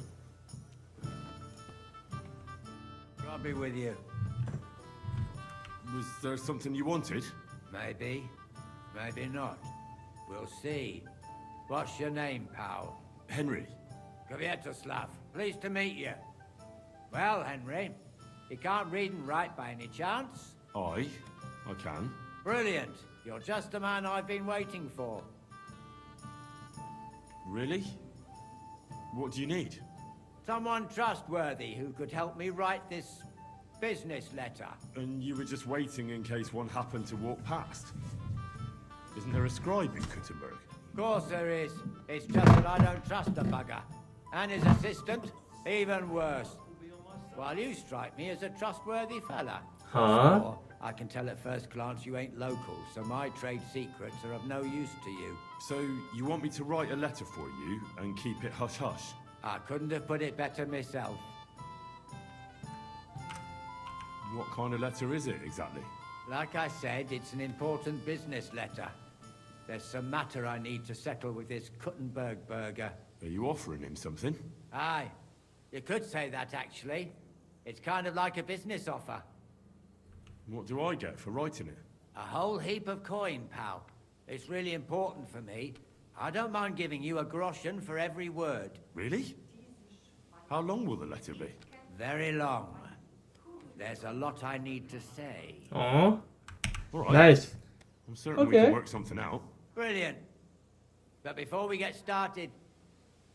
Speaker 8: I'll be with you.
Speaker 3: Was there something you wanted?
Speaker 8: Maybe. Maybe not. We'll see. What's your name, pal?
Speaker 3: Henry.
Speaker 8: Kvietoslav. Pleased to meet you. Well, Henry, you can't read and write by any chance?
Speaker 3: I can.
Speaker 8: Brilliant. You're just the man I've been waiting for.
Speaker 3: Really? What do you need?
Speaker 8: Someone trustworthy who could help me write this business letter.
Speaker 3: And you were just waiting in case one happened to walk past? Isn't there a scribe in Kuttenberg?
Speaker 8: Of course there is. It's just that I don't trust the bugger. And his assistant, even worse. While you strike me as a trustworthy fella.
Speaker 2: Huh?
Speaker 8: Or I can tell at first glance you ain't local, so my trade secrets are of no use to you.
Speaker 3: So, you want me to write a letter for you and keep it hush-hush?
Speaker 8: I couldn't have put it better myself.
Speaker 3: What kind of letter is it, exactly?
Speaker 8: Like I said, it's an important business letter. There's some matter I need to settle with this Kuttenberg burger.
Speaker 3: Are you offering him something?
Speaker 8: Aye. You could say that, actually.
Speaker 11: It's kind of like a business offer.
Speaker 3: What do I get for writing it?
Speaker 11: A whole heap of coin, pal. It's really important for me. I don't mind giving you a groschen for every word.
Speaker 3: Really? How long will the letter be?
Speaker 11: Very long. There's a lot I need to say.
Speaker 2: Aw.
Speaker 3: Alright.
Speaker 2: Nice.
Speaker 3: I'm certain we can work something out.
Speaker 11: Brilliant. But before we get started,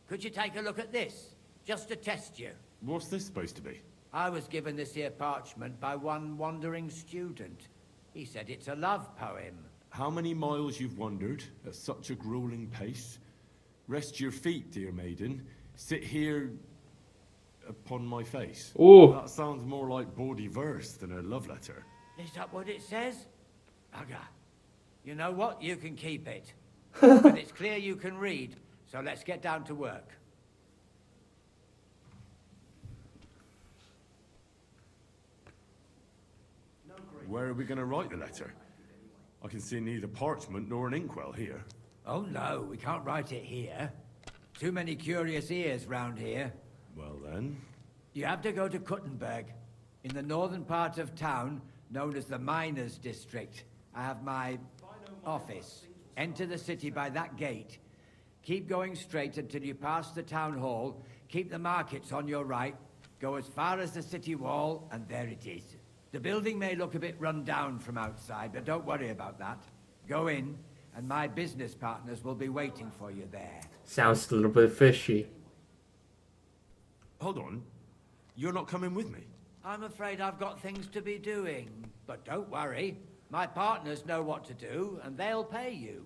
Speaker 11: could you take a look at this? Just to test you.
Speaker 3: What's this supposed to be?
Speaker 11: I was given this here parchment by one wandering student. He said it's a love poem.
Speaker 3: How many miles you've wandered at such a grueling pace? Rest your feet, dear maiden. Sit here upon my face.
Speaker 2: Ooh.
Speaker 3: That sounds more like bawdy verse than a love letter.
Speaker 11: Is that what it says? Bugger. You know what? You can keep it. But it's clear you can read, so let's get down to work.
Speaker 3: Where are we going to write the letter? I can see neither parchment nor an inkwell here.
Speaker 11: Oh no, we can't write it here. Too many curious ears round here.
Speaker 3: Well then...
Speaker 11: You have to go to Kuttenberg, in the northern part of town, known as the Miners' District. I have my office. Enter the city by that gate. Keep going straight until you pass the town hall. Keep the markets on your right. Go as far as the city wall, and there it is. The building may look a bit run down from outside, but don't worry about that. Go in, and my business partners will be waiting for you there.
Speaker 2: Sounds a little bit fishy.
Speaker 3: Hold on. You're not coming with me?
Speaker 11: I'm afraid I've got things to be doing. But don't worry. My partners know what to do, and they'll pay you.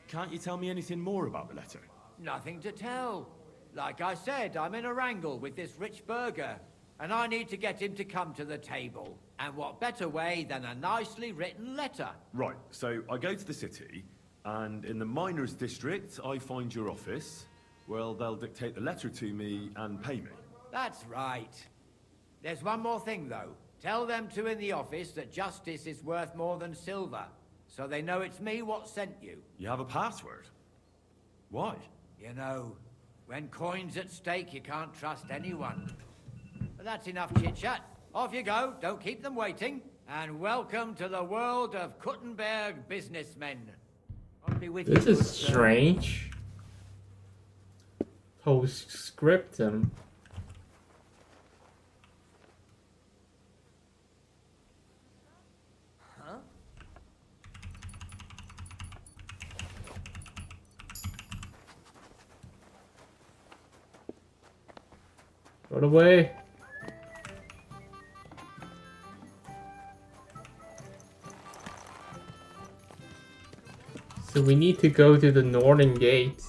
Speaker 3: Can't you tell me anything more about the letter?
Speaker 11: Nothing to tell. Like I said, I'm in a wrangle with this rich burgher, and I need to get him to come to the table. And what better way than a nicely written letter?
Speaker 3: Right, so I go to the city, and in the Miners' District, I find your office. Well, they'll dictate the letter to me and pay me.
Speaker 11: That's right. There's one more thing, though. Tell them two in the office that justice is worth more than silver, so they know it's me what sent you.
Speaker 3: You have a password? Why?
Speaker 11: You know, when coin's at stake, you can't trust anyone. But that's enough chit-chat. Off you go, don't keep them waiting. And welcome to the world of Kuttenberg businessmen. I'll be with
Speaker 2: This
Speaker 11: you,
Speaker 2: is
Speaker 11: good sir.
Speaker 2: strange. Postscriptum.
Speaker 11: Huh?
Speaker 2: Run away. So we need to go to the northern gate.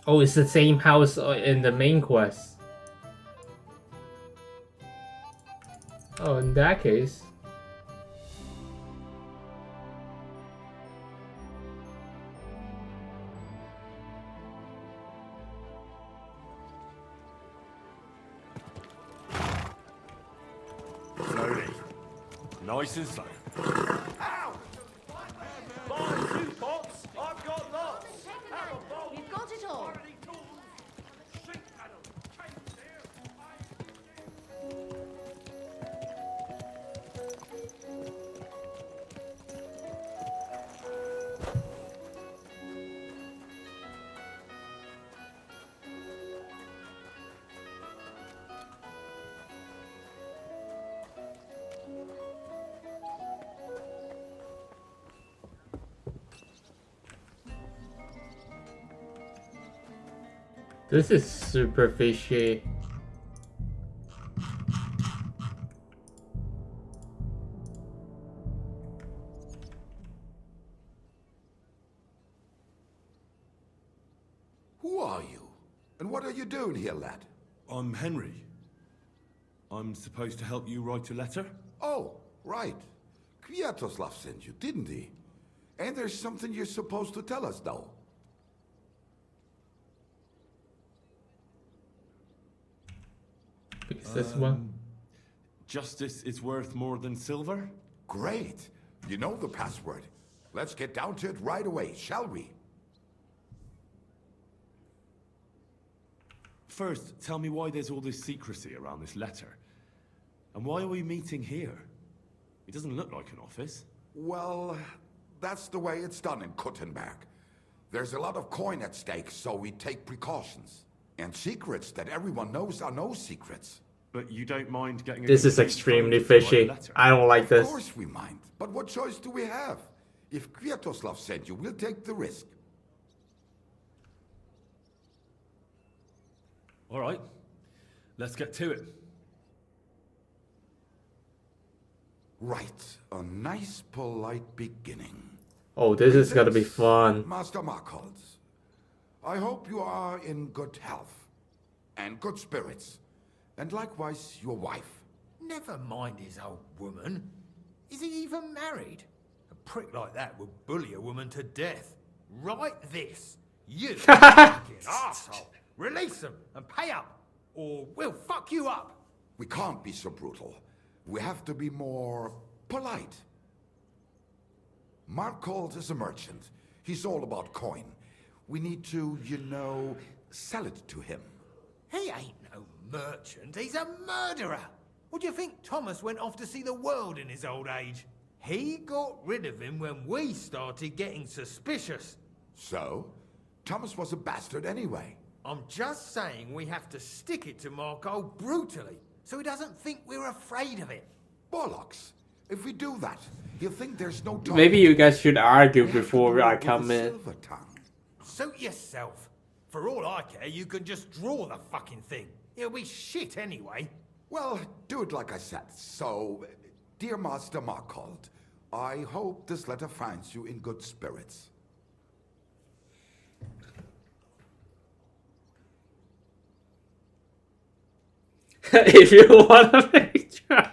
Speaker 2: Oh, it's the same house in the main quest. Oh, in that case.
Speaker 3: Slowly. Nice and slow.
Speaker 4: I've got lots. We've got it all.
Speaker 2: This is super fishy.
Speaker 13: Who are you? And what are you doing here, lad?
Speaker 3: I'm Henry. I'm supposed to help you write a letter?
Speaker 13: Oh, right. Kwiatoslav sent you, didn't he? And there's something you're supposed to tell us, though.
Speaker 2: Because this one.
Speaker 3: Justice is worth more than silver?
Speaker 13: Great. You know the password. Let's get down to it right away, shall we?
Speaker 3: First, tell me why there's all this secrecy around this letter. And why are we meeting here? It doesn't look like an office.
Speaker 13: Well, that's the way it's done in Kuttenberg. There's a lot of coin at stake, so we take precautions. And secrets that everyone knows are no secrets.
Speaker 3: But you don't mind getting...
Speaker 2: This is extremely fishy. I don't like this.
Speaker 13: Of course we mind. But what choice do we have? If Kviatoslav sent you, we'll take the risk.
Speaker 3: All right. Let's get to it.
Speaker 13: Right. A nice, polite beginning.
Speaker 2: Oh, this is gonna be fun.
Speaker 13: Master Markholz, I hope you are in good health and good spirits, and likewise your wife.
Speaker 7: Never mind his old woman. Is he even married? A prick like that would bully a woman to death. Write this. You fucking arsehole. Release him and pay up, or we'll fuck you up.
Speaker 13: We can't be so brutal. We have to be more polite. Markholz is a merchant. He's all about coin. We need to, you know, sell it to him.
Speaker 7: He ain't no merchant. He's a murderer. What do you think Thomas went off to see the world in his old age? He got rid of him when we started getting suspicious.
Speaker 13: So? Thomas was a bastard anyway.
Speaker 7: I'm just saying we have to stick it to Marco brutally, so he doesn't think we're afraid of it.
Speaker 13: Bollocks. If we do that, he'll think there's no time.
Speaker 2: Maybe you guys should argue before I come in.
Speaker 7: Suit yourself. For all I care, you can just draw the fucking thing. It'll be shit anyway.
Speaker 13: Well, do it like I said. So, dear Master Markhold, I hope this letter finds you in good spirits.
Speaker 2: If you want a picture.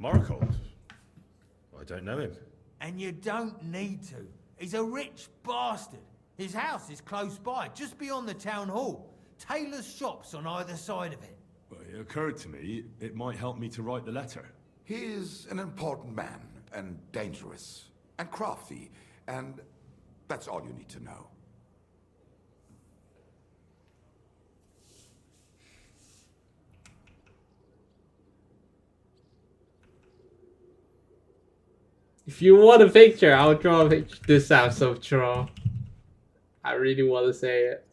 Speaker 3: Markhold? I don't know him.
Speaker 7: And you don't need to. He's a rich bastard. His house is close by, just beyond the town hall. Tailor's shops on either side of it.
Speaker 3: Well, it occurred to me it might help me to write the letter.
Speaker 13: He is an important man, and dangerous, and crafty, and that's all you need to know.
Speaker 2: If you want a picture, I'll draw a picture. This sounds so troll. I really want to say it.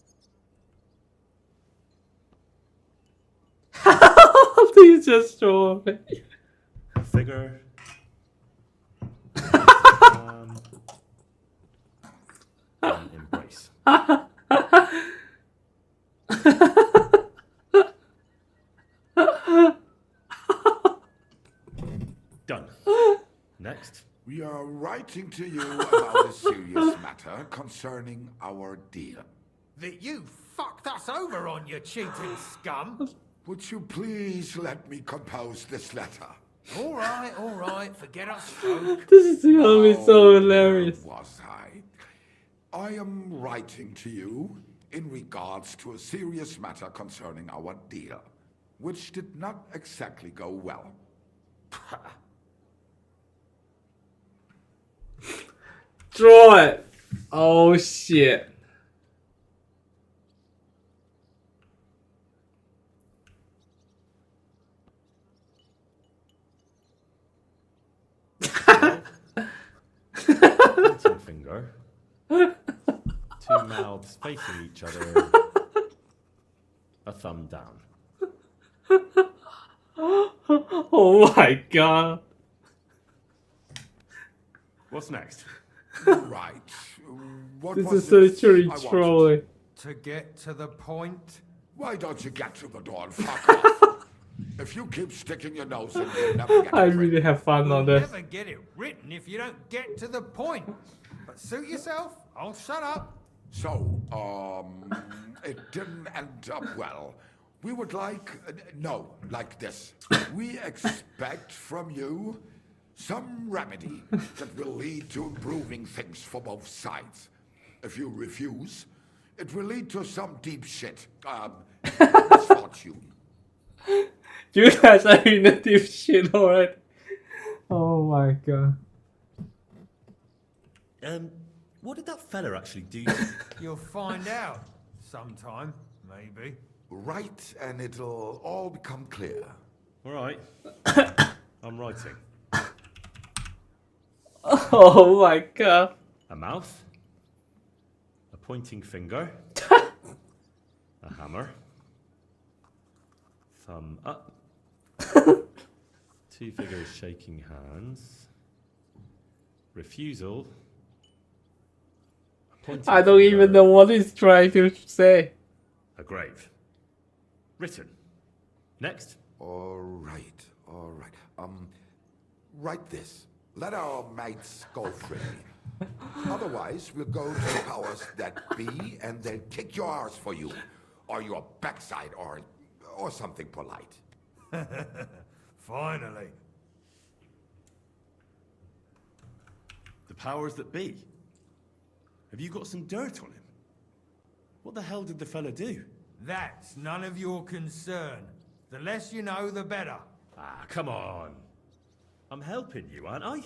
Speaker 2: Please just draw a picture.
Speaker 3: Figure. And embrace. Done. Next.
Speaker 13: We are writing to you about a serious matter concerning our deal.
Speaker 7: That you fucked us over on, you cheating scum.
Speaker 13: Would you please let me compose this letter?
Speaker 7: All right, forget us folk.
Speaker 2: This is gonna be so hilarious.
Speaker 13: Where was I? I am writing to you in regards to a serious matter concerning our deal, which did not exactly go well.
Speaker 2: Draw it. Oh shit.
Speaker 3: Pointing finger. Two mouths facing each other. A thumb down.
Speaker 2: Oh my god.
Speaker 3: What's next?
Speaker 13: Right. What
Speaker 2: This
Speaker 13: was
Speaker 2: is literally
Speaker 13: I wanted?
Speaker 2: trolling.
Speaker 7: To get to the point.
Speaker 13: Why don't you get to the door and fuck off? If you keep sticking your nose in, you'll never get
Speaker 2: I
Speaker 13: it
Speaker 2: really have fun on
Speaker 7: You'll
Speaker 2: this.
Speaker 7: never get it written if you don't get to the point. But suit yourself. I'll shut up.
Speaker 13: So, it didn't end up well. We would like, like this. We expect from you some remedy that will lead to improving things for both sides. If you refuse, it will lead to some deep shit. Misfortune.
Speaker 2: You guys are in a deep shit already. Oh my god.
Speaker 12: What did that fella actually do?
Speaker 7: You'll find out sometime, maybe.
Speaker 13: Write and it'll all become clear.
Speaker 12: All right. I'm writing.
Speaker 2: Oh my god.
Speaker 12: A mouth. A pointing finger. A hammer. Thumb up. Two figures shaking hands. Refusal. A pointing
Speaker 2: I don't
Speaker 12: finger.
Speaker 2: even know what he's trying to say.
Speaker 12: A grave. Written. Next.
Speaker 13: All right. Write this. Let our mates go free. Otherwise, we'll go to the powers that be and they'll kick your arse for you. Or your backside, or something polite.
Speaker 7: Finally.
Speaker 12: The powers that be. Have you got some dirt on him? What the hell did the fella do?
Speaker 7: That's none of your concern. The less you know, the better.
Speaker 12: Ah, come on. I'm helping you, aren't I?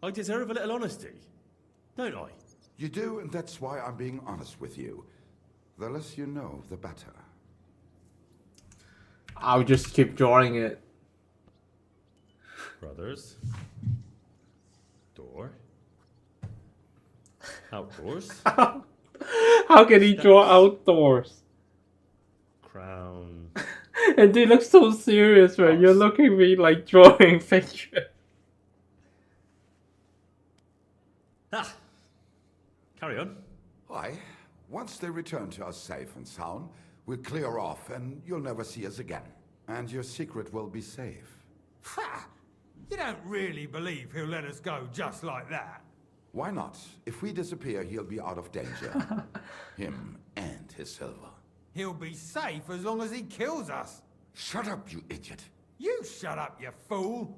Speaker 12: I deserve a little honesty, don't I?
Speaker 13: You do, and that's why I'm being honest with you. The less you know, the better.
Speaker 2: I'll just keep drawing it.
Speaker 12: Brothers. Door. Outdoors.
Speaker 2: How can he draw outdoors?
Speaker 12: Crown.
Speaker 2: And they look so serious, man. You're looking at me like drawing pictures.
Speaker 12: Ah. Carry on.
Speaker 13: Aye. Once they return to us safe and sound, we'll clear off and you'll never see us again. And your secret will be safe.
Speaker 7: Ha! You don't really believe he'll let us go just like that?
Speaker 13: Why not? If we disappear, he'll be out of danger. Him and his silver.
Speaker 7: He'll be safe as long as he kills us.
Speaker 13: Shut up, you idiot.
Speaker 7: You shut up, you fool.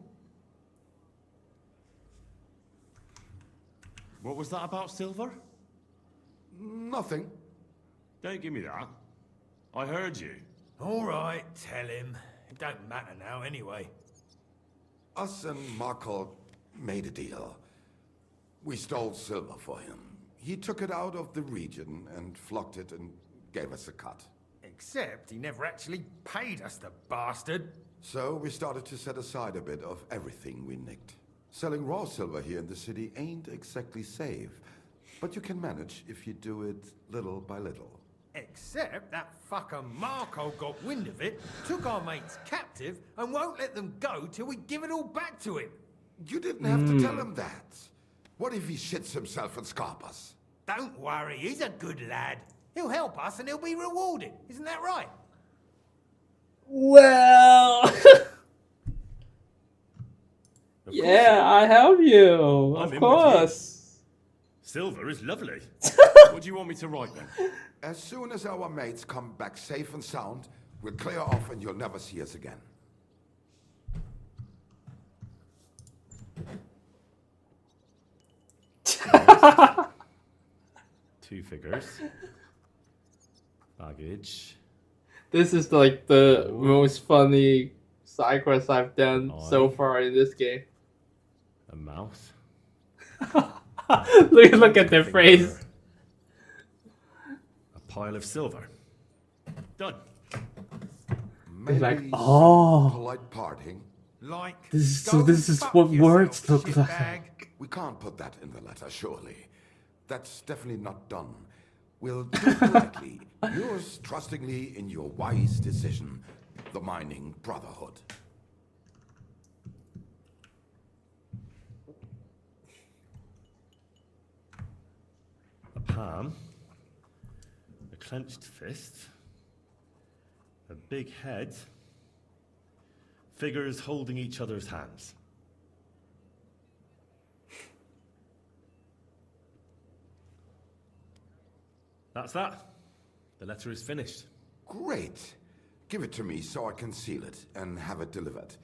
Speaker 12: What was that about silver?
Speaker 13: Nothing.
Speaker 12: Don't give me that. I heard you.
Speaker 7: All right, tell him. It don't matter now anyway.
Speaker 13: Us and Markle made a deal. We stole silver for him. He took it out of the region and flocked it and gave us a cut.
Speaker 7: Except he never actually paid us, the bastard.
Speaker 13: So we started to set aside a bit of everything we nicked. Selling raw silver here in the city ain't exactly safe, but you can manage if you do it little by little.
Speaker 7: Except that fucker Marco got wind of it, took our mates captive, and won't let them go till we give it all back to him.
Speaker 13: You didn't have to tell him that. What if he shits himself and Scarpas?
Speaker 7: Don't worry, he's a good lad. He'll help us and he'll be rewarded. Isn't that right?
Speaker 2: Well... yeah, I help you.
Speaker 12: I'm
Speaker 2: of
Speaker 12: in
Speaker 2: course.
Speaker 12: Silver is lovely. What do you want me to write then?
Speaker 13: As soon as our mates come back safe and sound, we'll clear off and you'll never see us again.
Speaker 12: Two figures. Baggage.
Speaker 2: This is like the most funny side quest I've done so far in this game.
Speaker 12: A mouth.
Speaker 2: look at their face.
Speaker 12: A pile of silver. Done.
Speaker 2: It's like,
Speaker 13: Maybe
Speaker 2: oh.
Speaker 13: some polite parting.
Speaker 7: Like,
Speaker 2: This is what words look like.
Speaker 13: We can't put that in the letter, surely. That's definitely not done. We'll do it politely. Yours trustingly in your wise decision, the Mining Brotherhood.
Speaker 12: A palm. A clenched fist. A big head. Figures holding each other's hands. That's that. The letter is finished.
Speaker 13: Great. Give it to me so I can seal it and have it delivered.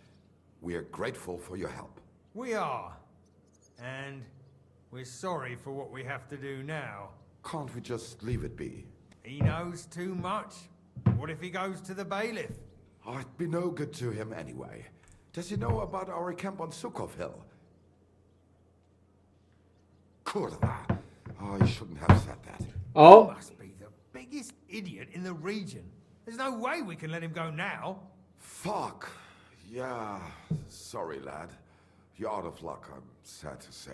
Speaker 13: We're grateful for your help.
Speaker 7: We are. And we're sorry for what we have to do now.
Speaker 13: Can't we just leave it be?
Speaker 7: He knows too much. What if he goes to the bailiff?
Speaker 13: I'd be no good to him anyway. Does he know about our camp on Sukov Hill? Kurva. Oh, you shouldn't have said that.
Speaker 2: Oh.
Speaker 7: He must be the biggest idiot in the region. There's no way we can let him go now.
Speaker 13: Fuck. Yeah. Sorry, lad. You're out of luck, I'm sad to say.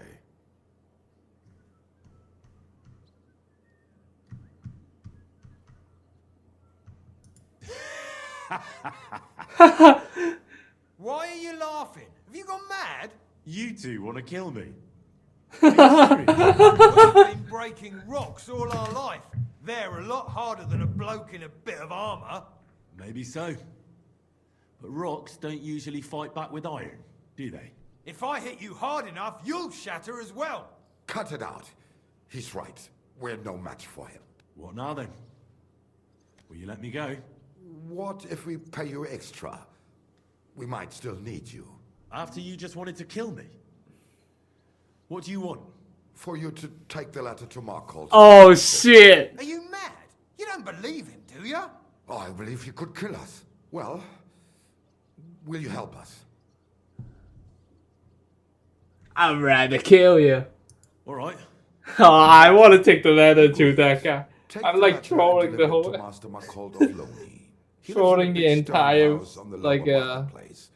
Speaker 7: Why are you laughing? Have you gone mad?
Speaker 3: You two want to kill me?
Speaker 7: We've been breaking rocks all our life. They're a lot harder than a bloke in a bit of armour.
Speaker 3: Maybe so. But rocks don't usually fight back with iron, do they?
Speaker 7: If I hit you hard enough, you'll shatter as well.
Speaker 13: Cut it out. He's right. We're no match for him.
Speaker 3: What now then? Will you let me go?
Speaker 13: What if we pay you extra? We might still need you.
Speaker 3: After you just wanted to kill me? What do you want?
Speaker 13: For you to take the letter to Markhold.
Speaker 2: Oh shit!
Speaker 7: Are you mad? You don't believe him, do you?
Speaker 13: Oh, I believe he could kill us. Well, will you help us?
Speaker 2: I'd rather kill you.
Speaker 3: Alright.
Speaker 2: Oh, I want to take the letter to that guy.
Speaker 13: Take
Speaker 2: I'm
Speaker 13: the
Speaker 2: like
Speaker 13: letter and
Speaker 2: trolling
Speaker 13: deliver
Speaker 2: the
Speaker 13: it
Speaker 2: whole,
Speaker 13: to Master Markhold of Lonely. He lives in a
Speaker 2: trolling the
Speaker 13: big stone
Speaker 2: entire,
Speaker 13: house on the
Speaker 2: like
Speaker 13: lower marketplace.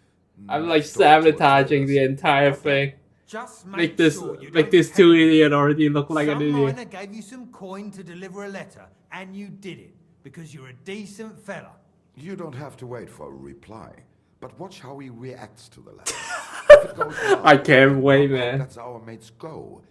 Speaker 2: I'm like
Speaker 13: Next door to a
Speaker 2: sabotaging the
Speaker 13: tailor's.
Speaker 2: entire thing.
Speaker 7: Just
Speaker 2: Make this,
Speaker 7: sure you
Speaker 2: make
Speaker 7: don't
Speaker 2: this
Speaker 7: pay
Speaker 2: two
Speaker 7: him.
Speaker 2: idiot already look like an
Speaker 7: Some
Speaker 2: idiot.
Speaker 7: miner gave you some coin to deliver a letter, and you did it, because you're a decent fella.
Speaker 13: You don't have to wait for a reply, but watch how he reacts to the letter. If it goes well,
Speaker 2: I can't wait, man.
Speaker 13: That's our mates go.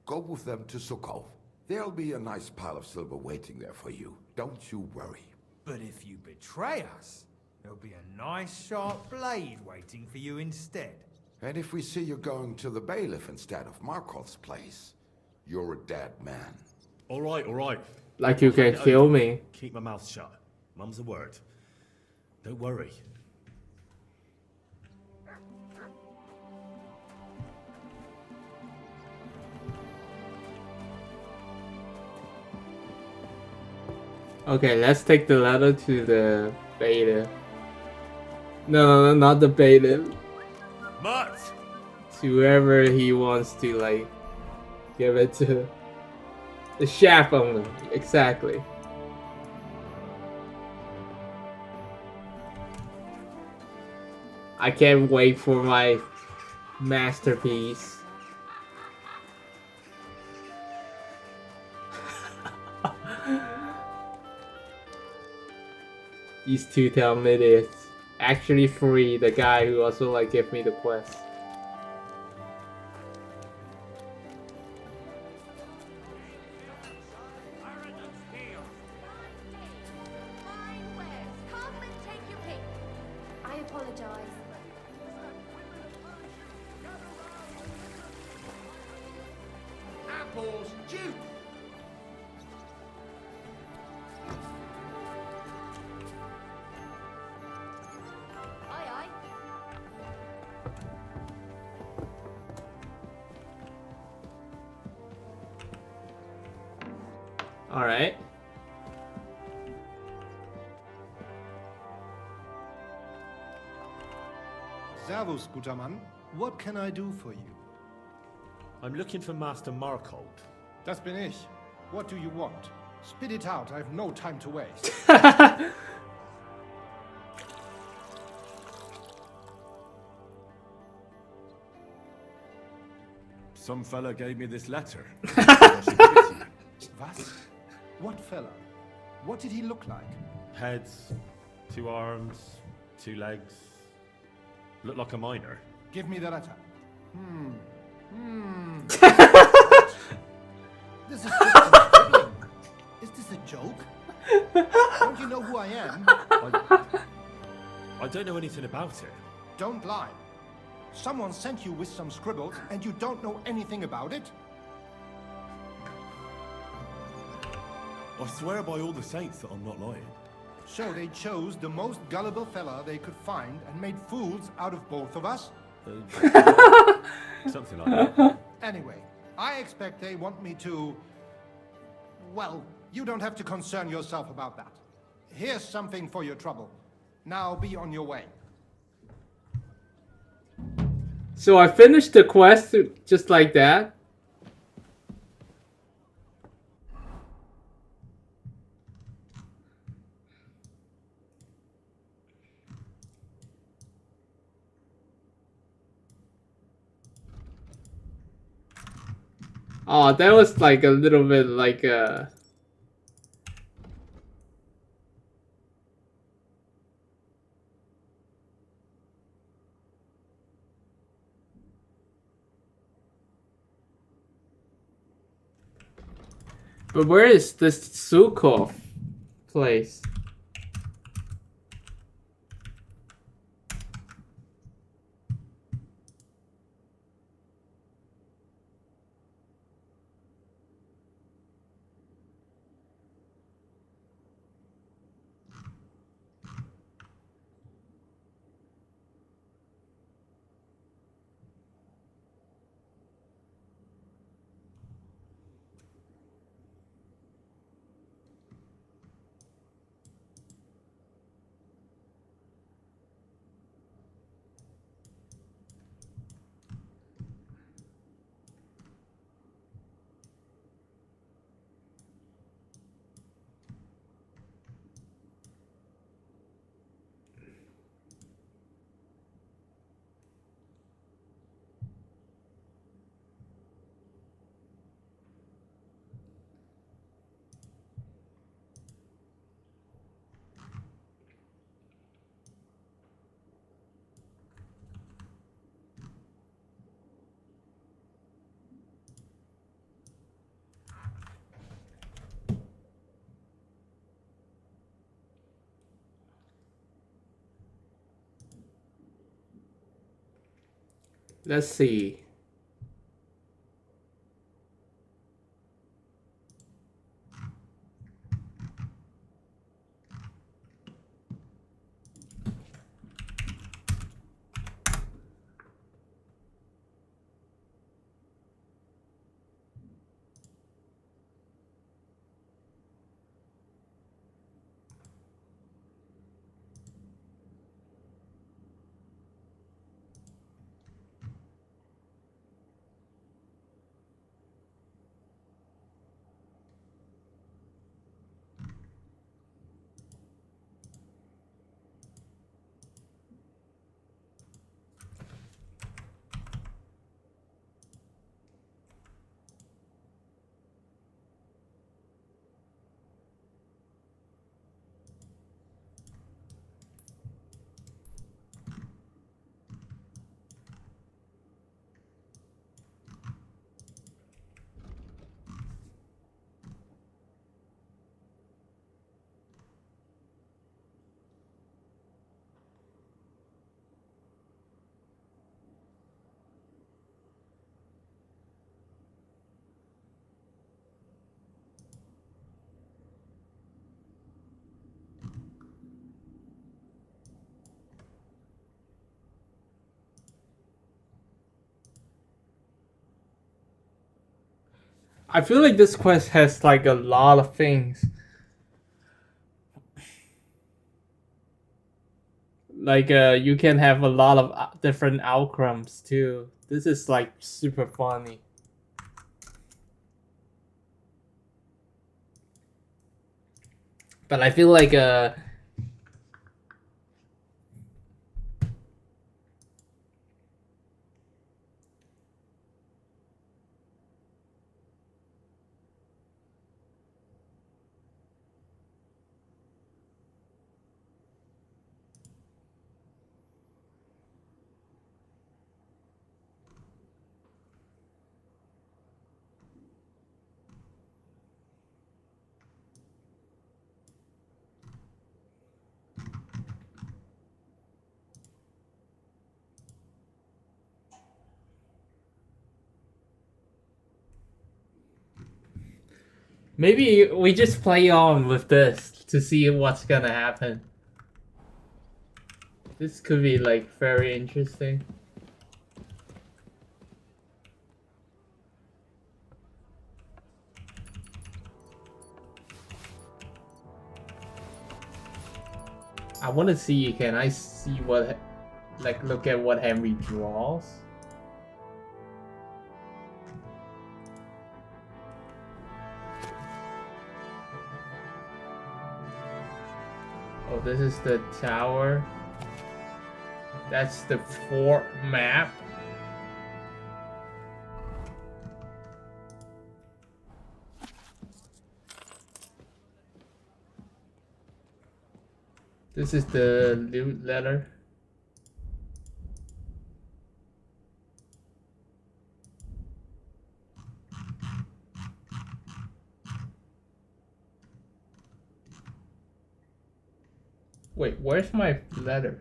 Speaker 13: Go with them to Sukov. There'll be a nice pile of silver waiting there for you. Don't you worry.
Speaker 7: But if you betray us, there'll be a nice sharp blade waiting for you instead.
Speaker 13: And if we see you going to the bailiff instead of Markov's place, you're a dead man.
Speaker 3: Alright, alright.
Speaker 2: Like you can kill me.
Speaker 3: Keep my mouth shut. Mum's a word. Don't worry.
Speaker 2: Okay, let's take the letter to the bailiff. No, not the bailiff.
Speaker 3: Mutt!
Speaker 2: To whoever he wants to, like, give it to. The shaft owner, exactly. I can't wait for my masterpiece. These two dumb idiots. Actually free the guy who also like gave me the quest.
Speaker 15: I apologize.
Speaker 6: Apples, juice!
Speaker 4: Aye, aye.
Speaker 2: Alright.
Speaker 5: Servus, guter Mann. What can I do for you?
Speaker 3: I'm looking for Master Markhold.
Speaker 5: Das bin ich. What do you want? Spit it out. I have no time to waste.
Speaker 3: Some fella gave me this letter.
Speaker 5: Was? What fella? What did he look like?
Speaker 3: Heads, 2 arms, 2 legs. Looked like a miner.
Speaker 5: Give me the letter. This is just scribbling. Is this a joke? Don't you know who I am?
Speaker 3: I don't know anything about it.
Speaker 5: Don't lie. Someone sent you with some scribbles and you don't know anything about it?
Speaker 3: I swear by all the saints that I'm not lying.
Speaker 5: So they chose the most gullible fella they could find and made fools out of both of us?
Speaker 3: Something like that.
Speaker 5: Anyway, I expect they want me to... Well, you don't have to concern yourself about that. Here's something for your trouble. Now be on your way.
Speaker 2: So I finished the quest just like that. Oh, that was like a little bit like But where is this Sukov place? Let's see. I feel like this quest has like a lot of things. Like you can have a lot of different outcomes too. This is like super funny. But I feel like maybe we just play on with this to see what's gonna happen. This could be like very interesting. I want to see, can I see what, like, look at what Henry draws? Oh, this is the tower. That's the fort map. This is the loot letter. Wait, where's my letter?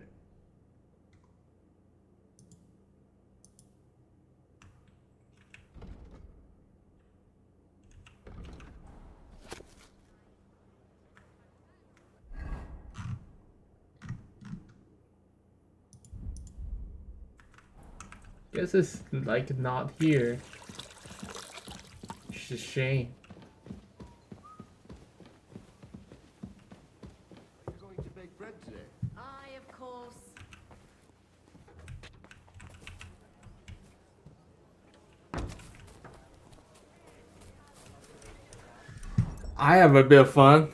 Speaker 2: Guess it's like not here. It's a shame.
Speaker 10: Are you going to bake bread today?
Speaker 4: Aye, of course.
Speaker 2: I have a bit of fun.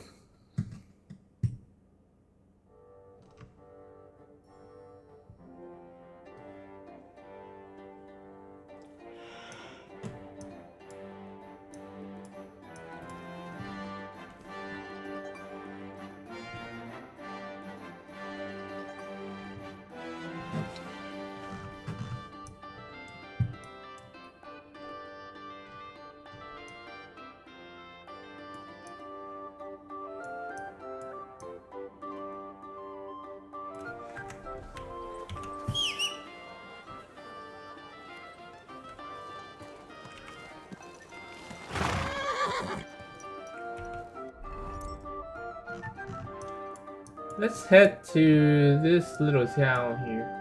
Speaker 2: Let's head to this little town here.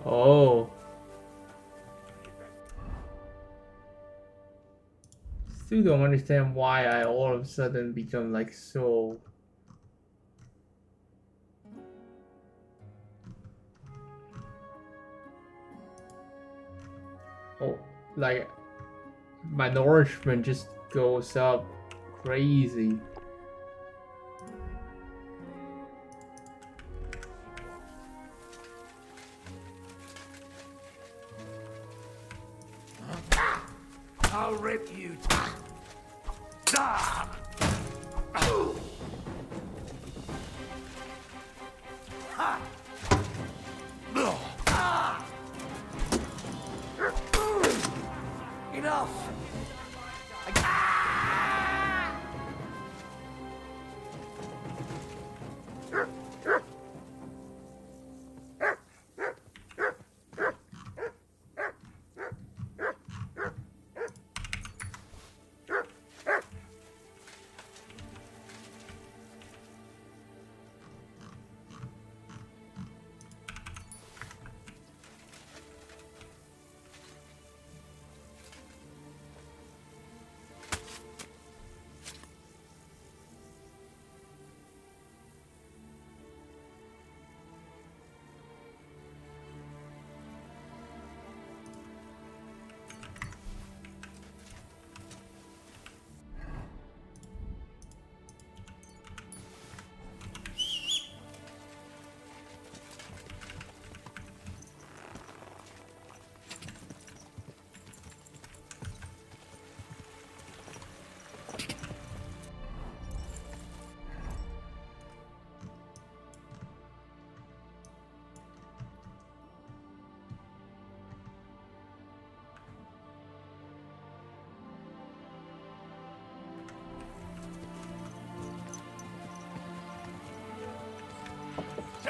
Speaker 2: Oh. Still don't understand why I all of a sudden become like so. Oh, like my nourishment just goes up crazy.
Speaker 8: I'll rip you. Ah! Ha! Ah! Enough!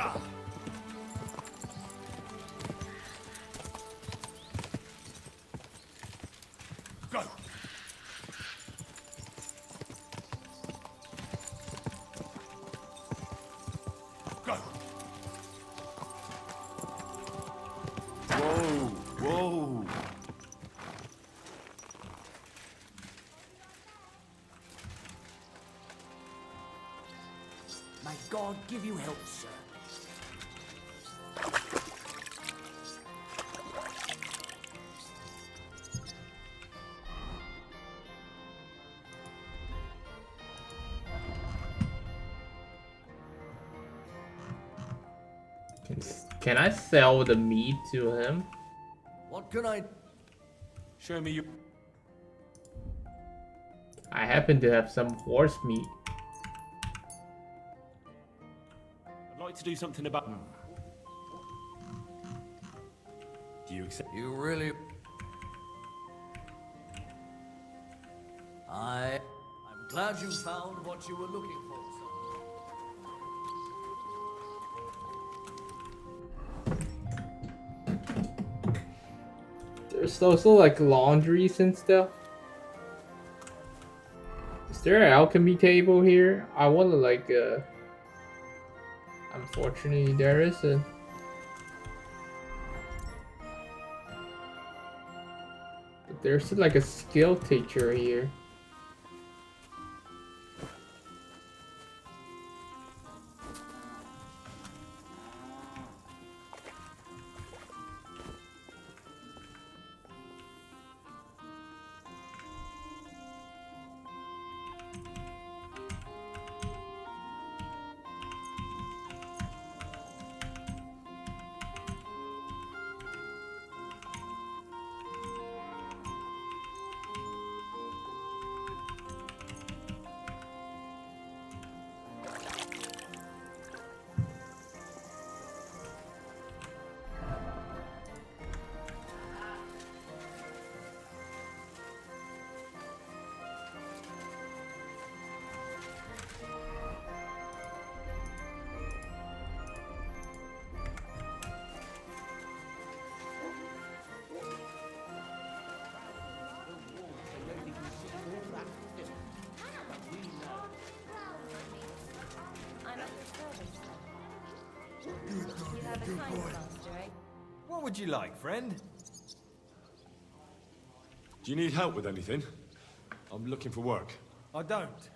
Speaker 6: ya! Go! Go!
Speaker 12: Whoa, whoa.
Speaker 20: May God give you help, sir.
Speaker 2: Can I sell the meat to him?
Speaker 20: What can I...
Speaker 22: Show me you.
Speaker 2: I happen to have some horse meat.
Speaker 22: I'd like to do something about. Do you accept?
Speaker 20: You really... I'm glad you found what you were looking for, sir.
Speaker 2: There's also like laundries and stuff. Is there an alchemy table here? I want to like unfortunately there isn't. But there's like a skill teacher here.
Speaker 7: What would you like, friend?
Speaker 3: Do you need help with anything? I'm looking for work.
Speaker 7: I don't.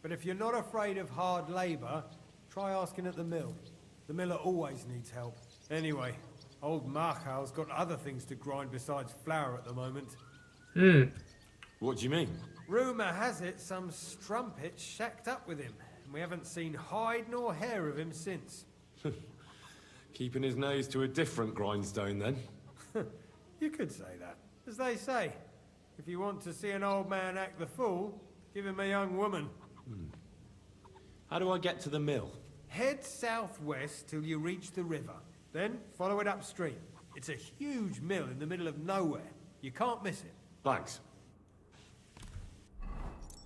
Speaker 7: But if you're not afraid of hard labor, try asking at the mill. The miller always needs help. Anyway, old Markow's got other things to grind besides flour at the moment.
Speaker 3: What do you mean?
Speaker 7: Rumour has it some strumpet's shacked up with him, and we haven't seen hide nor hair of him since.
Speaker 3: Keeping his nose to a different grindstone, then?
Speaker 7: You could say that. As they say, if you want to see an old man act the fool, give him a young woman.
Speaker 3: How do I get to the mill?
Speaker 7: Head southwest till you reach the river. Then follow it upstream. It's a huge mill in the middle of nowhere. You can't miss it.
Speaker 3: Thanks.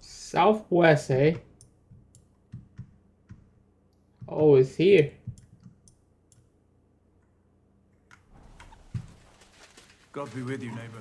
Speaker 2: Southwest, eh? Oh, it's here.
Speaker 14: God be with you, neighbor.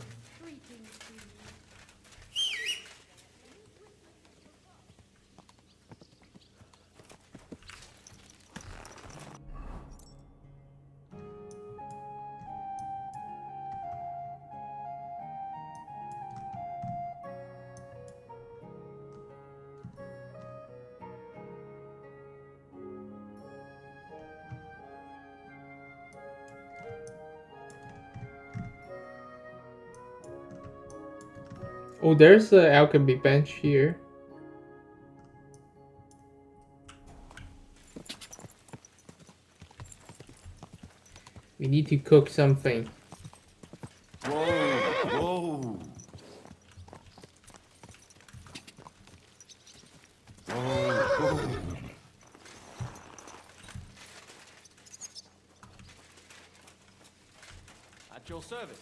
Speaker 2: Oh, there's an alchemy bench here. We need to cook something.
Speaker 12: Whoa, whoa. Whoa, whoa.
Speaker 19: At your service.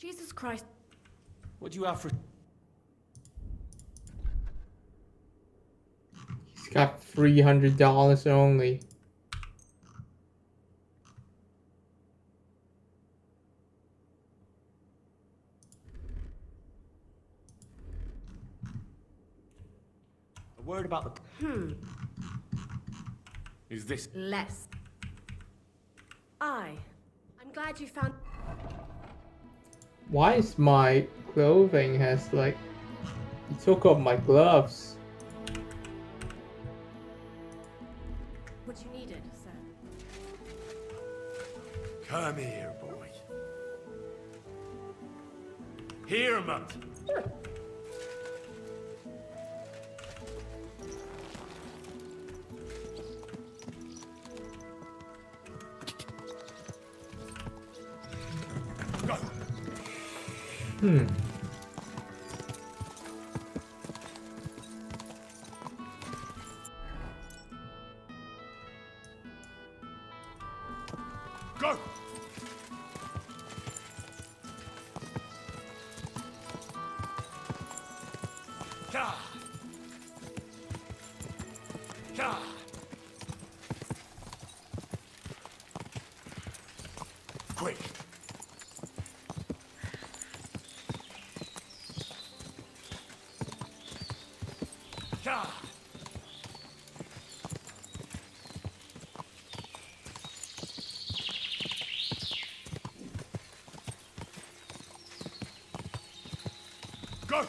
Speaker 15: Jesus Christ.
Speaker 22: What do you have for...
Speaker 2: He's got $300 only.
Speaker 22: A word about the... Is this...
Speaker 15: Less. I'm glad you found...
Speaker 2: Why is my clothing has like... He took off my gloves.
Speaker 15: what you needed, sir.
Speaker 3: Come here, boy. Here, mutt. Go! Ka! Ka! Quick! Ka! Go!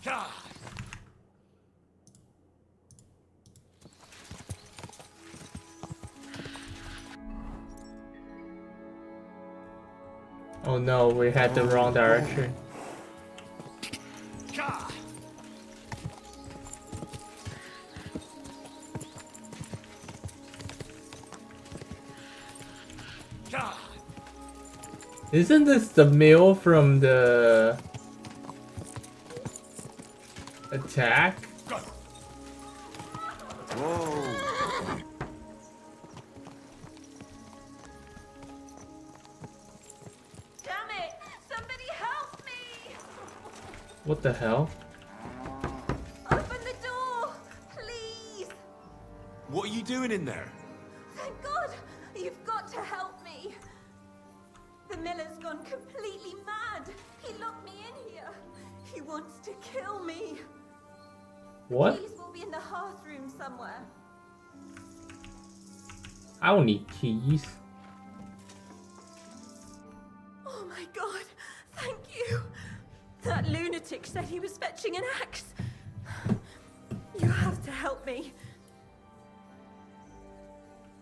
Speaker 3: Ka!
Speaker 2: Oh no, we had the wrong direction.
Speaker 3: Ka! Ka!
Speaker 2: Isn't this the mill from the attack?
Speaker 13: Whoa.
Speaker 4: Damn it! Somebody help me!
Speaker 2: What the hell?
Speaker 4: Open the door! Please!
Speaker 12: What are you doing in there?
Speaker 4: Thank God! You've got to help me! The miller's gone completely mad! He locked me in here! He wants to kill me!
Speaker 2: What?
Speaker 4: Keys will be in the hearth room somewhere.
Speaker 2: I don't need keys.
Speaker 4: Oh my God! Thank you! That lunatic said he was fetching an axe! You have to help me.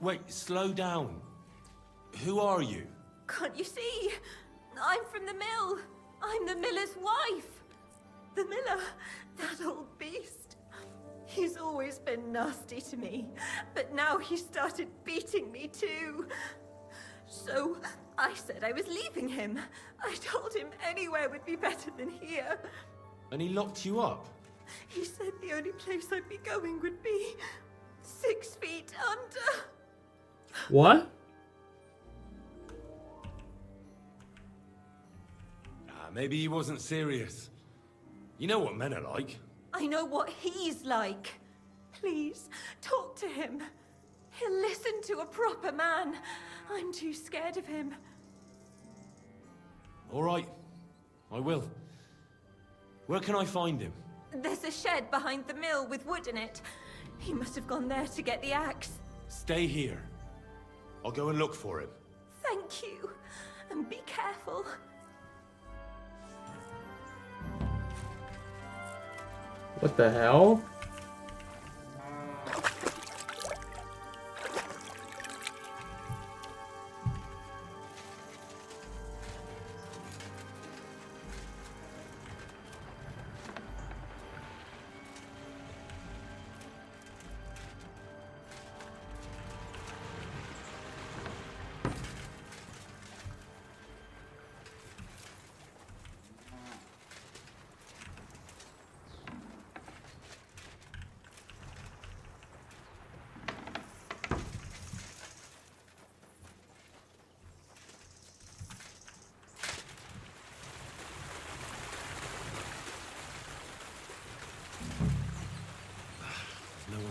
Speaker 12: Wait, slow down. Who are you?
Speaker 4: Can't you see? I'm from the mill. I'm the miller's wife. The miller, that old beast. He's always been nasty to me, but now he started beating me too. So I said I was leaving him. I told him anywhere would be better than here.
Speaker 12: And he locked you up?
Speaker 4: He said the only place I'd be going would be 6 feet under.
Speaker 2: What?
Speaker 12: Maybe he wasn't serious. You know what men are like.
Speaker 4: I know what he's like. Please, talk to him. He'll listen to a proper man. I'm too scared of him.
Speaker 12: All right, I will. Where can I find him?
Speaker 4: There's a shed behind the mill with wood in it. He must have gone there to get the axe.
Speaker 12: Stay here. I'll go and look for him.
Speaker 4: Thank you. And be careful.
Speaker 2: What the hell?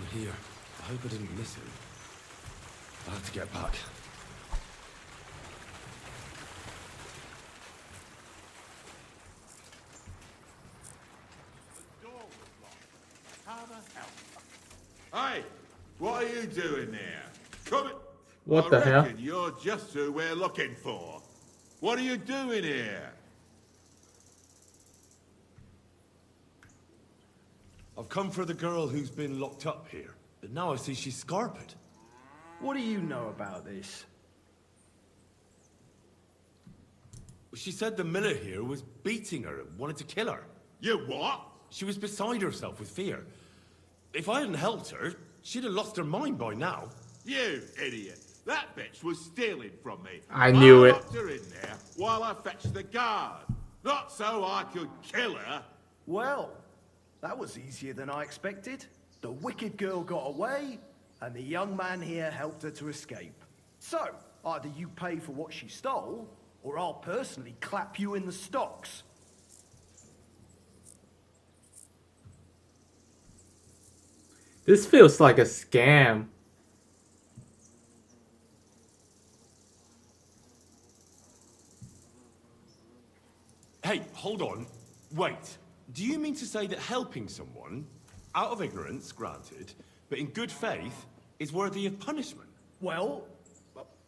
Speaker 3: here. I hope I didn't miss him. I have to get back.
Speaker 16: How the hell? Hey, what are you doing there? Come in.
Speaker 2: What the hell?
Speaker 16: I reckon you're just who we're looking for. What are you doing here?
Speaker 3: I've come for the girl who's been locked up here, but now I see she's scarpered.
Speaker 14: What do you know about this?
Speaker 3: She said the miller here was beating her and wanted to kill her.
Speaker 16: You what?
Speaker 3: She was beside herself with fear. If I hadn't helped her, she'd have lost her mind by now.
Speaker 16: You idiot. That bitch was stealing from me.
Speaker 2: I knew it.
Speaker 16: locked her in there while I fetched the guard. Not so I could kill her.
Speaker 14: Well, that was easier than I expected. The wicked girl got away, and the young man here helped her to escape. So, either you pay for what she stole, or I'll personally clap you in the stocks.
Speaker 2: This feels like a scam.
Speaker 3: Hey, hold on. Wait. Do you mean to say that helping someone, out of ignorance, granted, but in good faith, is worthy of punishment?
Speaker 14: Well,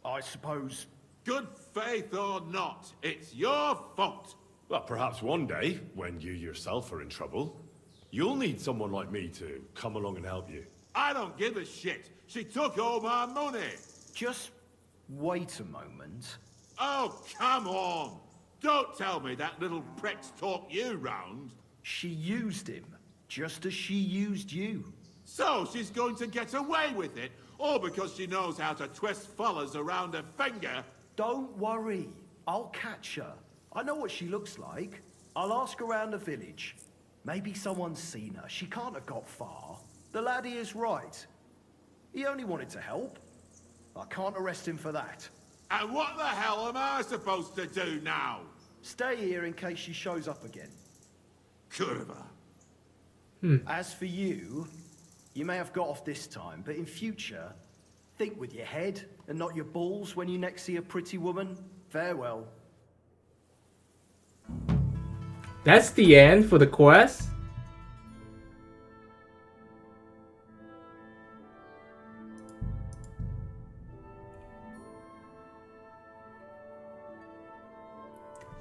Speaker 14: I suppose...
Speaker 16: Good faith or not, it's your fault.
Speaker 3: Well, perhaps one day, when you yourself are in trouble, you'll need someone like me to come along and help you.
Speaker 16: I don't give a shit. She took all my money.
Speaker 14: Just wait a moment.
Speaker 16: Oh, come on. Don't tell me that little prick's talked you round.
Speaker 14: She used him, just as she used you.
Speaker 16: So she's going to get away with it, all because she knows how to twist fellas around her finger?
Speaker 14: Don't worry. I'll catch her. I know what she looks like. I'll ask around the village. Maybe someone's seen her. She can't have got far. The laddie is right. He only wanted to help. I can't arrest him for that.
Speaker 16: And what the hell am I supposed to do now?
Speaker 14: Stay here in case she shows up again.
Speaker 16: Kurva.
Speaker 14: As for you, you may have got off this time, but in future, think with your head and not your balls when you next see a pretty woman. Farewell.
Speaker 2: That's the end for the quest?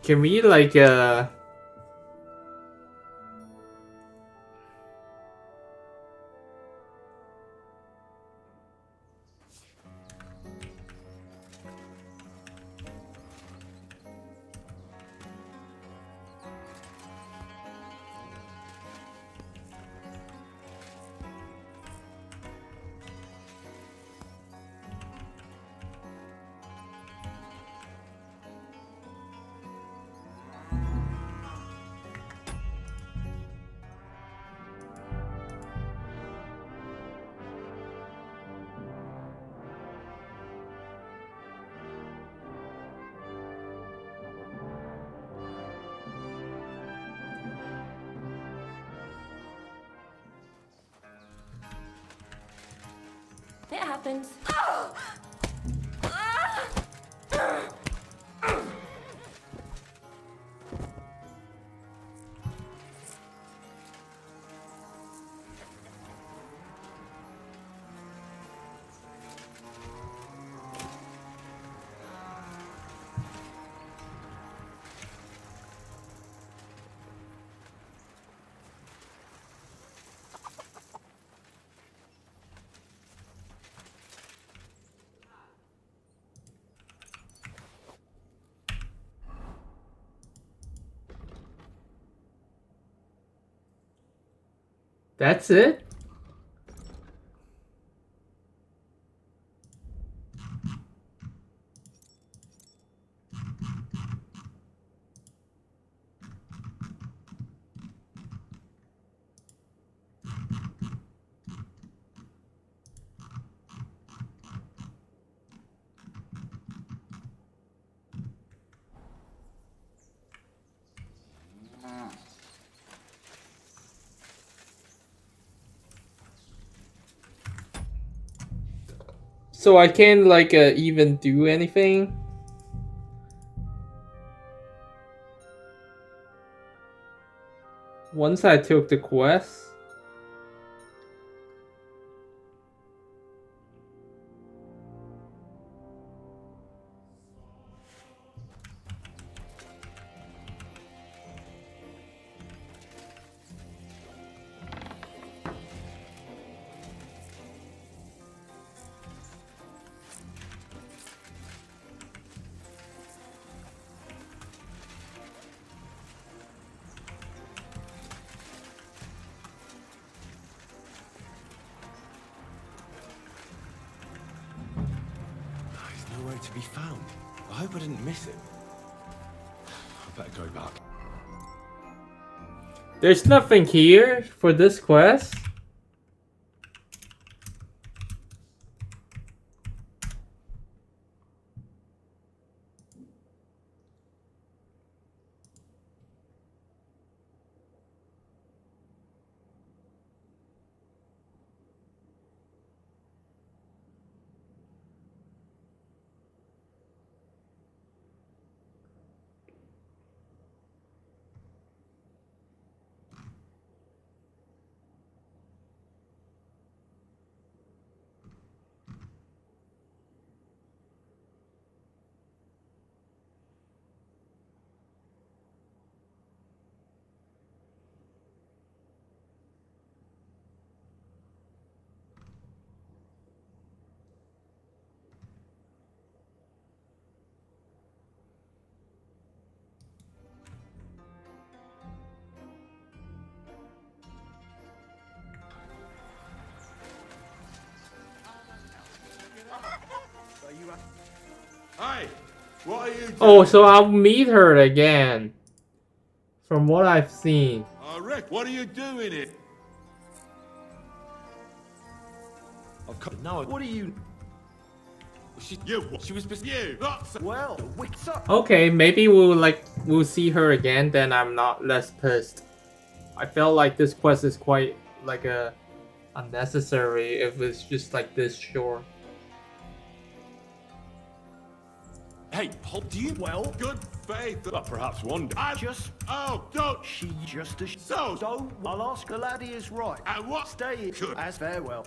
Speaker 2: Can we like
Speaker 4: It happens.
Speaker 2: that's it? So I can't like even do anything. Once I took the quest.
Speaker 12: He's nowhere to be found. I hope I didn't miss him. I better go back.
Speaker 2: There's nothing here for this quest.
Speaker 16: Hey, what are you doing?
Speaker 2: Oh, so I'll meet her again. From what I've seen.
Speaker 16: Rick, what are you doing here?
Speaker 12: I've come now. What are you? She was
Speaker 16: you.
Speaker 14: Well, what's up?
Speaker 2: Okay, maybe we'll see her again, then I'm not less pissed. I felt like this quest is quite like unnecessary if it's just like this short.
Speaker 12: Hey, do you?
Speaker 14: Well,
Speaker 16: good faith.
Speaker 12: Well, perhaps one day.
Speaker 16: Don't.
Speaker 14: She just as
Speaker 16: So
Speaker 14: I'll ask her laddie is right.
Speaker 16: And what?
Speaker 14: Stay here
Speaker 16: Good.
Speaker 14: as farewell.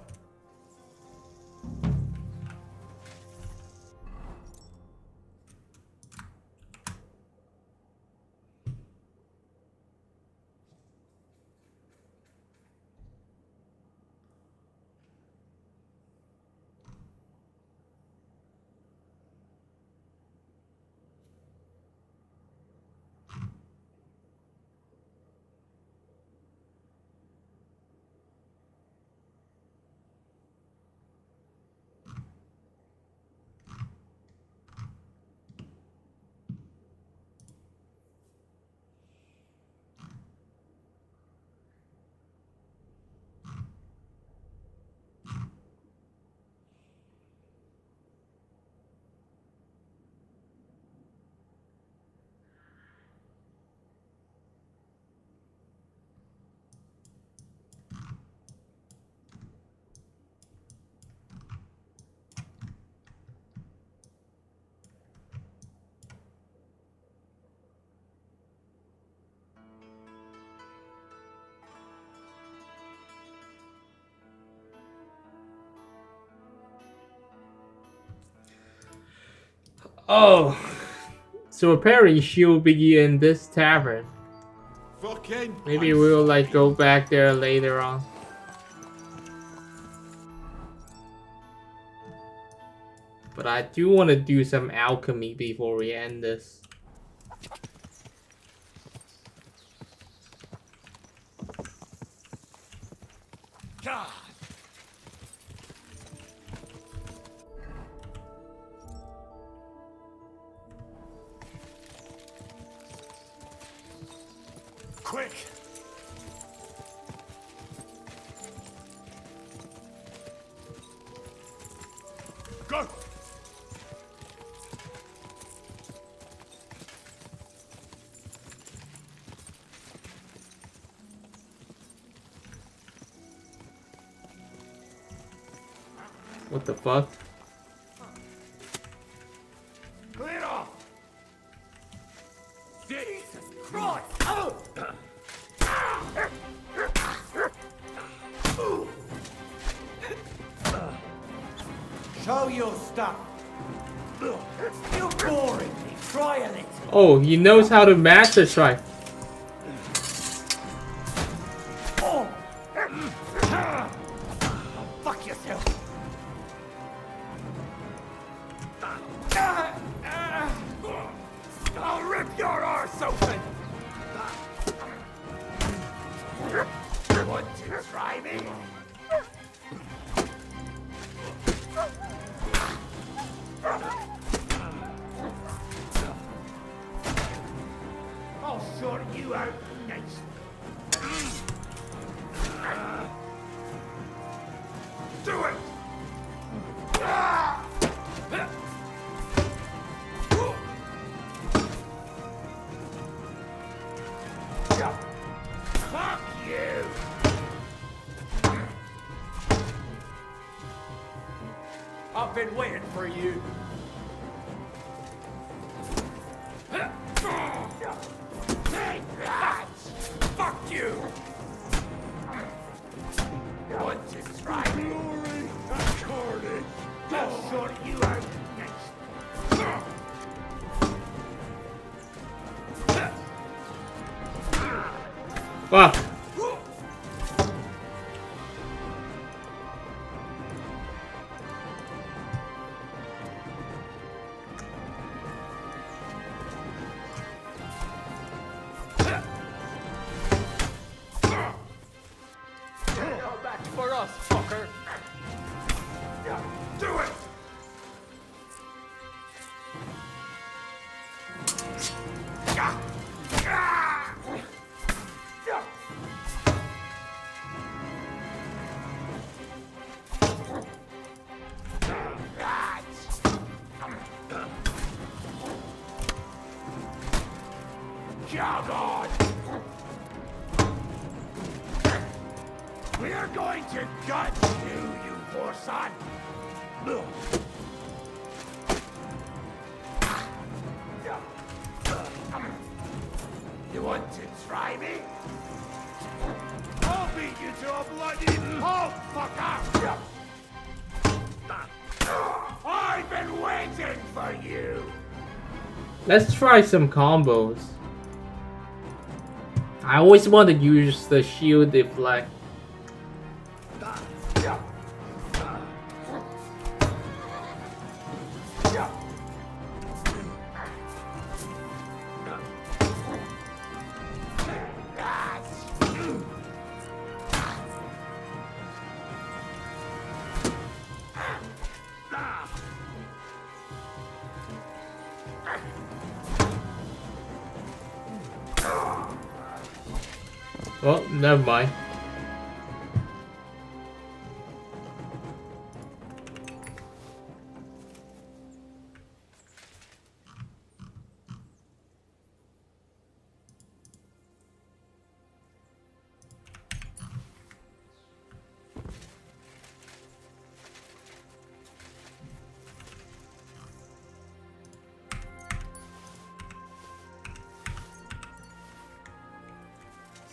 Speaker 2: Oh, so apparently she'll be in this tavern.
Speaker 16: Fucking.
Speaker 2: Maybe we'll like go back there later on. But I do want to do some alchemy before we end this.
Speaker 17: God. Quick! Go!
Speaker 2: What the fuck?
Speaker 7: your stuff. You're boring me. Try a little.
Speaker 2: Oh, he knows how to master strike.
Speaker 7: Oh. Fuck yourself. I'll rip your arse open. Want to try me? I'll sort you out next. Do it! Fuck you! I've been waiting for you. Take that! Fuck you! Want to try me? Glory and carnage! I'll sort you out next.
Speaker 2: Fuck.
Speaker 19: You're back for us, fucker.
Speaker 7: Do it! Jog on! We're going to gut you, you whoreson! You want to try me? I'll beat you to a bloody pulp, fucker! I've been waiting for you!
Speaker 2: Let's try some combos. I always want to use the shield deflect. Oh, never mind.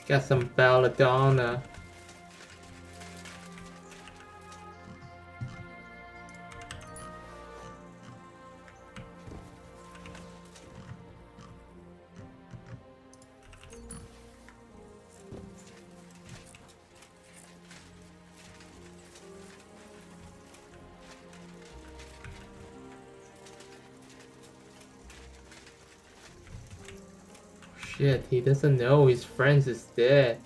Speaker 2: Got some belladonna. Shit, he doesn't know his friend is dead.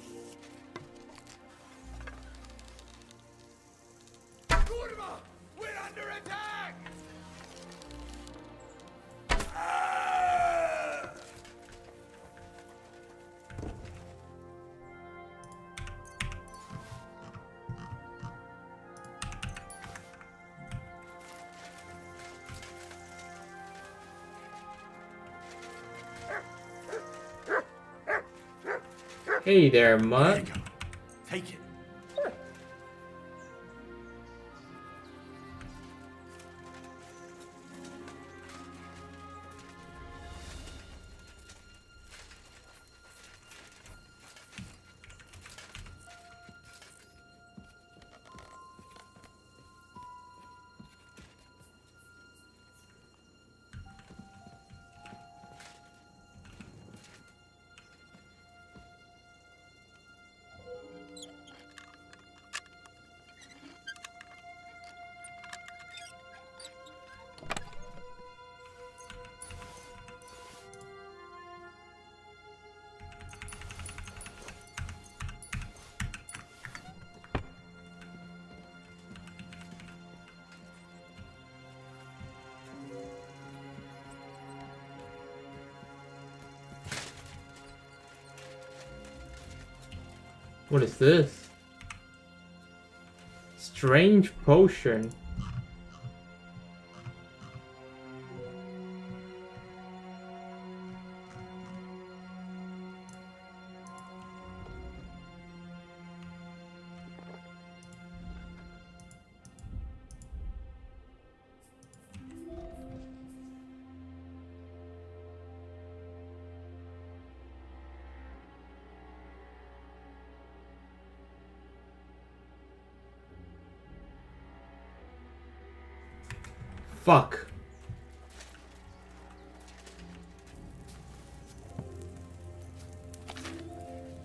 Speaker 2: Hey there, Mutt.
Speaker 17: Take it.
Speaker 2: What is this? Strange potion. Fuck.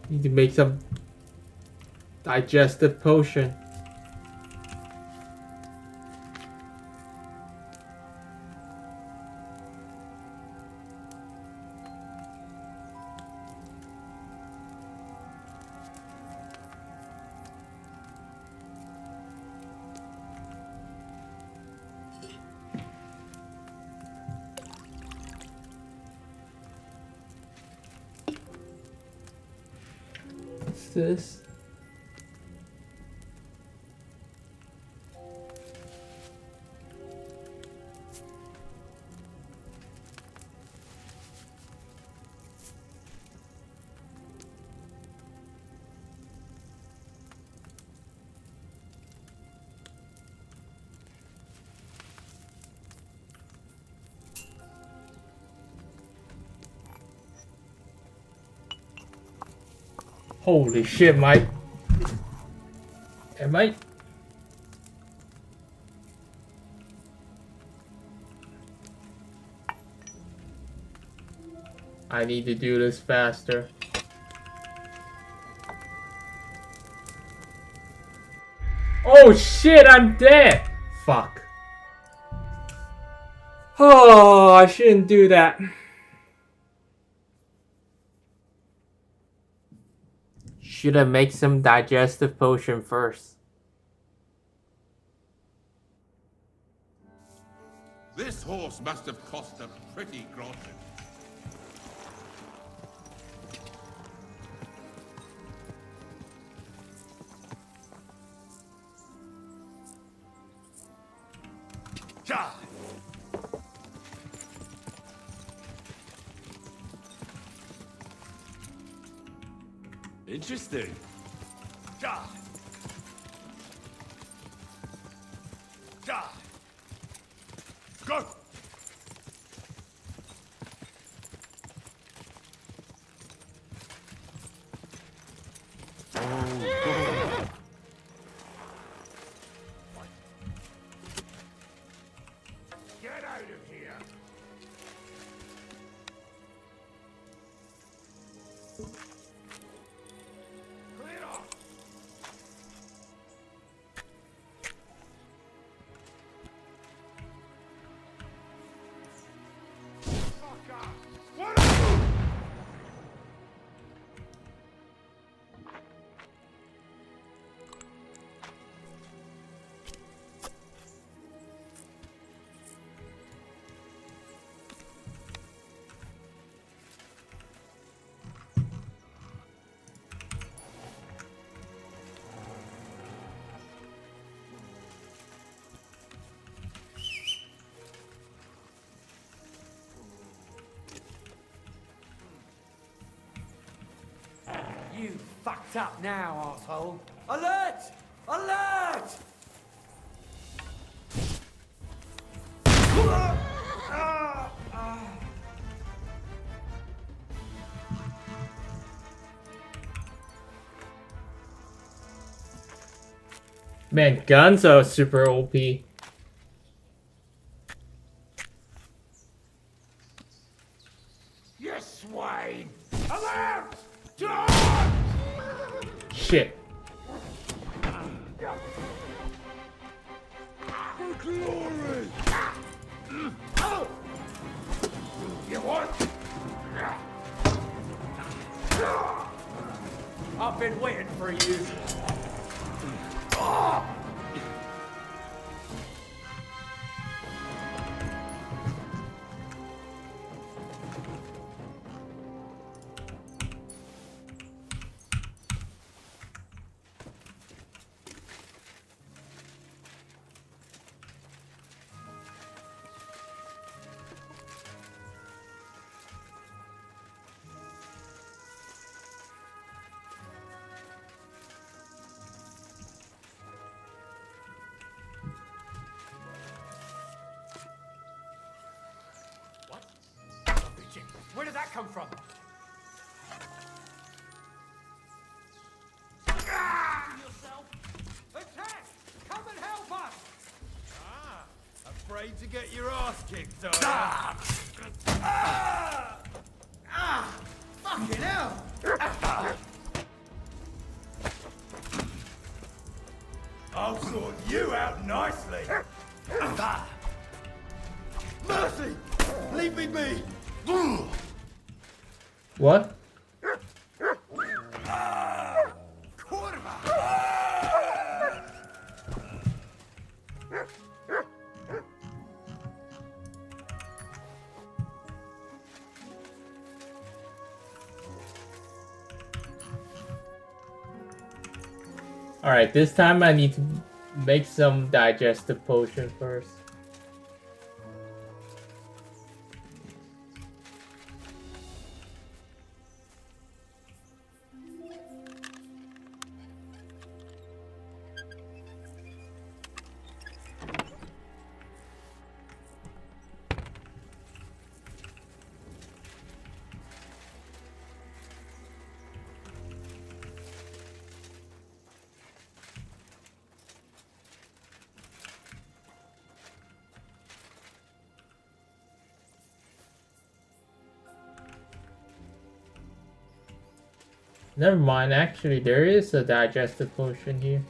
Speaker 2: Need to make some digestive potion. What's this? Holy shit, Mike. Hey, Mike. I need to do this faster. Oh shit, I'm dead! Fuck. Oh, I shouldn't do that. Should I make some digestive potion first?
Speaker 16: This horse must have cost a pretty groschen.
Speaker 17: Ja!
Speaker 12: Interesting.
Speaker 17: Ja! Ja! Go! Get out of here! Clear off! Fuck off! What are you?
Speaker 11: You fucked up now, asshole. Alert! Alert!
Speaker 2: Man, guns are super OP.
Speaker 17: Yes, swine! Alert!
Speaker 2: Shit.
Speaker 17: For glory! You want?
Speaker 7: I've been waiting for you. Where did that come from? Attack! Come and help us!
Speaker 10: Afraid to get your ass kicked, are
Speaker 11: Fucking hell!
Speaker 10: I'll sort you out nicely. Mercy! Leave me be!
Speaker 2: What? Alright, this time I need to make some digestive potion first. Never mind, actually there is a digestive potion here.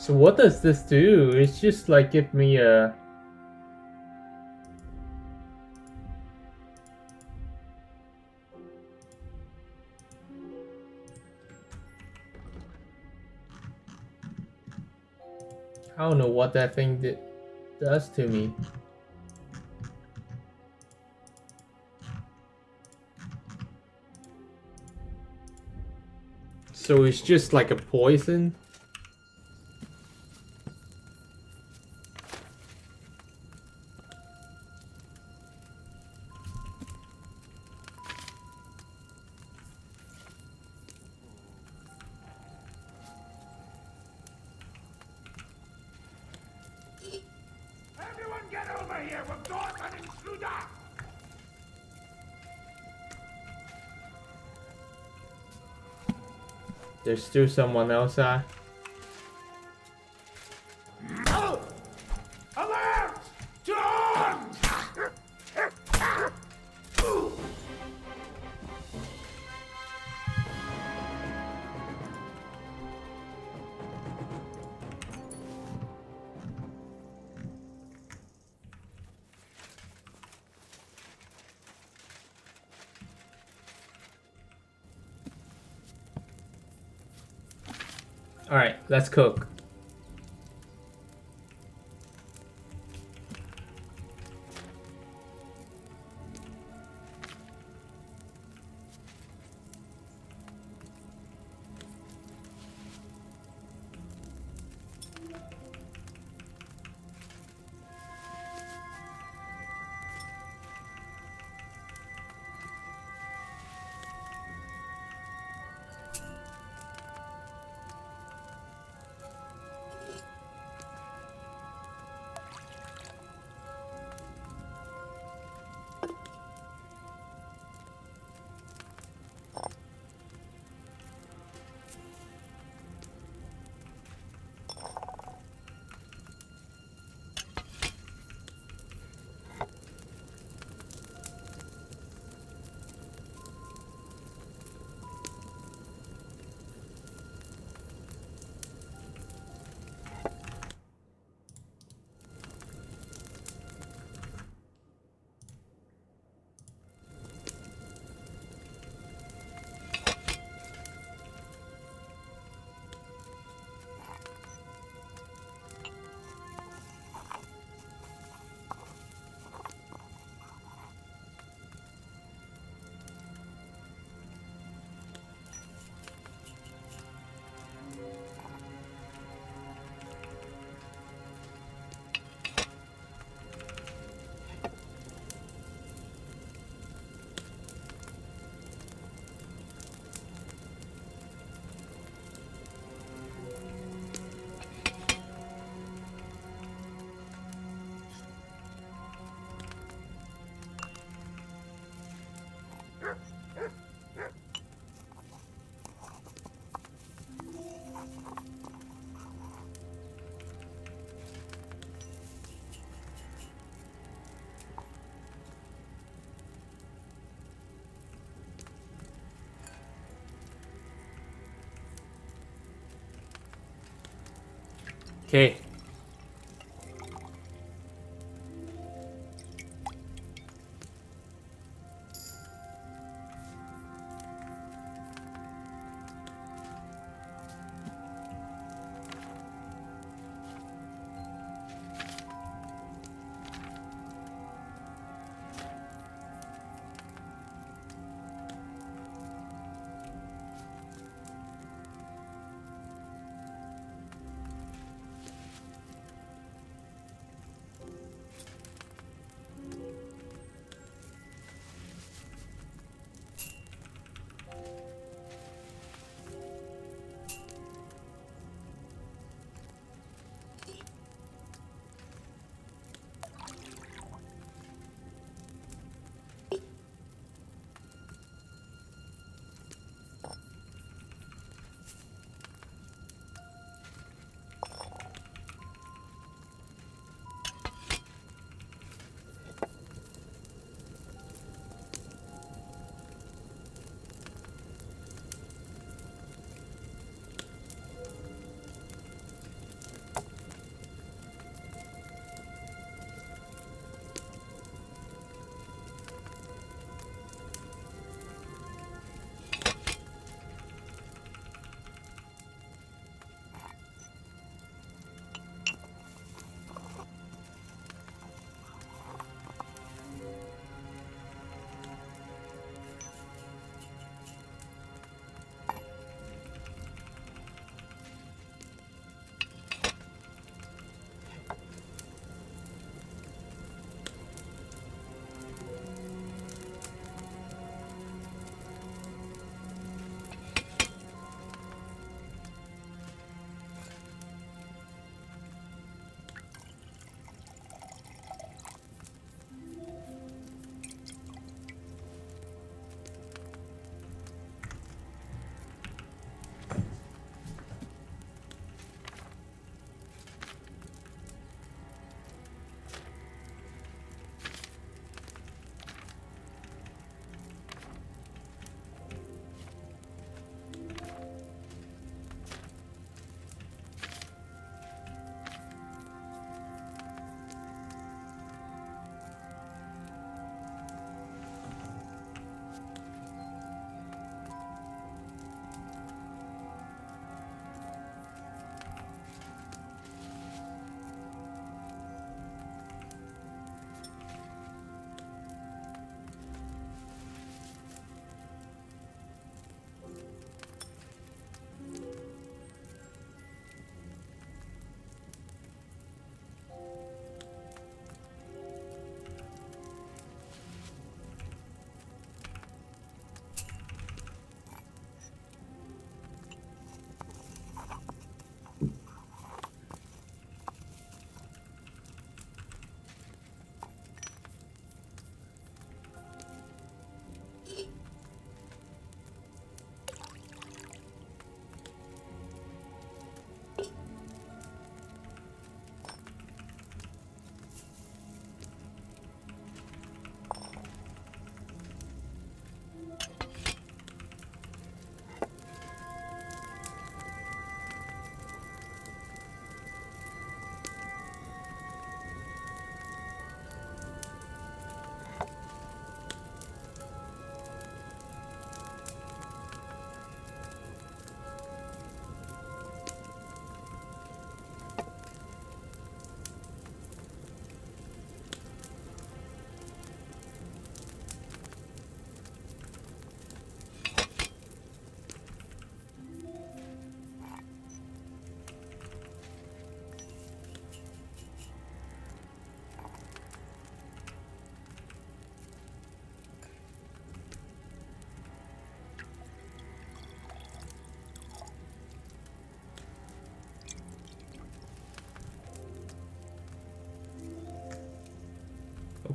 Speaker 2: So what does this do? It's just like give me a... I don't know what that thing does to me. So it's just like a poison?
Speaker 10: Everyone get over here! We've got an intruder!
Speaker 2: There's still someone else,
Speaker 10: Alert! To arms!
Speaker 2: Alright, let's cook. Okay.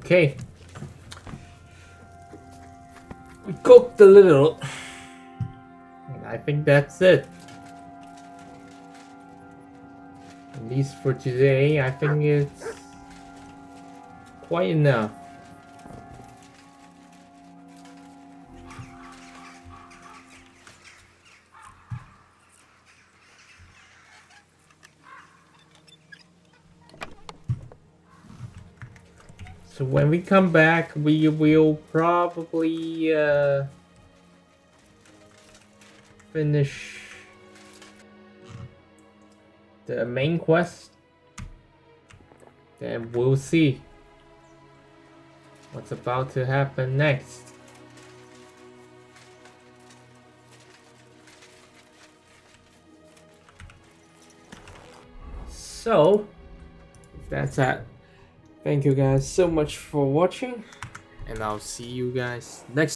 Speaker 2: Okay. We cooked a little. And I think that's it. At least for today, I think it's quite enough. So when we come back, we will probably finish the main quest. Then we'll see what's about to happen next. So, that's that. Thank you guys so much for watching, and I'll see you guys next